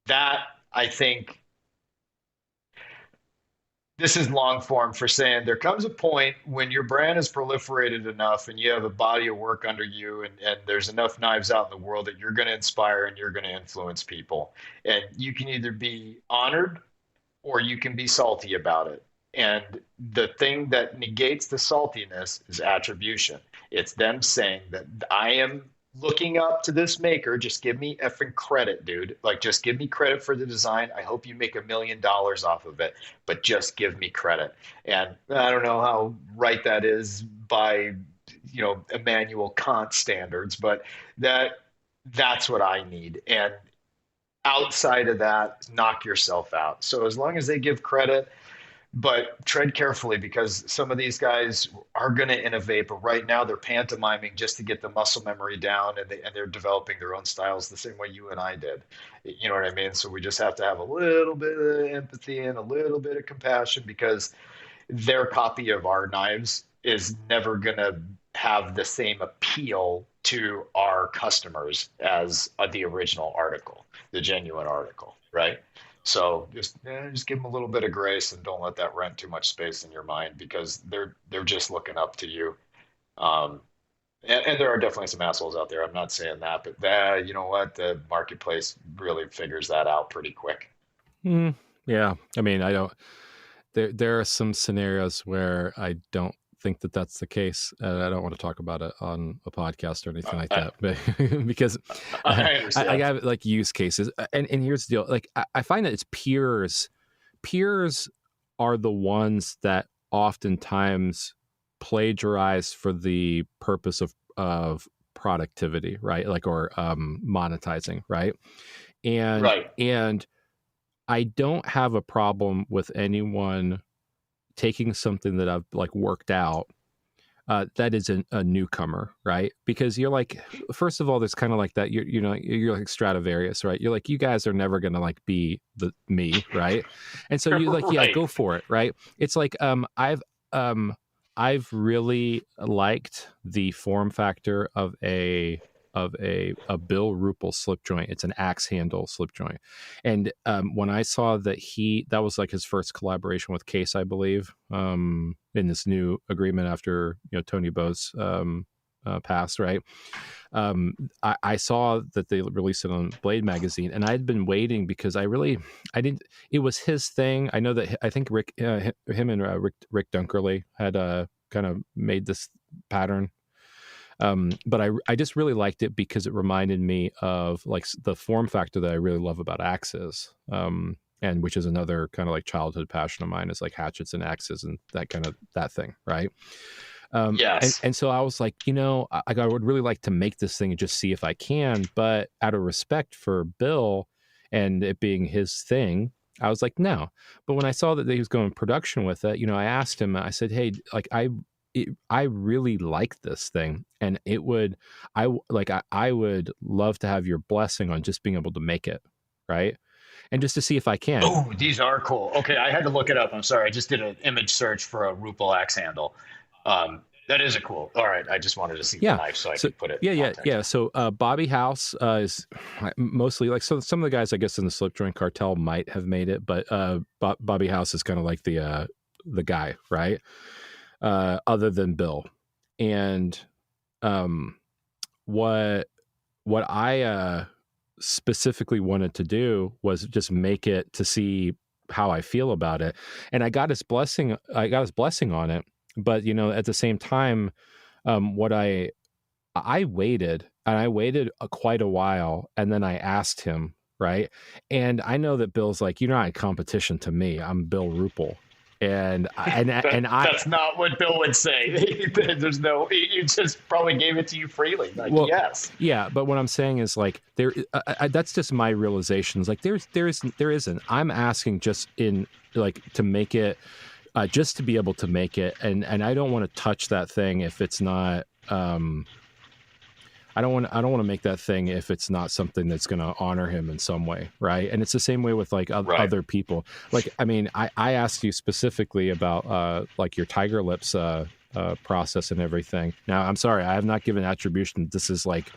That I think this is long form for saying there comes a point when your brand is proliferated enough and you have a body of work under you, and there's enough knives out in the world that you're going to inspire and you're going to influence people. And you can either be honored or you can be salty about it. And the thing that negates the saltiness is attribution. It's them saying that I am looking up to this maker. Just give me effing credit, dude. Like, just give me credit for the design. I hope you make $1 million off of it, but just give me credit. And I don't know how right that is by, Immanuel Kant standards, but that's what I need. And outside of that, knock yourself out. So as long as they give credit, but tread carefully because some of these guys are going to innovate, but right now they're pantomiming just to get the muscle memory down, and they're developing their own styles the same way you and I did. You know what I mean? So we just have to have a little bit of empathy and a little bit of compassion because their copy of our knives is never going to have the same appeal to our customers as the original article, the genuine article, right? So just give them a little bit of grace and don't let that rent too much space in your mind because they're just looking up to you. Um, and there are definitely some assholes out there. I'm not saying that, but you know what? The marketplace really figures that out pretty quick. Yeah, I mean, I don't. There are some scenarios where I don't think that that's the case, and I don't want to talk about it on a podcast or anything like that, but because I have like use cases, and here's the deal: like I find that it's peers are the ones that oftentimes plagiarize for the purpose of productivity, right? Like or monetizing, right? And Right. and I don't have a problem with anyone taking something that I've like worked out that is a newcomer, right? Because you're like, first of all, there's kind of like that. You're like Stradivarius, right? You're like, you guys are never gonna like be me, right? And so you like, Right. yeah, go for it, right? It's like I've really liked the form factor of a Bill Ruppel slip joint. It's an axe handle slip joint. And when I saw that was like his first collaboration with Case, I believe, in this new agreement after Tony Bowes passed, right? I saw that they released it on Blade magazine, and I'd been waiting because I didn't. It was his thing. I know that I think him and Rick Dunkerley had kind of made this pattern. But I just really liked it because it reminded me of like the form factor that I really love about axes, and which is another kind of like childhood passion of mine is like hatchets and axes and that thing, right? Yes. And so I was like, I would really like to make this thing and just see if I can, but out of respect for Bill and it being his thing, I was like, no. But when I saw that he was going production with it, I asked him, I said, hey, like I really like this thing, and I would love to have your blessing on just being able to make it, right? and just to see if I can. Oh, these are cool. Okay, I had to look it up. I'm sorry. I just did an image search for a Rupal axe handle. That is a cool. All right, I just wanted to see the Yeah. knife so I So could put it in yeah. context. So Bobby House is mostly like, so some of the guys I guess in the slip joint cartel might have made it, but Bobby House is kind of like the guy, right? Other than Bill. And um, what I specifically wanted to do was just make it to see how I feel about it, and I got his blessing. I got his blessing on it, but at the same time, what I waited, and I waited quite a while, and then I asked him, right? And I know that Bill's like, you're not in competition to me. I'm Bill Rupel. That's not what Bill would say. There's no. He just probably gave it to you freely. Like, well, yes. yeah, but what I'm saying is like that's just my realizations. Like there isn't. I'm asking just in like to make it, just to be able to make it, and I don't want to touch that thing if it's not. I don't want to make that thing if it's not something that's going to honor him in some way, right? And it's the same way with like Right. other people. Like, I mean, I asked you specifically about like your tiger lips process and everything. Now, I'm sorry, I have not given attribution. This is like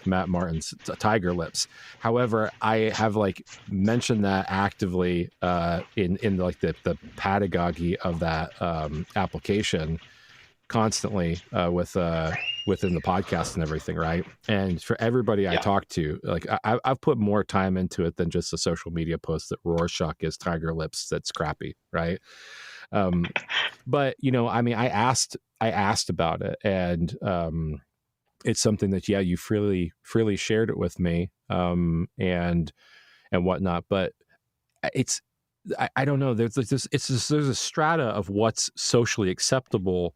Matt Martin's tiger lips. However, I have like mentioned that actively in like the pedagogy of that application constantly within the podcast and everything, right? And for everybody I talk to, like I've put more time into it than just a social media post that Rorschach is tiger lips that's crappy, right? But I mean, I asked about it, and it's something that you freely shared it with me, and whatnot. But it's I don't know. There's a strata of what's socially acceptable,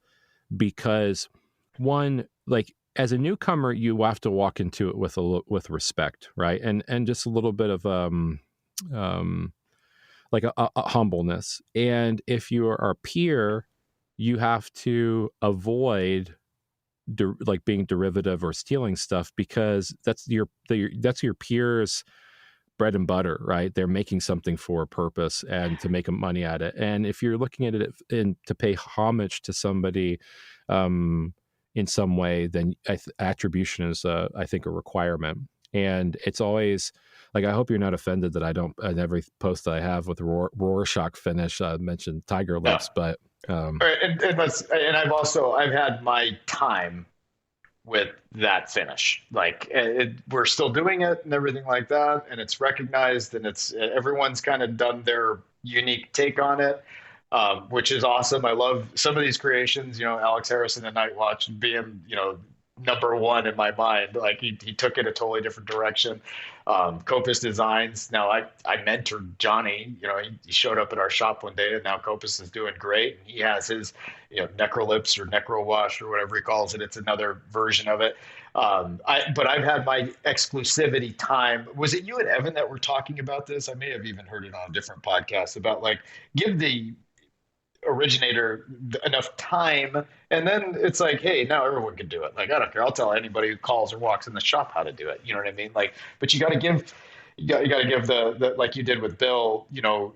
because one, like as a newcomer, you have to walk into it with respect, right? And just a little bit of like a humbleness. And if you are a peer, you have to avoid like being derivative or stealing stuff, because that's your peers' bread and butter, right? They're making something for a purpose and to make money at it. And if you're looking at it to pay homage to somebody in some way, then attribution is, I think, a requirement. And it's always like, I hope you're not offended that I don't, in every post that I have with Rorschach finish, mention tiger lips, but and I've had my time with that finish. Like we're still doing it and everything like that, and it's recognized, and it's everyone's kind of done their unique take on it, which is awesome. I love some of these creations. Alex Harrison and Night Watch being number one in my mind. Like he took it a totally different direction. Copus Designs. Now I mentored Johnny. He showed up at our shop one day, and now Copus is doing great. And he has his Necrolips or Necro Wash or whatever he calls it. It's another version of it. But I've had my exclusivity time. Was it you and Evan that were talking about this? I may have even heard it on a different podcast about like give the originator enough time, and then it's like, hey, now everyone can do it. Like, I don't care, I'll tell anybody who calls or walks in the shop how to do it. You know what I mean? Like, but you got to give the like you did with Bill,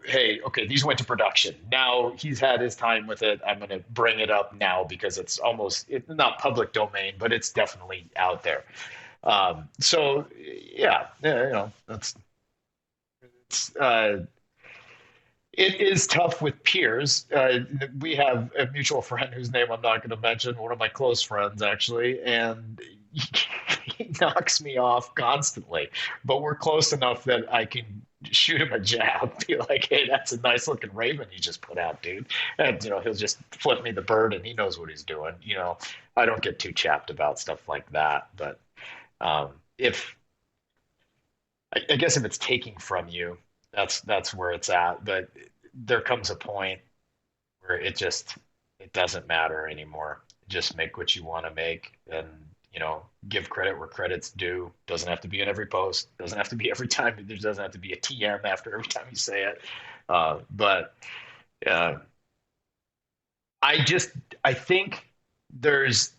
hey, okay, these went to production, now he's had his time with it, I'm going to bring it up now because it's not public domain, but it's definitely out there. So yeah, that's it's it is tough with peers. We have a mutual friend whose name I'm not going to mention, one of my close friends, actually, and he knocks me off constantly. But we're close enough that I can shoot him a jab, be like, hey, that's a nice looking raven you just put out, dude. And, he'll just flip me the bird, and he knows what he's doing. I don't get too chapped about stuff like that. But if I guess if it's taking from you, that's where it's at. But there comes a point where it doesn't matter anymore. Just make what you want to make, and give credit where credit's due. Doesn't have to be in every post. Doesn't have to be every time. There doesn't have to be a TM after every time you say it. But I think there's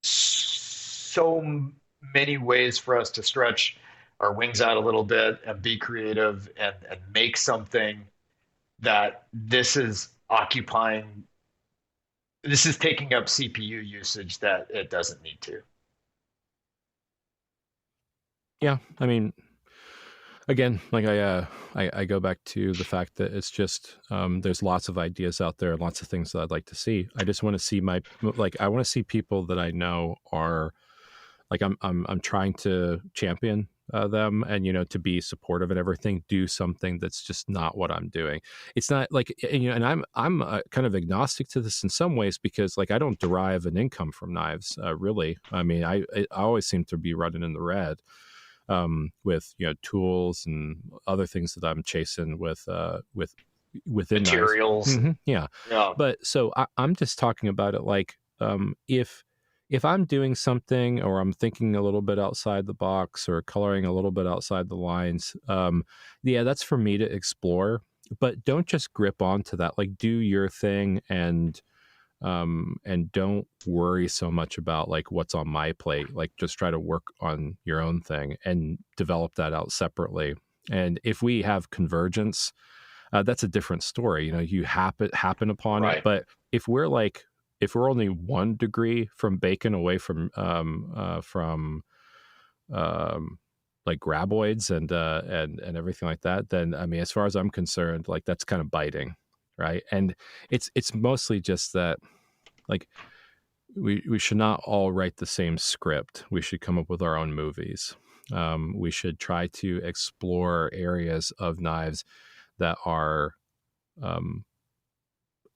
so many ways for us to stretch our wings out a little bit and be creative and make something that this is taking up CPU usage that it doesn't need to. Yeah, I mean, again, like I go back to the fact that it's just there's lots of ideas out there, lots of things that I'd like to see. I just want to see I want to see people that I know are like I'm trying to champion them, and to be supportive and everything, do something that's just not what I'm doing. It's not like, and I'm kind of agnostic to this in some ways, because like I don't derive an income from knives, really. I mean, I always seem to be running in the red with tools and other things that I'm chasing within materials. Mm-hmm, yeah. But so I'm just talking about it like if I'm doing something, or I'm thinking a little bit outside the box, or coloring a little bit outside the lines, yeah, that's for me to explore. But don't just grip onto that. Like, do your thing, and don't worry so much about like what's on my plate. Like, just try to work on your own thing and develop that out separately. And if we have convergence, that's a different story. You happen upon it. But if we're only 1 degree from bacon away from like graboids and everything like that, then I mean, as far as I'm concerned, like that's kind of biting, right? And it's mostly just that, like, we should not all write the same script. We should come up with our own movies. We should try to explore areas of knives that are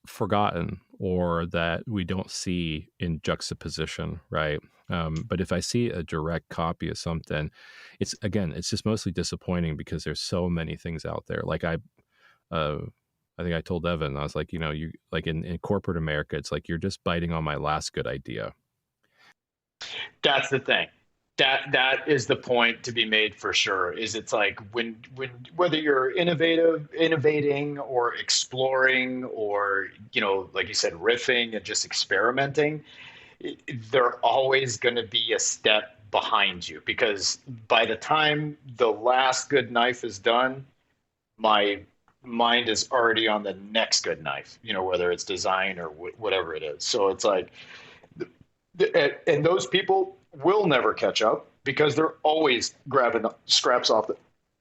forgotten, or that we don't see in juxtaposition, right? But if I see a direct copy of something, it's just mostly disappointing, because there's so many things out there. Like I think I told Evan, I was like, you like in corporate America, it's like you're just biting on my last good idea. That's the thing. That is the point to be made for sure. Is it's like when whether you're innovating or exploring, or like you said, riffing and just experimenting, they're always going to be a step behind you, because by the time the last good knife is done, my mind is already on the next good knife, whether it's design or whatever it is. So it's like, and those people will never catch up, because they're always grabbing scraps off the,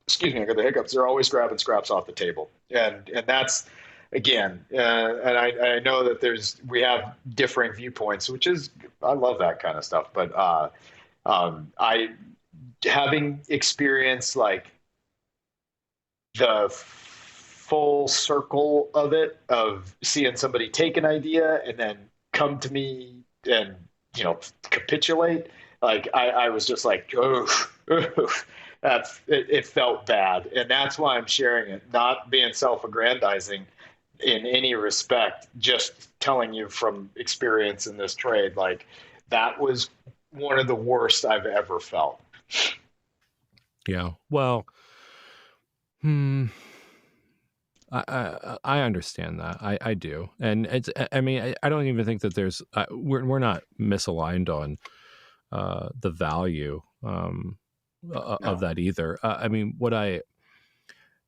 excuse me, I got the hiccups. They're always grabbing scraps off the table. And that's, again, and I know that we have differing viewpoints, which is, I love that kind of stuff. But I, having experienced like the full circle of it, of seeing somebody take an idea and then come to me and capitulate, like I was just like, oh, it felt bad. And that's why I'm sharing it, not being self-aggrandizing in any respect, just telling you from experience in this trade. Like, that was one of the worst I've ever felt. Yeah. Well, I understand that. I do. And I mean, I don't even think that we're not misaligned on the value of that either. I mean,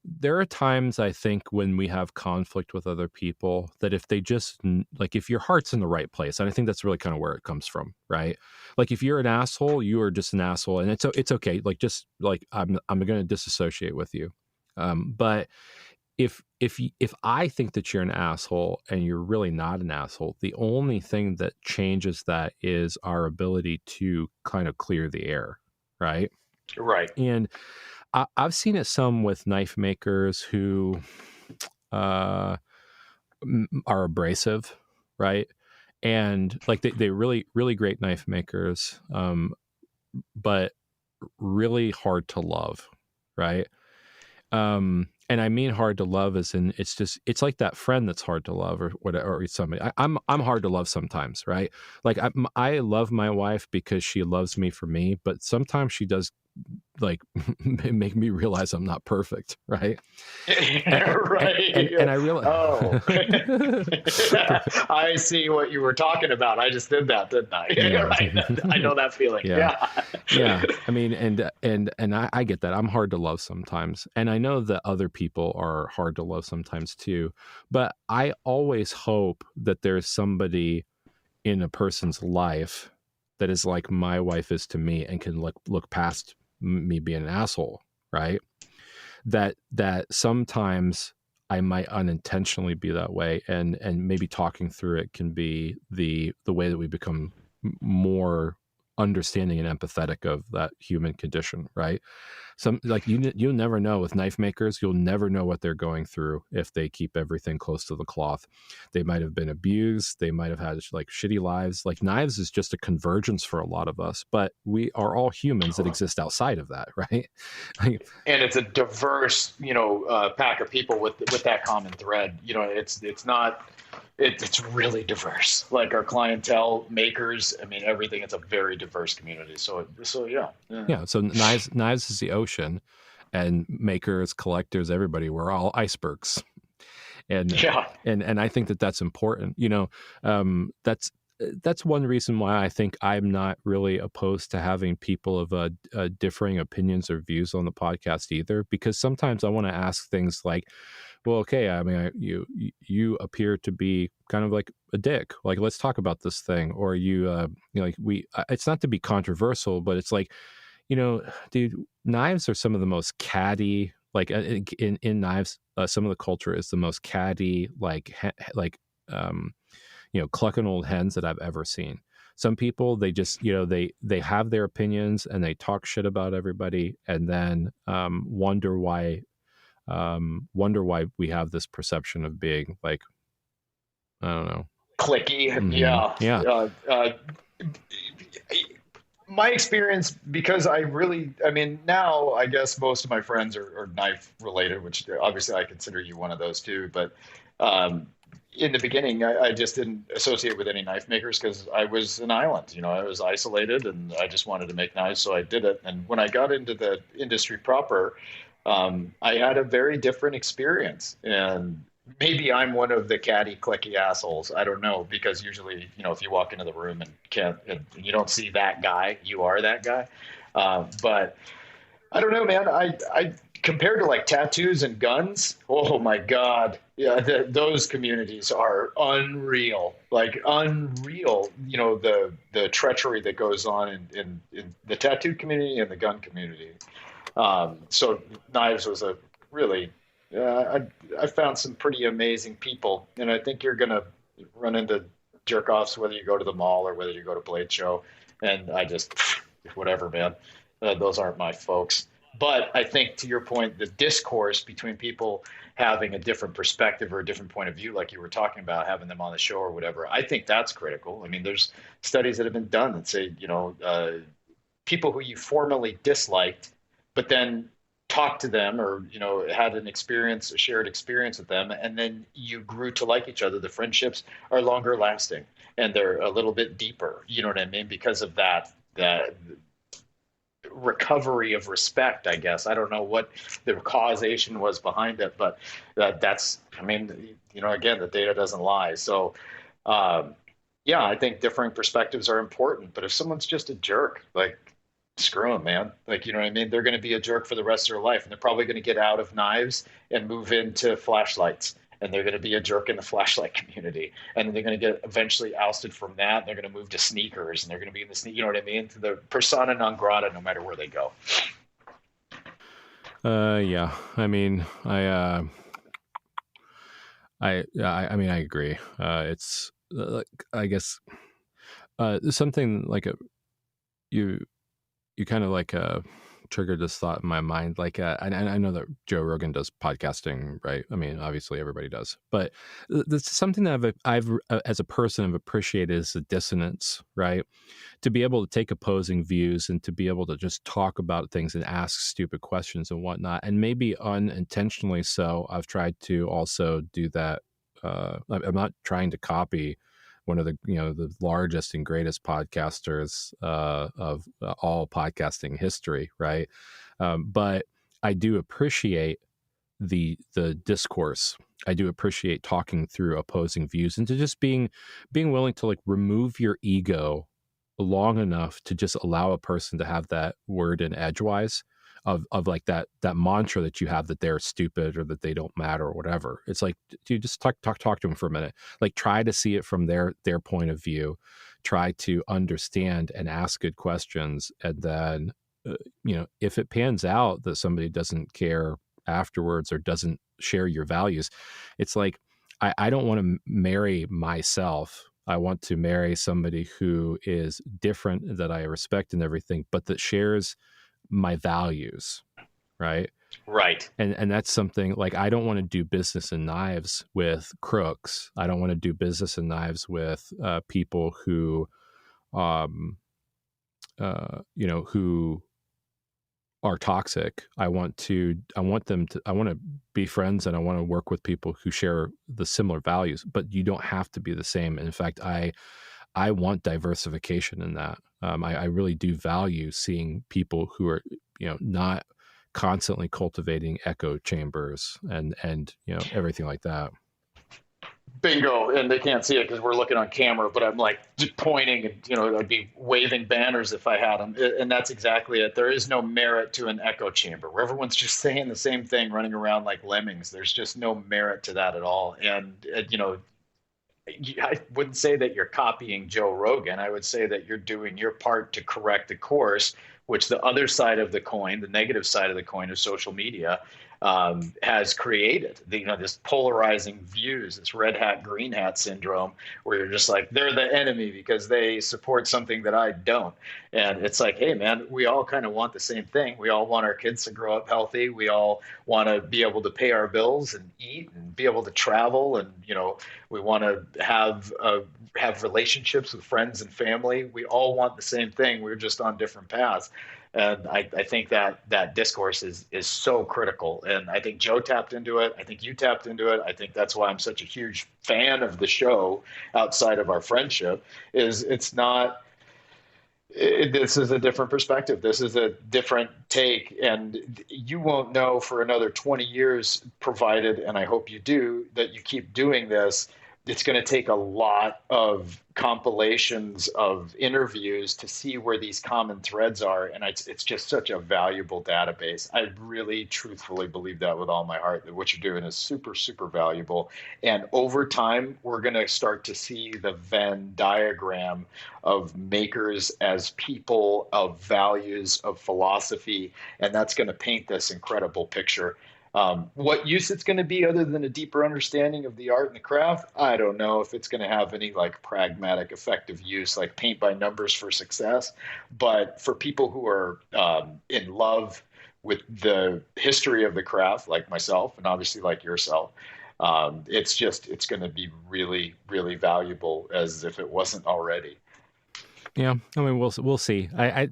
there are times, I think, when we have conflict with other people, that if they just, like, if your heart's in the right place, and I think that's really kind of where it comes from, right? Like, if you're an asshole, you are just an asshole, and it's okay. Like, just like, I'm going to disassociate with you. But if I think that you're an asshole and you're really not an asshole, the only thing that changes that is our ability to kind of clear the air, right? Right. And I've seen it some with knife makers who are abrasive, right? And like they really, really great knife makers, but really hard to love, right? And I mean hard to love as in it's like that friend that's hard to love, or whatever, or somebody. I'm hard to love sometimes, right? Like I love my wife because she loves me for me, but sometimes she does like make me realize I'm not perfect, right? Right. And I realize, oh, I see what you were talking about. I just did that, didn't I? yeah, Right. I know that feeling. yeah, Yeah. yeah. I mean, and I get that. I'm hard to love sometimes, and I know that other people are hard to love sometimes too. But I always hope that there's somebody in a person's life that is like my wife is to me and can look past me being an asshole, right? That sometimes I might unintentionally be that way, and maybe talking through it can be the way that we become more understanding and empathetic of that human condition, right? Some like you'll never know with knife makers. You'll never know what they're going through if they keep everything close to the cloth. They might have been abused. They might have had like shitty lives. Like knives is just a convergence for a lot of us, but we are all humans that exist outside of that, right? Like, And it's a diverse, pack of people with that common thread. It's not. It's really diverse. Like our clientele, makers. I mean, everything. It's a very diverse community. So yeah. yeah. So knives is the ocean, and makers, collectors, everybody. We're all icebergs. And Yeah. and I think that that's important. That's one reason why I think I'm not really opposed to having people of differing opinions or views on the podcast either, because sometimes I want to ask things like, well, okay, I mean, you appear to be kind of like a dick. Like, let's talk about this thing. Or like it's not to be controversial, but it's like, dude, knives are some of the most catty. Like in knives, some of the culture is the most catty, clucking old hens that I've ever seen. Some people, they just, they have their opinions and they talk shit about everybody, and then wonder why we have this perception of being like, I don't know, Clicky. mm-hmm. Yeah. My experience, because now I guess most of my friends are knife related, which obviously I consider you one of those too. But in the beginning, I just didn't associate with any knife makers because I was an island. I was isolated and I just wanted to make knives, so I did it. And when I got into the industry proper, I had a very different experience. And maybe I'm one of the catty, clicky assholes. I don't know, because usually, if you walk into the room and you don't see that guy, you are that guy. But I don't know, man. I compared to like tattoos and guns. Oh my God. Yeah. Those communities are unreal, like unreal. The treachery that goes on in the tattoo community and the gun community. So knives was a really, I found some pretty amazing people, and I think you're going to run into jerk offs, whether you go to the mall or whether you go to Blade Show. And I just, whatever, man, those aren't my folks. But I think, to your point, the discourse between people having a different perspective or a different point of view, like you were talking about, having them on the show or whatever, I think that's critical. I mean, there's studies that have been done that say, people who you formerly disliked, but then talked to them or, had a shared experience with them, and then you grew to like each other. The friendships are longer lasting and they're a little bit deeper, you know what I mean? Because of that recovery of respect, I guess. I don't know what the causation was behind it, but that's, again, the data doesn't lie. So, yeah, I think differing perspectives are important, but if someone's just a jerk, like, screw them, man. Like, you know what I mean? They're going to be a jerk for the rest of their life, and they're probably going to get out of knives and move into flashlights, and they're going to be a jerk in the flashlight community, and then they're going to get eventually ousted from that, and they're going to move to sneakers, and they're going to be in the you know what I mean? The persona non grata, no matter where they go. Yeah. I mean, I agree. It's I guess something like you kind of like triggered this thought in my mind. Like, I know that Joe Rogan does podcasting, right? I mean, obviously everybody does, but that's something that I've as a person have appreciated is the dissonance, right? To be able to take opposing views and to be able to just talk about things and ask stupid questions and whatnot. And maybe unintentionally so, I've tried to also do that. I'm not trying to copy one of the, the largest and greatest podcasters of all podcasting history, right? But I do appreciate the discourse. I do appreciate talking through opposing views and to just being willing to like remove your ego long enough to just allow a person to have that word in edgewise of like that mantra that you have that they're stupid or that they don't matter or whatever. It's like, dude, just talk to them for a minute. Like try to see it from their point of view, try to understand and ask good questions. And then, if it pans out that somebody doesn't care afterwards or doesn't share your values, it's like, I don't want to marry myself. I want to marry somebody who is different, that I respect and everything, but that shares my values, right? Right. And that's something like, I don't want to do business in knives with crooks. I don't want to do business in knives with people who, who are toxic. I want to be friends, and I want to work with people who share the similar values, but you don't have to be the same. In fact, I want diversification in that. I really do value seeing people who are, not constantly cultivating echo chambers and everything like that. Bingo. And they can't see it because we're looking on camera, but I'm like just pointing and, I'd be waving banners if I had them. And that's exactly it. There is no merit to an echo chamber where everyone's just saying the same thing, running around like lemmings. There's just no merit to that at all. And, I wouldn't say that you're copying Joe Rogan. I would say that you're doing your part to correct the course, which the other side of the coin, the negative side of the coin of social media, has created. This polarizing views, this red hat, green hat syndrome, where you're just like, they're the enemy because they support something that I don't. And it's like, hey, man, we all kind of want the same thing. We all want our kids to grow up healthy. We all want to be able to pay our bills and eat and be able to travel. And, we want to have relationships with friends and family. We all want the same thing. We're just on different paths. And I think that discourse is so critical. And I think Joe tapped into it. I think you tapped into it. I think that's why I'm such a huge fan of the show outside of our friendship. This is a different perspective. This is a different take. And you won't know for another 20 years, provided, and I hope you do, that you keep doing this. It's going to take a lot of compilations of interviews to see where these common threads are. And it's just such a valuable database. I really truthfully believe that with all my heart, that what you're doing is super, super valuable. And over time, we're going to start to see the Venn diagram of makers as people, of values, of philosophy. And that's going to paint this incredible picture. What use it's going to be other than a deeper understanding of the art and the craft, I don't know if it's going to have any like pragmatic, effective use, like paint by numbers for success. But for people who are in love with the history of the craft, like myself, and obviously like yourself, it's going to be really, really valuable, as if it wasn't already. Yeah, I mean, we'll see. I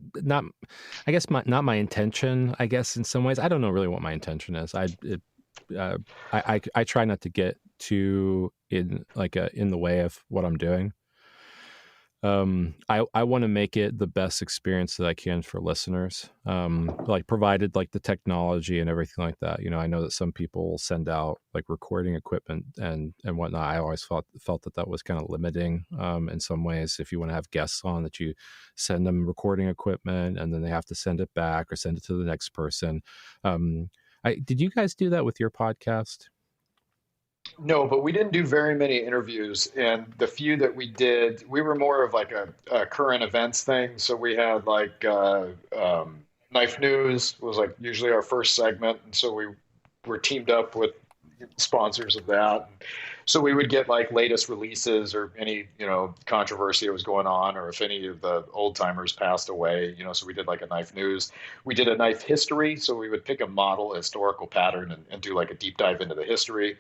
guess not my intention. I guess in some ways, I don't know really what my intention is. I try not to get too in the way of what I'm doing. I want to make it the best experience that I can for listeners. Like provided like the technology and everything like that. I know that some people send out like recording equipment and whatnot. I always felt that was kind of limiting in some ways. If you want to have guests on, that you send them recording equipment and then they have to send it back or send it to the next person. Did you guys do that with your podcast? No, but we didn't do very many interviews, and the few that we did, we were more of like a current events thing. So we had like Knife News was like usually our first segment, and so we were teamed up with sponsors of that. So we would get like latest releases or any controversy that was going on, or if any of the old timers passed away. So we did like a Knife News. We did a Knife History, so we would pick a model, a historical pattern, and do like a deep dive into the history.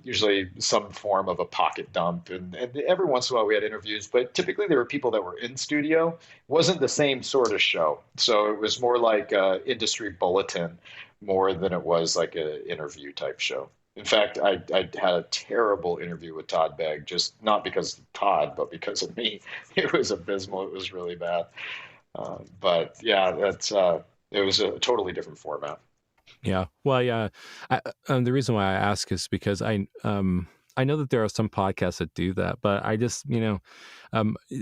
Usually some form of a pocket dump, and every once in a while we had interviews, but typically there were people that were in studio. It wasn't the same sort of show, so it was more like a industry bulletin more than it was like an interview type show. In fact, I had a terrible interview with Todd Begg, just not because of Todd, but because of me. It was abysmal. It was really bad. But yeah, it was a totally different format. Yeah. Well, yeah. The reason why I ask is because I know that there are some podcasts that do that, but I just,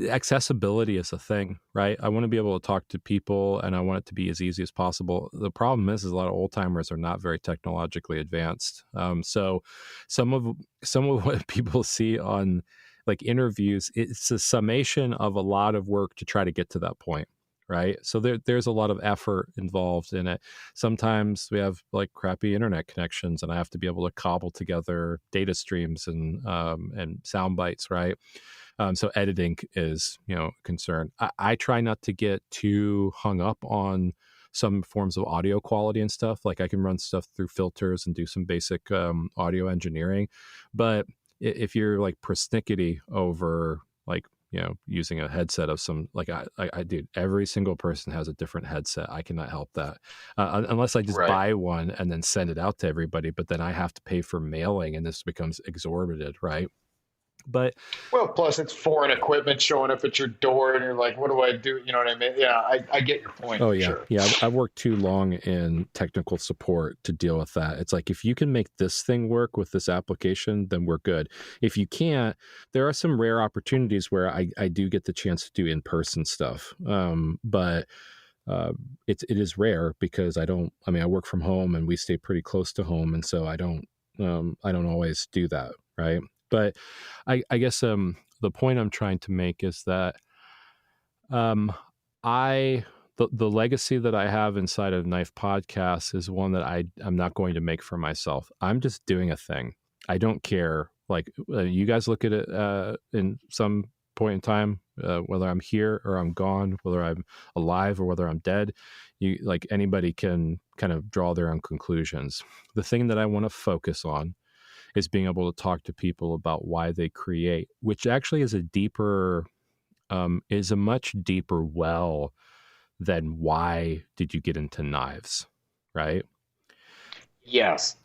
accessibility is a thing, right? I want to be able to talk to people, and I want it to be as easy as possible. The problem is a lot of old timers are not very technologically advanced. So some of what people see on like interviews, it's a summation of a lot of work to try to get to that point. Right. So there's a lot of effort involved in it. Sometimes we have like crappy internet connections, and I have to be able to cobble together data streams and sound bites. Right. So editing is, a concern. I try not to get too hung up on some forms of audio quality and stuff. Like I can run stuff through filters and do some basic audio engineering. But if you're like persnickety over like, using a headset of some, like I dude, every single person has a different headset. I cannot help that unless I just Right. buy one and then send it out to everybody. But then I have to pay for mailing, and this becomes exorbitant, right? But Well, plus it's foreign equipment showing up at your door, and you're like, "What do I do?" You know what I mean? Yeah, I get your point oh for yeah, sure. yeah. I've worked too long in technical support to deal with that. It's like if you can make this thing work with this application, then we're good. If you can't, there are some rare opportunities where I do get the chance to do in person stuff. But it is rare because I don't. I mean, I work from home and we stay pretty close to home, and so I don't always do that, right? But I guess the point I'm trying to make is that um, I the legacy that I have inside of Knife Podcasts is one that I'm not going to make for myself. I'm just doing a thing. I don't care. Like you guys look at it in some point in time, whether I'm here or I'm gone, whether I'm alive or whether I'm dead. You like anybody can kind of draw their own conclusions. The thing that I want to focus on is being able to talk to people about why they create, which actually is a much deeper well than why did you get into knives, right? Yes,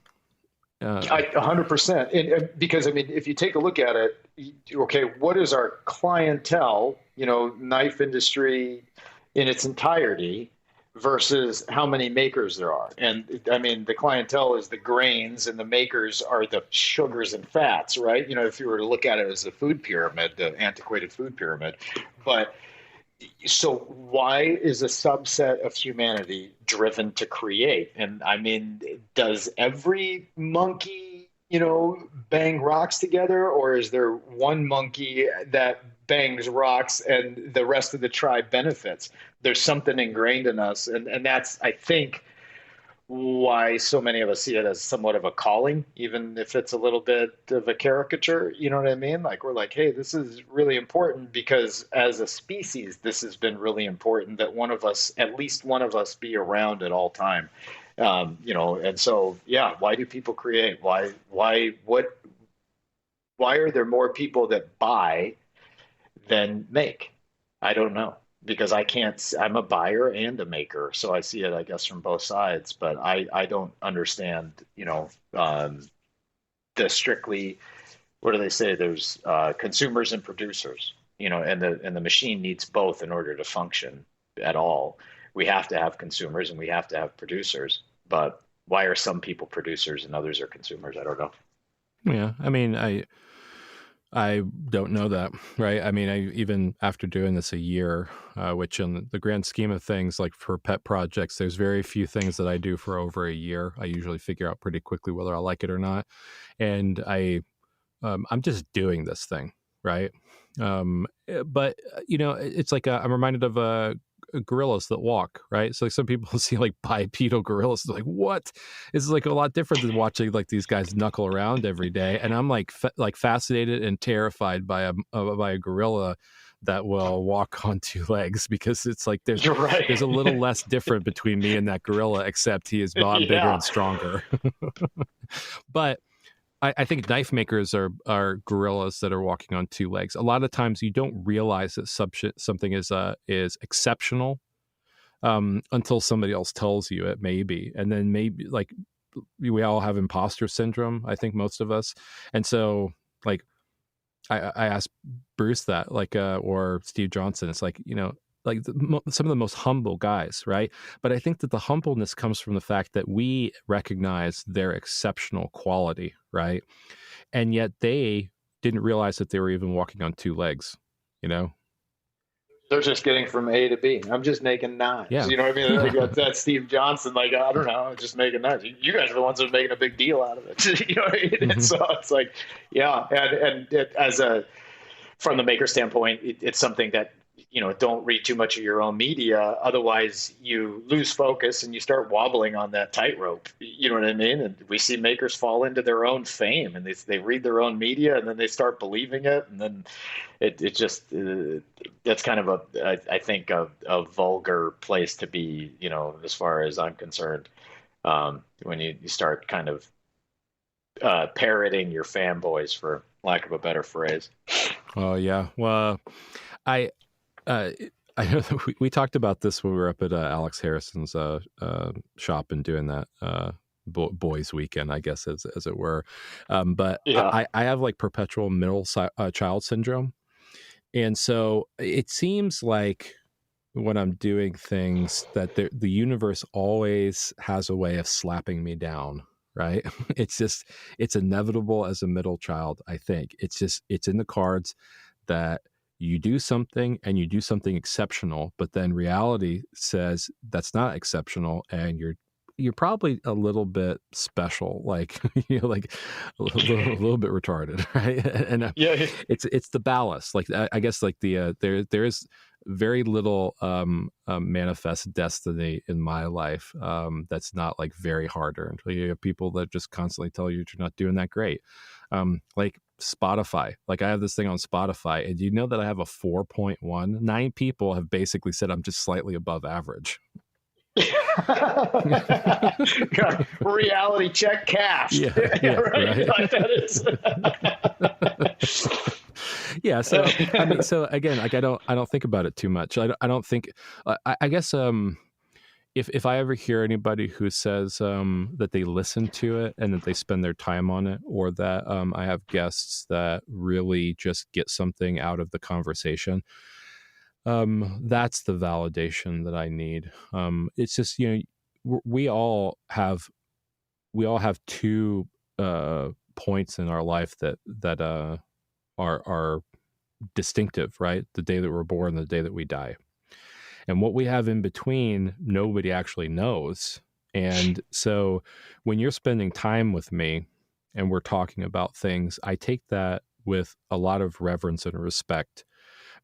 Uh, 100%. Because I mean, if you take a look at it, okay, what is our clientele? Knife industry in its entirety versus how many makers there are. And I mean, the clientele is the grains, and the makers are the sugars and fats, right? If you were to look at it as a food pyramid, the antiquated food pyramid, but so why is a subset of humanity driven to create? And I mean, does every monkey, bang rocks together, or is there one monkey that bangs rocks and the rest of the tribe benefits? There's something ingrained in us, and that's, I think, why so many of us see it as somewhat of a calling, even if it's a little bit of a caricature. You know what I mean? Like, we're like, hey, this is really important because as a species, this has been really important that one of us, at least one of us, be around at all time. And so, yeah, why do people create? Why are there more people that buy than make? I don't know, because I can't, I'm a buyer and a maker. So I see it, I guess, from both sides, but I don't understand, the strictly, what do they say? There's consumers and producers, and the machine needs both in order to function at all. We have to have consumers and we have to have producers, but why are some people producers and others are consumers? I don't know. yeah, I mean, I don't know that, right? I mean, I even after doing this a year, which in the grand scheme of things, like for pet projects, there's very few things that I do for over a year. I usually figure out pretty quickly whether I like it or not, and I'm just doing this thing, right? But it's like I'm reminded of gorillas that walk, right? So like some people see like bipedal gorillas, they're like, what? It's like a lot different than watching like these guys knuckle around every day. And I'm like fascinated and terrified by a gorilla that will walk on two legs, because it's like You're there's a right. little less different between me and that gorilla, except he is bigger Yeah. and stronger. But I think knife makers are gorillas that are walking on two legs. A lot of times you don't realize that something is exceptional until somebody else tells you it may be, and then maybe like we all have imposter syndrome, I think most of us. And so like I asked Bruce that, like, or Steve Johnson, it's like, like some of the most humble guys, right? But I think that the humbleness comes from the fact that we recognize their exceptional quality, right? And yet they didn't realize that they were even walking on two legs, you know? They're just getting from A to B. I'm just making knives. Yeah. You know what I mean? Like that's Steve Johnson. Like, I don't know, just making knives. You guys are the ones that are making a big deal out of it. You know what I mean? Mm-hmm. And so it's like, yeah. And as from the maker standpoint, it's something that, don't read too much of your own media. Otherwise you lose focus and you start wobbling on that tightrope. You know what I mean? And we see makers fall into their own fame, and they read their own media, and then they start believing it. And then it just, that's kind of I think a vulgar place to be, as far as I'm concerned. When you start kind of parroting your fanboys, for lack of a better phrase. Oh yeah. Well, I know that we talked about this when we were up at Alex Harrison's shop and doing that boys weekend, I guess, as it were. But yeah. I have like perpetual middle child syndrome. And so it seems like when I'm doing things that the universe always has a way of slapping me down, right? It's inevitable as a middle child, I think. It's in the cards that you do something and you do something exceptional, but then reality says that's not exceptional, and you're probably a little bit special, like like a little bit retarded, right? And yeah, it's the ballast. Like I guess like there is very little manifest destiny in my life that's not like very hard earned. You have people that just constantly tell you you're not doing that great, like Spotify. Like I have this thing on Spotify, and you know that I have a 4.1. 9 people have basically said I'm just slightly above average. Reality check cash. Yeah, right. Like that is. Yeah. So I mean, so again, like I don't think about it too much. I don't think. I guess if I ever hear anybody who says that they listen to it and that they spend their time on it, or that I have guests that really just get something out of the conversation, that's the validation that I need. It's just, we all have 2 points in our life that are distinctive, right? The day that we're born, the day that we die. And what we have in between, nobody actually knows. And so when you're spending time with me and we're talking about things, I take that with a lot of reverence and respect,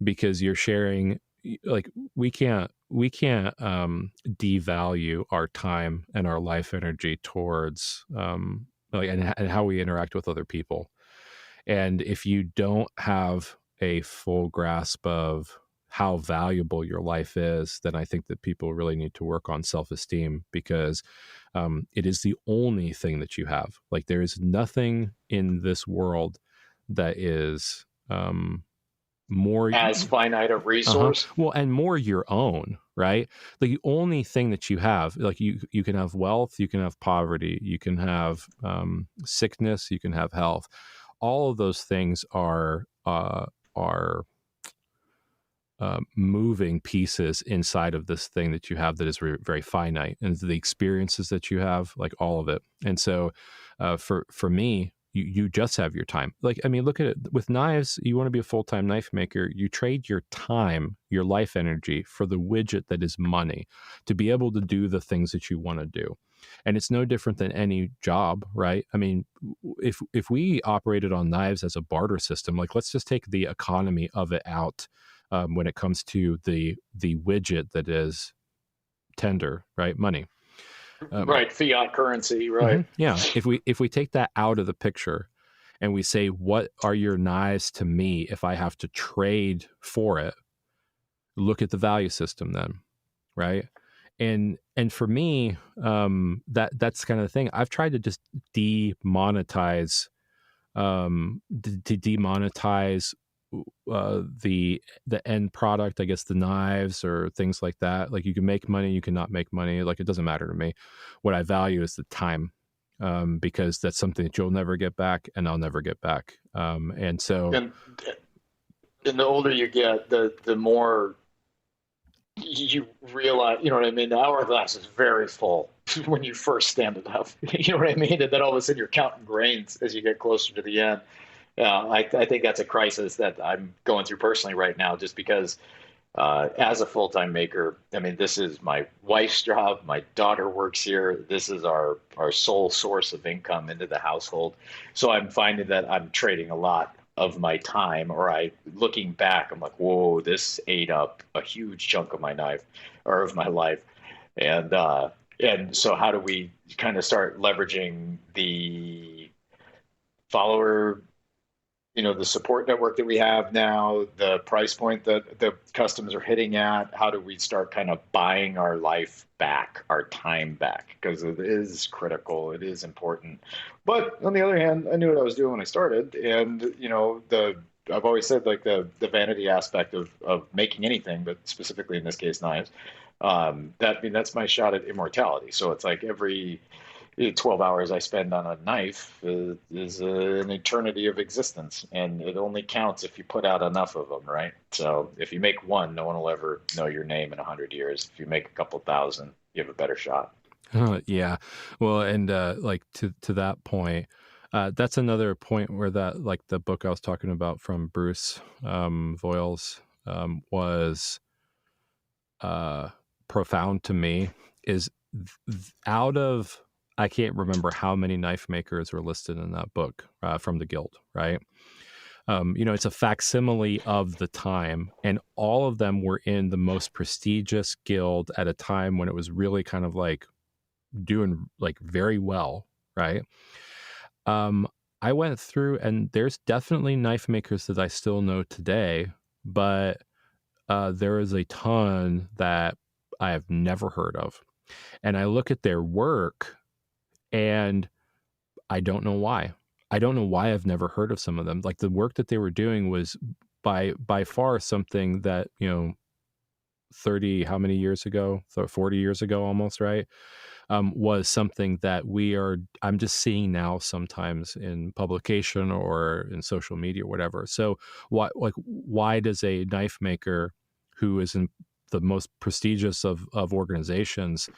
because you're sharing, like, we can't devalue our time and our life energy towards and how we interact with other people. And if you don't have a full grasp of how valuable your life is, then I think that people really need to work on self-esteem, because it is the only thing that you have. Like, there is nothing in this world that is more as finite a resource. Well, and more your own, right? The only thing that you have, like you can have wealth, you can have poverty, you can have sickness, you can have health. All of those things are moving pieces inside of this thing that you have that is very finite, and the experiences that you have, like all of it. And so for me, you just have your time. Like, I mean, look at it with knives. You want to be a full-time knife maker, you trade your time, your life energy, for the widget that is money, to be able to do the things that you want to do. And it's no different than any job, right? I mean, if we operated on knives as a barter system, like, let's just take the economy of it out when it comes to the widget that is tender, right? Money. Right, fiat currency, right? Mm-hmm. Yeah. If we take that out of the picture and we say, what are your knives to me if I have to trade for it? Look at the value system then, right? And for me, that's kind of the thing. I've tried to just demonetize the end product, I guess, the knives or things like that. Like, you can make money, you cannot make money. Like, it doesn't matter to me. What I value is the time. because that's something that you'll never get back and I'll never get back. And so, And the older you get, the more you realize, you know what I mean? The hourglass is very full when you first stand it up. You know what I mean? And then all of a sudden you're counting grains as you get closer to the end. I think that's a crisis that I'm going through personally right now, just because as a full-time maker, I mean, this is my wife's job. My daughter works here. This is our sole source of income into the household. So I'm finding that I'm trading a lot of my time, or looking back, I'm like, whoa, this ate up a huge chunk of my knife or of my life. And so how do we kind of start leveraging the follower, the support network that we have now, the price point that the customers are hitting at? How do we start kind of buying our life back, our time back? Because it is critical, it is important. But on the other hand, I knew what I was doing when I started. And, I've always said, like, the vanity aspect of making anything, but specifically in this case, knives, that's my shot at immortality. So it's like every 12 hours I spend on a knife is an eternity of existence, and it only counts if you put out enough of them, right? So if you make one, no one will ever know your name in 100 years. If you make a couple thousand, you have a better shot. Yeah. Well, and like to that point, that's another point where that, like, the book I was talking about from Bruce Voiles was profound to me. Is out of, I can't remember how many knife makers were listed in that book from the guild, right? It's a facsimile of the time, and all of them were in the most prestigious guild at a time when it was really kind of like doing like very well, right? I went through, and there's definitely knife makers that I still know today, but there is a ton that I have never heard of. And I look at their work and I don't know why. I don't know why I've never heard of some of them. Like, the work that they were doing was by far something that, 30, how many years ago? 40 years ago almost, right? Was something that I'm just seeing now sometimes in publication or in social media or whatever. So why does a knife maker who is in the most prestigious of organizations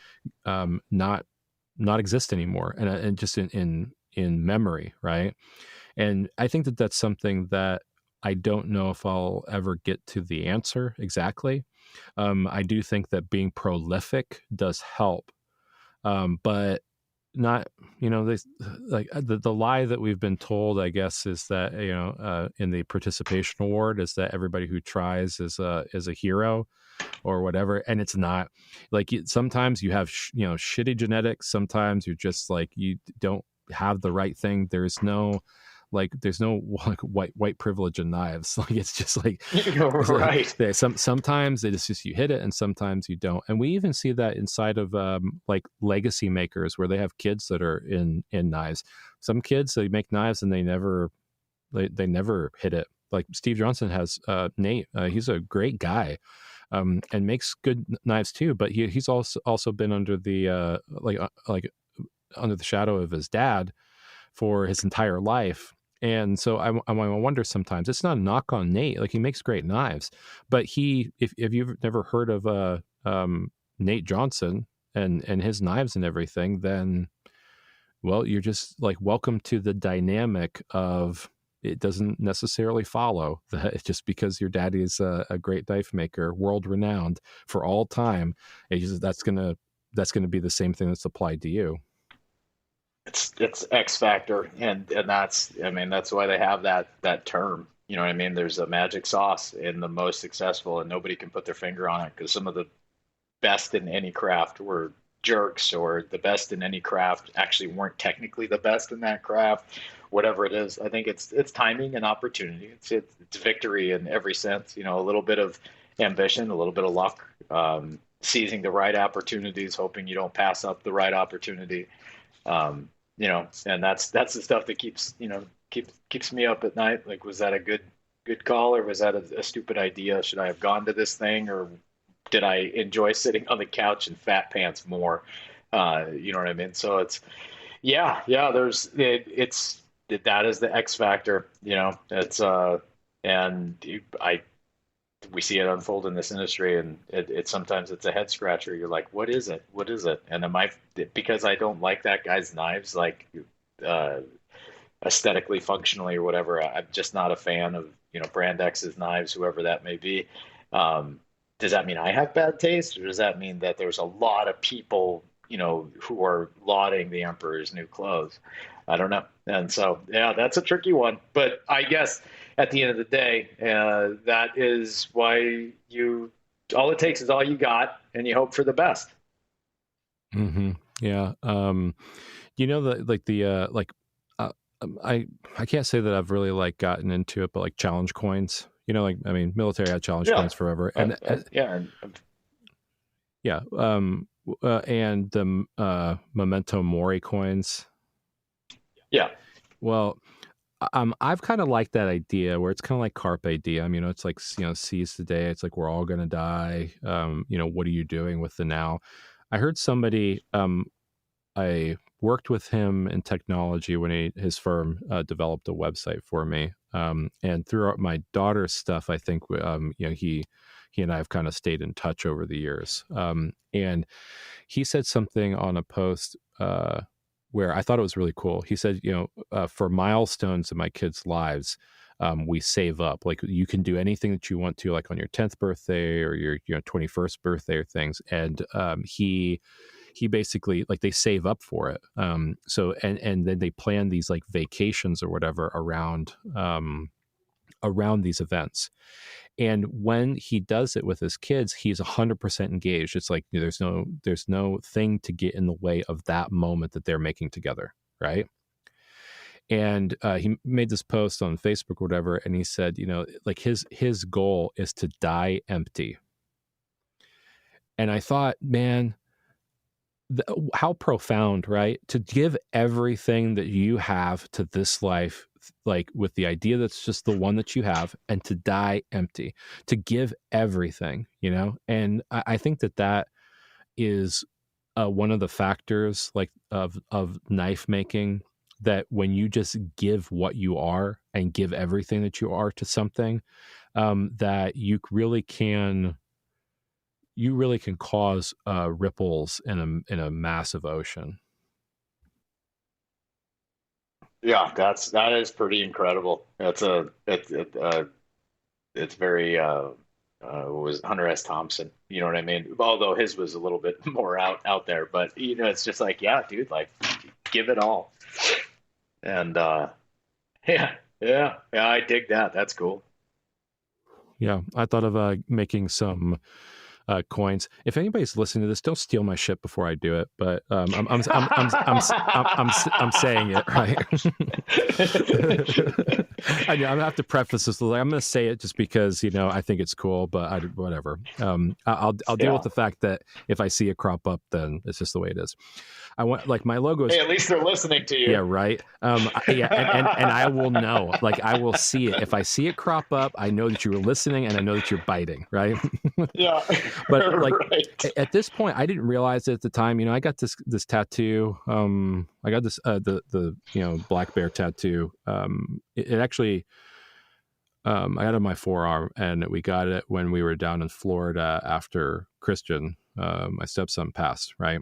not exist anymore, and just in memory, right? And I think that that's something that I don't know if I'll ever get to the answer exactly. I do think that being prolific does help, but not, this, like, the lie that we've been told, I guess, is that, in the participation award, is that everybody who tries is a hero or whatever, and it's not. Like, sometimes you have shitty genetics, sometimes you're just like, you don't have the right thing. There's no like white privilege in knives. Like, it's just like, Right. sometimes it's just you hit it and sometimes you don't. And we even see that inside of like legacy makers, where they have kids that are in knives. Some kids, they make knives and they never hit it. Like Steve Johnson has Nate. He's a great guy. And makes good knives too, but he's also been under the like under the shadow of his dad for his entire life. And so I wonder sometimes, it's not a knock on Nate. Like, he makes great knives, but if you've never heard of Nate Johnson and his knives and everything, then, well, you're just like, welcome to the dynamic of, it doesn't necessarily follow that just because your daddy is a great knife maker, world renowned for all time, that's gonna be the same thing that's applied to you. It's X factor, and that's, I mean, that's why they have that term. You know what I mean? There's a magic sauce in the most successful, and nobody can put their finger on it, because some of the best in any craft were jerks, or the best in any craft actually weren't technically the best in that craft. Whatever it is, I think it's timing and opportunity. It's victory in every sense. A little bit of ambition, a little bit of luck, seizing the right opportunities, hoping you don't pass up the right opportunity. And that's the stuff that keeps me up at night. Like, was that a good call, or was that a stupid idea? Should I have gone to this thing, or did I enjoy sitting on the couch in fat pants more? You know what I mean? So Yeah. It's that is the X factor. It's and I we see it unfold in this industry, and it sometimes it's a head scratcher. You're like, what is it? What is it? And am I because I don't like that guy's knives, like uh, aesthetically, functionally, or whatever. I'm just not a fan of Brand X's knives, whoever that may be. Um, does that mean I have bad taste, or does that mean that there's a lot of people who are lauding the Emperor's new clothes? I don't know. And so, yeah, that's a tricky one. But I guess at the end of the day, that is why all it takes is all you got, and you hope for the best. Mm-hmm. Yeah. The like the uh, I can't say that I've really like gotten into it, but like challenge coins. Like I mean, military had challenge Yeah. coins forever, and Yeah. yeah. And the memento mori coins. Yeah. Well, I've kind of liked that idea where it's kind of like carpe diem. It's like seize the day. It's like we're all gonna die. What are you doing with the now? I heard somebody. I worked with him in technology when his firm developed a website for me. And throughout my daughter's stuff, I think he and I have kind of stayed in touch over the years. And he said something on a post where I thought it was really cool. He said, for milestones in my kids' lives, we save up. Like you can do anything that you want to, like on your 10th birthday or your 21st birthday or things. And he basically like they save up for it. So and then they plan these like vacations or whatever around these events. And when he does it with his kids, he's 100% engaged. It's like there's no thing to get in the way of that moment that they're making together, right? And he made this post on Facebook or whatever, and he said, like his goal is to die empty. And I thought, man, how profound, right? To give everything that you have to this life, like with the idea that's just the one that you have, and to die empty, to give everything, And I think that is one of the factors like of knife making, that when you just give what you are and give everything that you are to something, that you really can cause ripples in a massive ocean. Yeah, that is pretty incredible. It's very was Hunter S. Thompson. You know what I mean? Although his was a little bit more out there, but it's just like, yeah, dude, like give it all. And yeah, I dig that. That's cool. Yeah, I thought of making some coins. If anybody's listening to this, don't steal my shit before I do it. But I'm saying it right. I'm gonna have to preface this. I'm gonna say it just because I think it's cool. But whatever. I'll deal with the fact that if I see it crop up, then it's just the way it is. I want like my logo is. Hey, at least they're listening to you. Yeah, right. Yeah, and I will know. Like I will see it. If I see it crop up, I know that you were listening, and I know that you're biting. Right. Yeah. But like at this point, I didn't realize it at the time. I got this tattoo. I got this the black bear tattoo. It actually I got it on my forearm, and we got it when we were down in Florida after Christian, my stepson, passed. Right.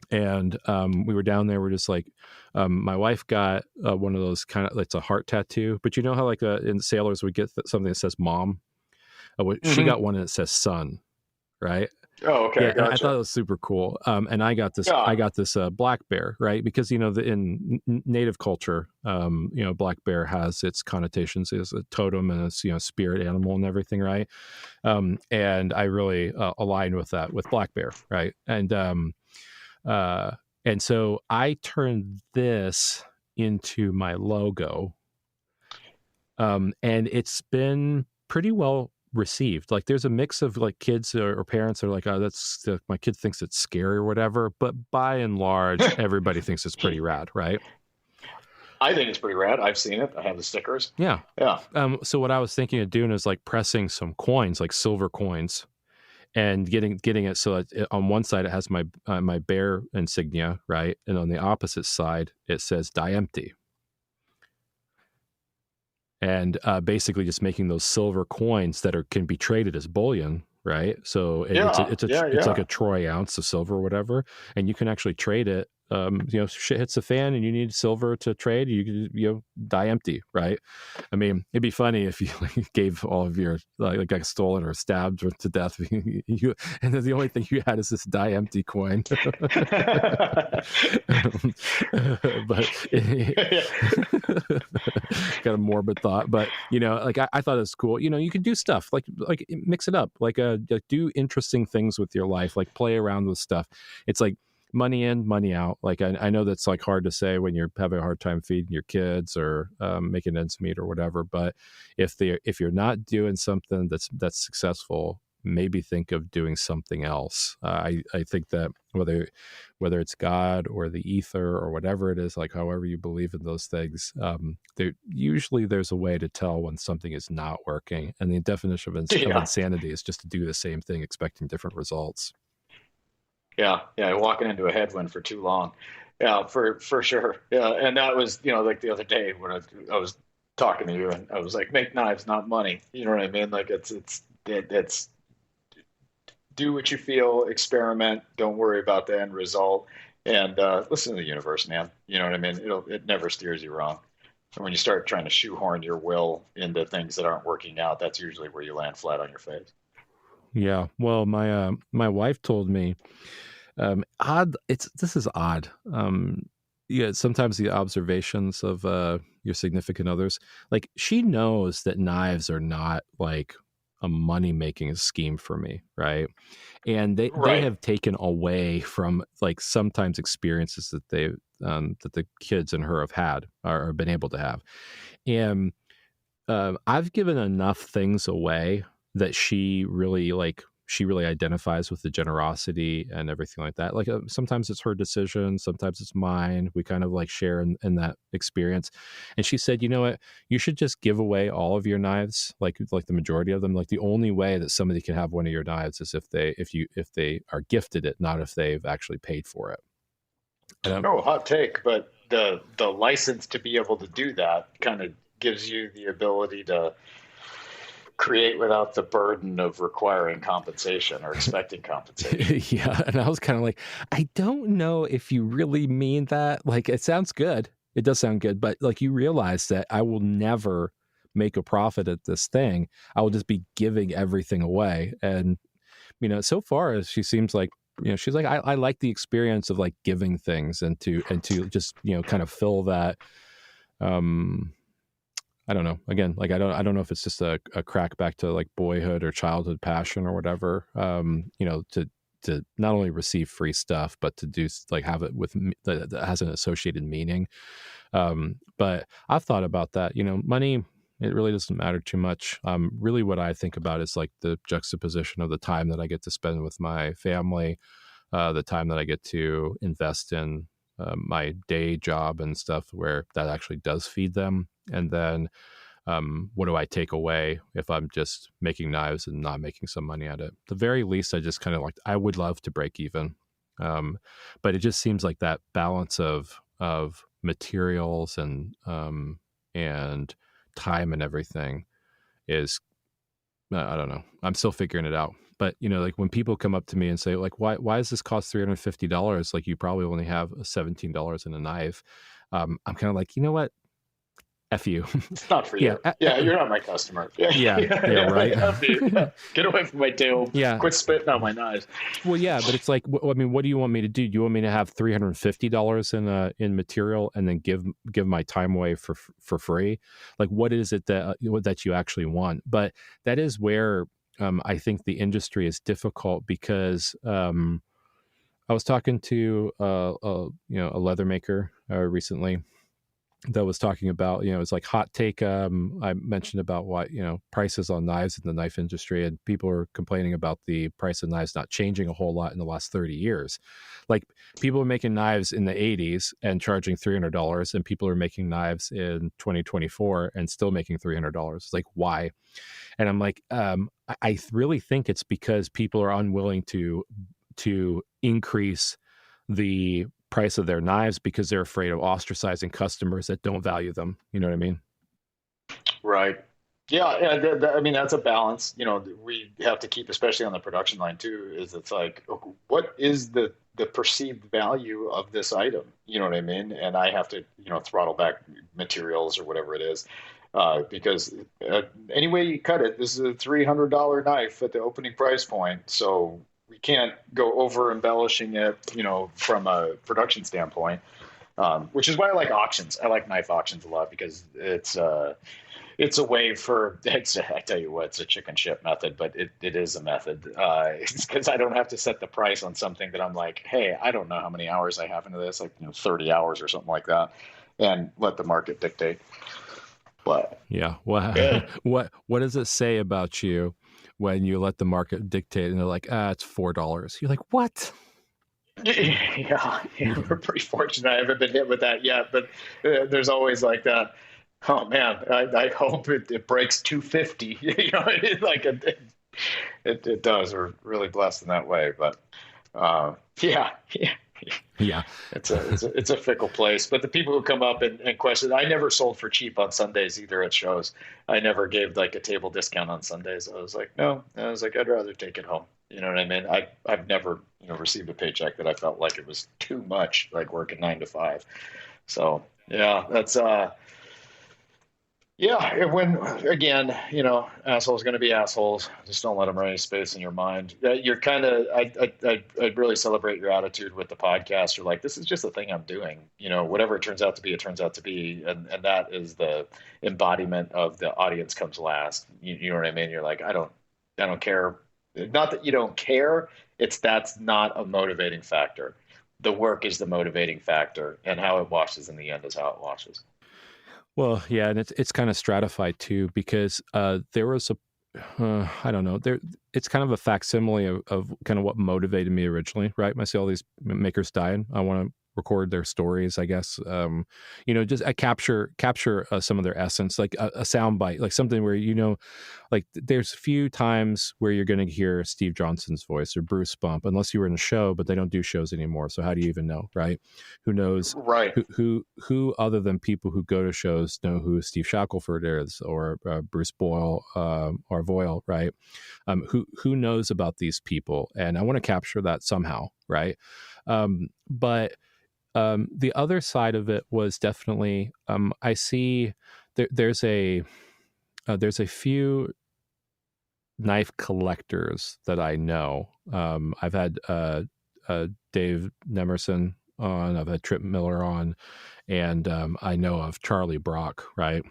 And we were down there. We're just like, my wife got one of those kind of, it's a heart tattoo, but you know how like in sailors would get something that says mom. She got one that says son, right? Oh, okay. Yeah, gotcha. I thought it was super cool. And I got this. Yeah. I got this black bear, right? Because in native culture, black bear has its connotations as a totem and a spirit animal and everything, right? And I really aligned with that with black bear, right? And so I turned this into my logo, and it's been pretty well received. Like there's a mix of like kids or parents are like, oh, that's my kid thinks it's scary or whatever. But by and large, everybody thinks it's pretty rad, right? I think it's pretty rad. I've seen it. I have the stickers. Yeah. So what I was thinking of doing is like pressing some coins, like silver coins, and getting it so that on one side it has my bear insignia, right, and on the opposite side it says die empty, and basically just making those silver coins that can be traded as bullion, right? So it's like a troy ounce of silver or whatever, and you can actually trade it. Shit hits the fan and you need silver to trade, you die empty, right? I mean, it'd be funny if you gave all of your got stolen or stabbed to death, and then the only thing you had is this die empty coin. But got a morbid thought, but I thought it was cool. You could do stuff like mix it up, do interesting things with your life, like play around with stuff. It's like money in, money out. Like I know that's like hard to say when you're having a hard time feeding your kids or making ends meet or whatever. But if you're not doing something that's successful, maybe think of doing something else. I think that whether it's God or the ether or whatever it is, like however you believe in those things, there's a way to tell when something is not working. And the definition of insanity is just to do the same thing expecting different results. Yeah, walking into a headwind for too long. Yeah, for sure. Yeah, and that was like the other day when I was talking to you, and I was like, make knives, not money. You know what I mean? Like it's do what you feel, experiment, don't worry about the end result, and listen to the universe, man. You know what I mean? It never steers you wrong. And when you start trying to shoehorn your will into things that aren't working out, that's usually where you land flat on your face. Yeah. Well, my wife told me, this is odd. Sometimes the observations of your significant others, like she knows that knives are not like a money making scheme for me, right? And they have taken away from like sometimes experiences that that the kids and her have had or been able to have, and I've given enough things away that she really identifies with the generosity and everything like that. Like sometimes it's her decision, sometimes it's mine. We kind of like share in that experience. And she said, you know what, you should just give away all of your knives, like the majority of them. Like the only way that somebody can have one of your knives is if they are gifted it, not if they've actually paid for it. No hot take, but the license to be able to do that kind of gives you the ability to create without the burden of requiring compensation or expecting compensation. Yeah. And I was kind of like, I don't know if you really mean that. Like, it sounds good. It does sound good, but like you realize that I will never make a profit at this thing. I will just be giving everything away. And, so far as she seems like, she's like, I like the experience of like giving things and to just, kind of fill that, I don't know. Again, like I don't know if it's just a crack back to like boyhood or childhood passion or whatever. To not only receive free stuff, but to do like have it with that has an associated meaning. But I've thought about that. Money, it really doesn't matter too much. Really, what I think about is like the juxtaposition of the time that I get to spend with my family, the time that I get to invest in my day job and stuff where that actually does feed them. And then what do I take away if I'm just making knives and not making some money at it? At the very least, I just kind of I would love to break even. But it just seems like that balance of materials and time and everything is, I don't know. I'm still figuring it out. But, like when people come up to me and say like, why does this cost $350? Like you probably only have $17 in a knife. I'm kind of like, you know what? F you. It's not for you. Yeah, you're not my customer. Yeah, right. F you. Yeah. Get away from my table. Yeah. Quit spitting on my knives. Well, yeah, but it's like, I mean, what do you want me to do? Do you want me to have $350 in material and then give my time away for free? Like, what is it that you actually want? But that is where I think the industry is difficult because I was talking to a leather maker recently. that was talking about, it's like hot take. I mentioned about what, prices on knives in the knife industry, and people are complaining about the price of knives not changing a whole lot in the last 30 years. Like, people are making knives in the 80s and charging $300, and people are making knives in 2024 and still making $300. It's like, why? And I'm like, I really think it's because people are unwilling to increase the price of their knives because they're afraid of ostracizing customers that don't value them. You know what I mean? Right. Yeah, I mean that's a balance. We have to keep, especially on the production line too. Is it's like, what is the perceived value of this item? You know what I mean? And I have to throttle back materials or whatever it is, because any way you cut it, this is a $300 knife at the opening price point. So we can't go over embellishing it, from a production standpoint. Which is why I like auctions. I like knife auctions a lot because it's a way for I tell you what, it's a chicken shit method, but it is a method. It's because I don't have to set the price on something that I'm like, hey, I don't know how many hours I have into this, like 30 hours or something like that, and let the market dictate. But yeah, well, what does it say about you when you let the market dictate and they're like, it's $4? You're like, what? Yeah, we're pretty fortunate. I haven't been hit with that yet, but there's always like that. Oh man, I hope it breaks 250. It does. We're really blessed in that way. But yeah. It's a fickle place. But the people who come up and question, I never sold for cheap on Sundays either at shows. I never gave like a table discount on Sundays. I was like, no. I was like, I'd rather take it home. You know what I mean? I've never received a paycheck that I felt like it was too much, like working 9 to 5. So yeah, that's yeah, when again, assholes going to be assholes. Just don't let them run any space in your mind. You're kind of, I'd really celebrate your attitude with the podcast. You're like, this is just the thing I'm doing. Whatever it turns out to be, it turns out to be, and that is the embodiment of the audience comes last. You know what I mean? You're like, I don't care. Not that you don't care. That's not a motivating factor. The work is the motivating factor, and how it washes in the end is how it washes. Well, yeah, and it's kind of stratified too, because there was I don't know, it's kind of a facsimile of kind of what motivated me originally, right? I see all these makers dying. I want to record their stories, I guess. Just I capture some of their essence, like a sound bite, like something where like there's few times where you're going to hear Steve Johnson's voice or Bruce Bump, unless you were in a show, but they don't do shows anymore. So how do you even know, right? Who knows? Right. Who other than people who go to shows know who Steve Shackelford is, or Bruce Boyle, or Voyle, right? Who knows about these people? And I want to capture that somehow, right? But the other side of it was definitely, I see there's a few knife collectors that I know. I've had Dave Nemerson on, I've had Trip Miller on, and I know of Charlie Brock, right?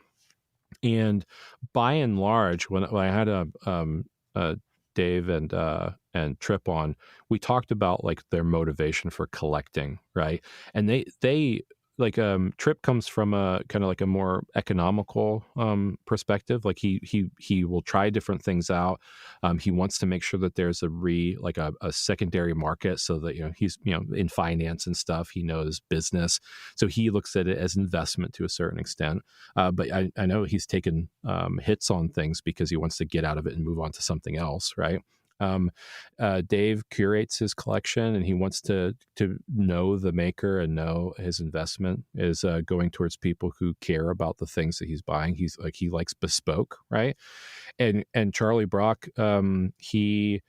And by and large, when I had Dave and Trip on, we talked about like their motivation for collecting, right? And they like Trip comes from a kind of like a more economical perspective. Like he will try different things out. He wants to make sure that there's a secondary market, so that he's in finance and stuff. He knows business, so he looks at it as investment to a certain extent. But I know he's taken hits on things because he wants to get out of it and move on to something else, right? Dave curates his collection, and he wants to know the maker and know his investment is going towards people who care about the things that he's buying. He likes bespoke, right? And Charlie Brock, he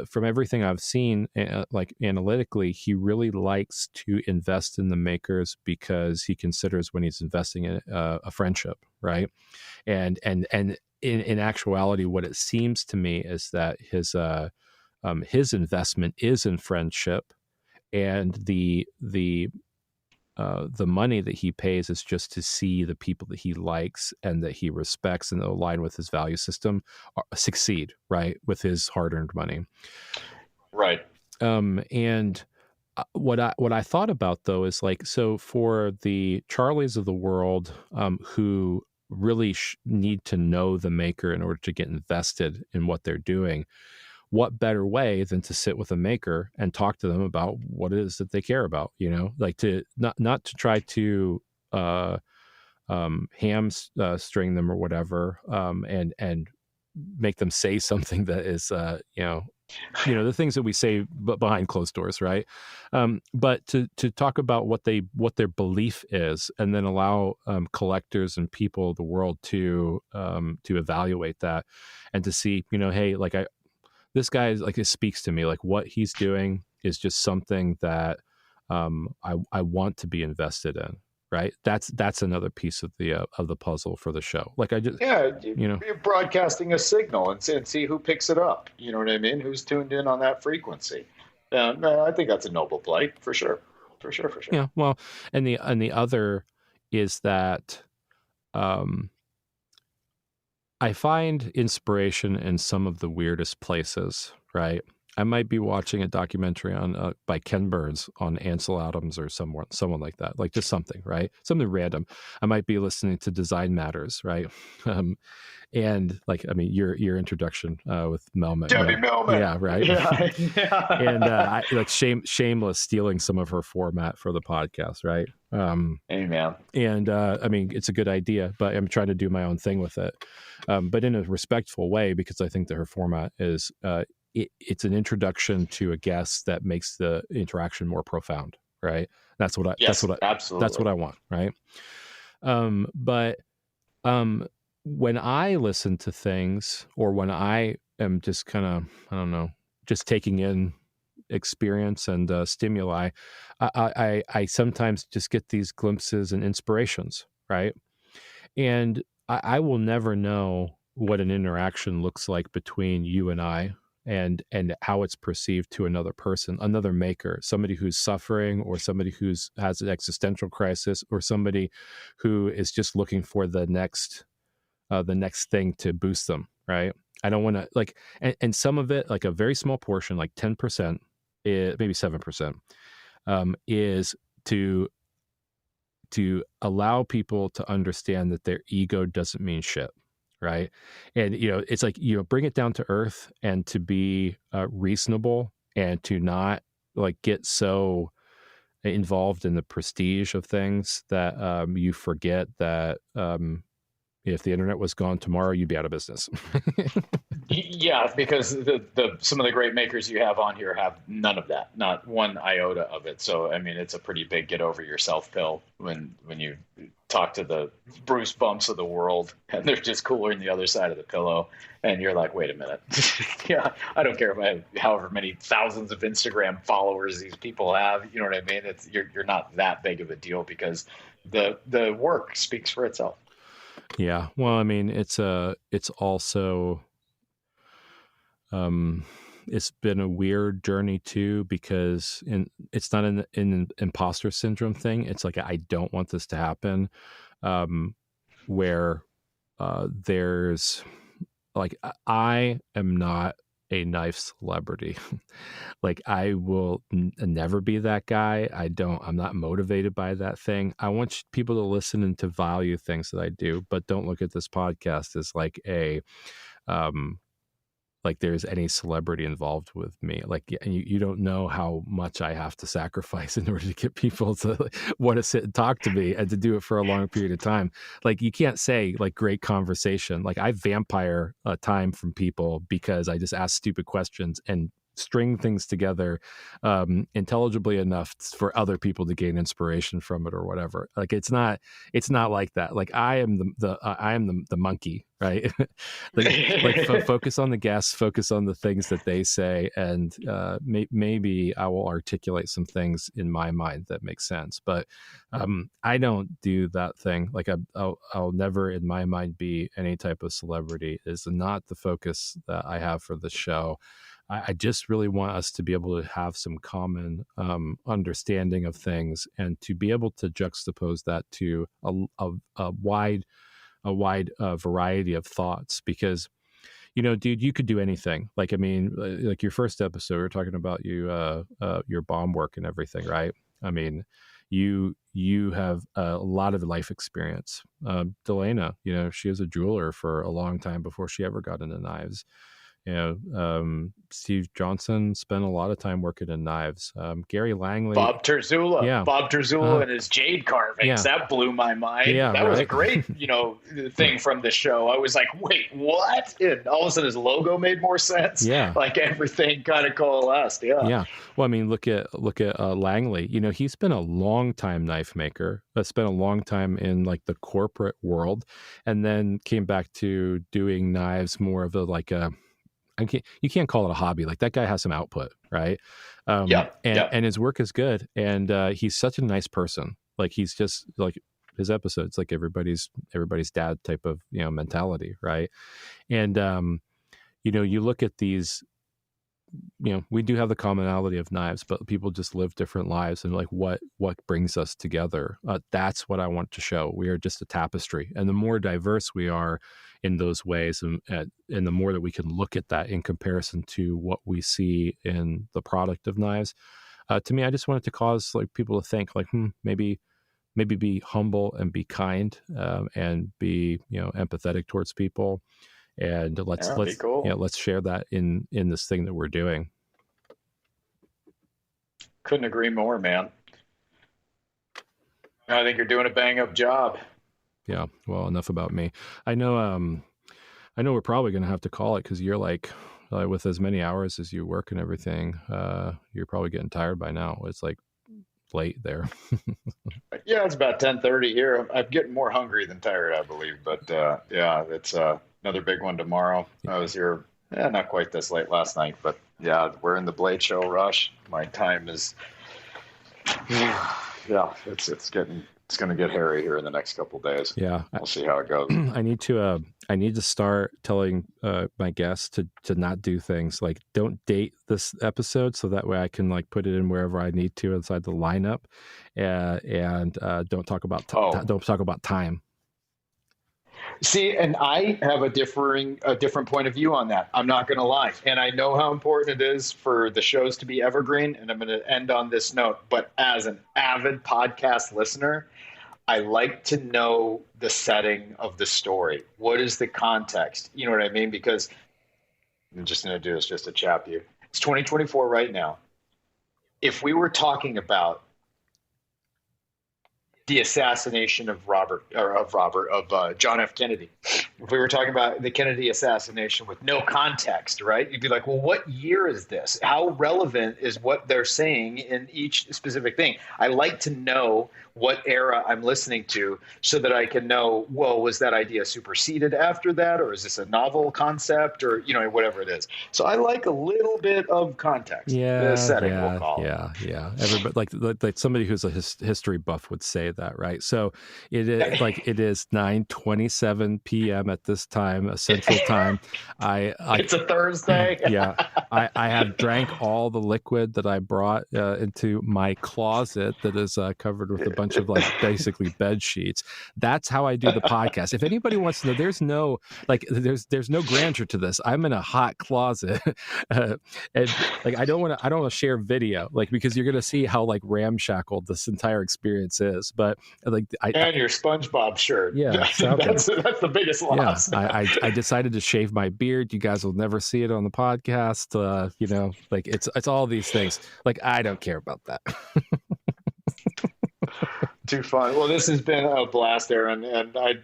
from everything I've seen, like analytically, he really likes to invest in the makers because he considers when he's investing in a friendship, right? And in actuality, what it seems to me is that his investment is in friendship, and the money that he pays is just to see the people that he likes and that he respects and that align with his value system succeed, right, with his hard-earned money. Right. And what I thought about though is like, so for the Charlies of the world, who really need to know the maker in order to get invested in what they're doing, what better way than to sit with a maker and talk to them about what it is that they care about, like to not to try to string them or whatever, and make them say something that is, the things that we say behind closed doors, right? But to talk about what their belief is, and then allow collectors and people of the world to evaluate that, and to see, hey, like this guy is like, it speaks to me, like what he's doing is just something that I want to be invested in. Right. That's another piece of the puzzle for the show. Like you're broadcasting a signal and see who picks it up. You know what I mean? Who's tuned in on that frequency? I think that's a noble play for sure. For sure. Yeah. Well, and the other is that I find inspiration in some of the weirdest places. Right. I might be watching a documentary on by Ken Burns on Ansel Adams or someone like that, like just something, right? Something random. I might be listening to Design Matters, right? And like, I mean, your introduction with Melman, Debbie Melman, yeah, right. Yeah. And I like shameless stealing some of her format for the podcast, right? Amen. And I mean, it's a good idea, but I'm trying to do my own thing with it, but in a respectful way, because I think that her format is. It's an introduction to a guest that makes the interaction more profound, right? That's what I want, right? But when I listen to things, or when I am just kind of, I don't know, just taking in experience and stimuli, I sometimes just get these glimpses and inspirations, right? And I will never know what an interaction looks like between you and I, and how it's perceived to another person, another maker, somebody who's suffering, or somebody who's has an existential crisis, or somebody who is just looking for the next thing to boost them, right? I don't want to like, and some of it, like a very small portion, like 10%, maybe 7%, is to allow people to understand that their ego doesn't mean shit. Right. And, it's like, bring it down to earth, and to be reasonable, and to not like get so involved in the prestige of things that you forget that if the internet was gone tomorrow, you'd be out of business. Yeah, because some of the great makers you have on here have none of that, not one iota of it. So, I mean, it's a pretty big get over yourself pill when you talk to the Bruce Bumps of the world, and they're just cooler on the other side of the pillow. And you're like, wait a minute. Yeah, I don't care if I have however many thousands of Instagram followers these people have. You know what I mean? You're not that big of a deal, because the work speaks for itself. Yeah. Well, I mean, it's also, it's been a weird journey too, because it's not an imposter syndrome thing. It's like, I don't want this to happen, where there's like, I am not a knife celebrity. Like, I will never be that guy. I'm not motivated by that thing. I want people to listen and to value things that I do, but don't look at this podcast as like like there's any celebrity involved with me. Like, you don't know how much I have to sacrifice in order to get people to want to sit and talk to me, and to do it for a long period of time. Like, you can't say like great conversation. Like, I vampire time from people because I just ask stupid questions and string things together intelligibly enough for other people to gain inspiration from it or whatever. Like, it's not like that. Like, I am the monkey, right? Focus on the guests, focus on the things that they say, and maybe I will articulate some things in my mind that make sense. But I don't do that thing. Like, I'll never in my mind be any type of celebrity. Is not the focus that I have for the show. I just really want us to be able to have some common understanding of things, and to be able to juxtapose that to a wide variety of thoughts. Because, dude, you could do anything. Like, I mean, like your first episode, we were talking about your bomb work and everything, right? I mean, you have a lot of life experience. Delana, she was a jeweler for a long time before she ever got into knives. Steve Johnson spent a lot of time working in knives. Gary Langley, Bob Terzula and his jade carvings. That blew my mind. That was a great, thing from the show. I was like, wait, what? And all of a sudden his logo made more sense. Yeah. Like everything kind of coalesced. Yeah. Yeah. Well, I mean, look at Langley. He's been a long time knife maker, spent a long time in like the corporate world, and then came back to doing knives more of you can't call it a hobby. Like that guy has some output, right? And his work is good. And he's such a nice person. Like he's just like his episodes, like everybody's dad type of, mentality. Right. And, you look at these, we do have the commonality of knives, but people just live different lives, and like what brings us together. That's what I want to show. We are just a tapestry, and the more diverse we are in those ways, and the more that we can look at that in comparison to what we see in the product of knives. To me, I just wanted to cause like people to think like, maybe be humble and be kind, and be empathetic towards people. And let's share that in this thing that we're doing. Couldn't agree more, man. I think you're doing a bang up job. Yeah. Well, enough about me. I know we're probably going to have to call it, because you're like with as many hours as you work and everything, you're probably getting tired by now. It's like late there. Yeah, it's about 10:30 here. I'm getting more hungry than tired, I believe. But it's another big one tomorrow. I was here, not quite this late last night, but yeah, we're in the Blade Show rush. My time is, it's going to get hairy here in the next couple of days. Yeah, we'll see how it goes. I need to start telling my guests to not do things like don't date this episode, so that way I can like put it in wherever I need to inside the lineup, and don't talk about don't talk about time. See, and I have a different point of view on that. I'm not going to lie. And I know how important it is for the shows to be evergreen. And I'm going to end on this note. But as an avid podcast listener, I like to know the setting of the story. What is the context? You know what I mean? Because I'm just going to do this just to chap you. It's 2024 right now. If we were talking about the assassination of John F. Kennedy. If we were talking about the Kennedy assassination with no context, right? You'd be like, well, what year is this? How relevant is what they're saying in each specific thing? I like to know what era I'm listening to, so that I can know, well, was that idea superseded after that? Or is this a novel concept, or, whatever it is. So I like a little bit of context. The setting, we'll call it. Yeah. Everybody, like somebody who's a history buff would say that, right? So it is like it is 9:27 p.m. at this time, Central Time. It's a Thursday. Yeah, I have drank all the liquid that I brought into my closet that is covered with a bunch of like basically bed sheets. That's how I do the podcast. If anybody wants to know, there's no grandeur to this. I'm in a hot closet, and like I don't want to share video, like, because you're gonna see how like ramshackle this entire experience is. But like your SpongeBob shirt. Yeah, that's the biggest loss. Yeah, I decided to shave my beard. You guys will never see it on the podcast. Like it's all these things. Like I don't care about that. Too fun. Well, this has been a blast, Aaron, and I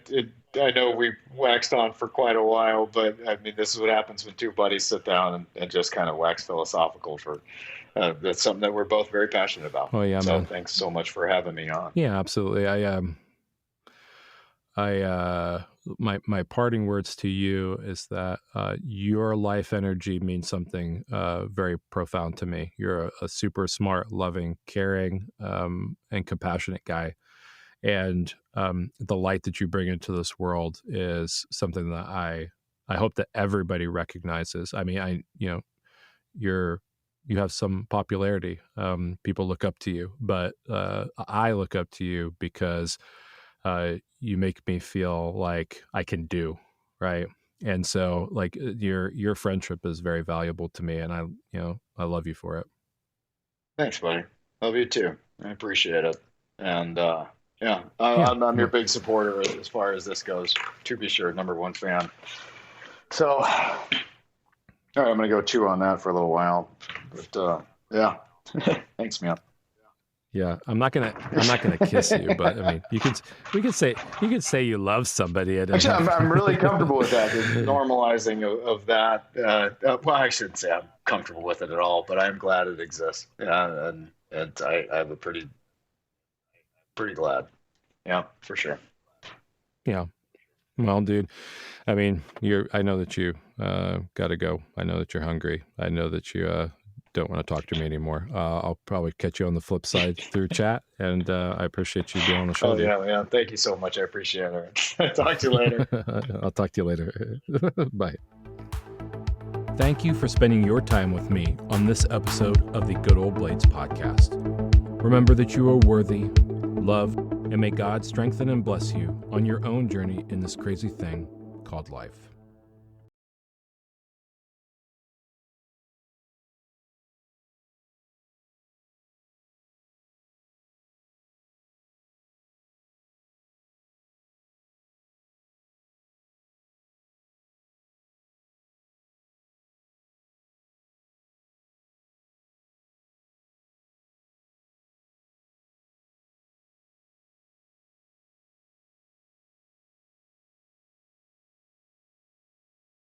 know we've waxed on for quite a while, but I mean, this is what happens when two buddies sit down and just kind of wax philosophical for. That's something that we're both very passionate about. Oh yeah, so man. Thanks so much for having me on. Yeah, absolutely. My parting words to you is that your life energy means something very profound to me. You're a super smart, loving, caring, and compassionate guy, and the light that you bring into this world is something that I hope that everybody recognizes. I mean, you have some popularity. People look up to you, but I look up to you because you make me feel like I can do, right? And so like your friendship is very valuable to me, and I love you for it. Thanks, buddy. Love you too. I appreciate it. And yeah, Yeah. I'm your big supporter as far as this goes. To be sure, number one fan. So, all right, I'm gonna go chew on that for a little while. But yeah, thanks, man. Yeah, I'm not gonna kiss you, but I mean, we could say you love somebody. Actually, I'm really comfortable with that, the normalizing of that. Well, I shouldn't say I'm comfortable with it at all, but I'm glad it exists. Yeah, and I have a pretty glad. Yeah, for sure. Yeah. Well, dude, I mean, I know that you got to go. I know that you're hungry. I know that you don't want to talk to me anymore. I'll probably catch you on the flip side through chat, and I appreciate you being on the show. Oh, yeah. Thank you so much. I appreciate it. Talk to you later. I'll talk to you later. Bye. Thank you for spending your time with me on this episode of the Good Old Blades podcast. Remember that you are worthy, loved, and may God strengthen and bless you on your own journey in this crazy thing called life.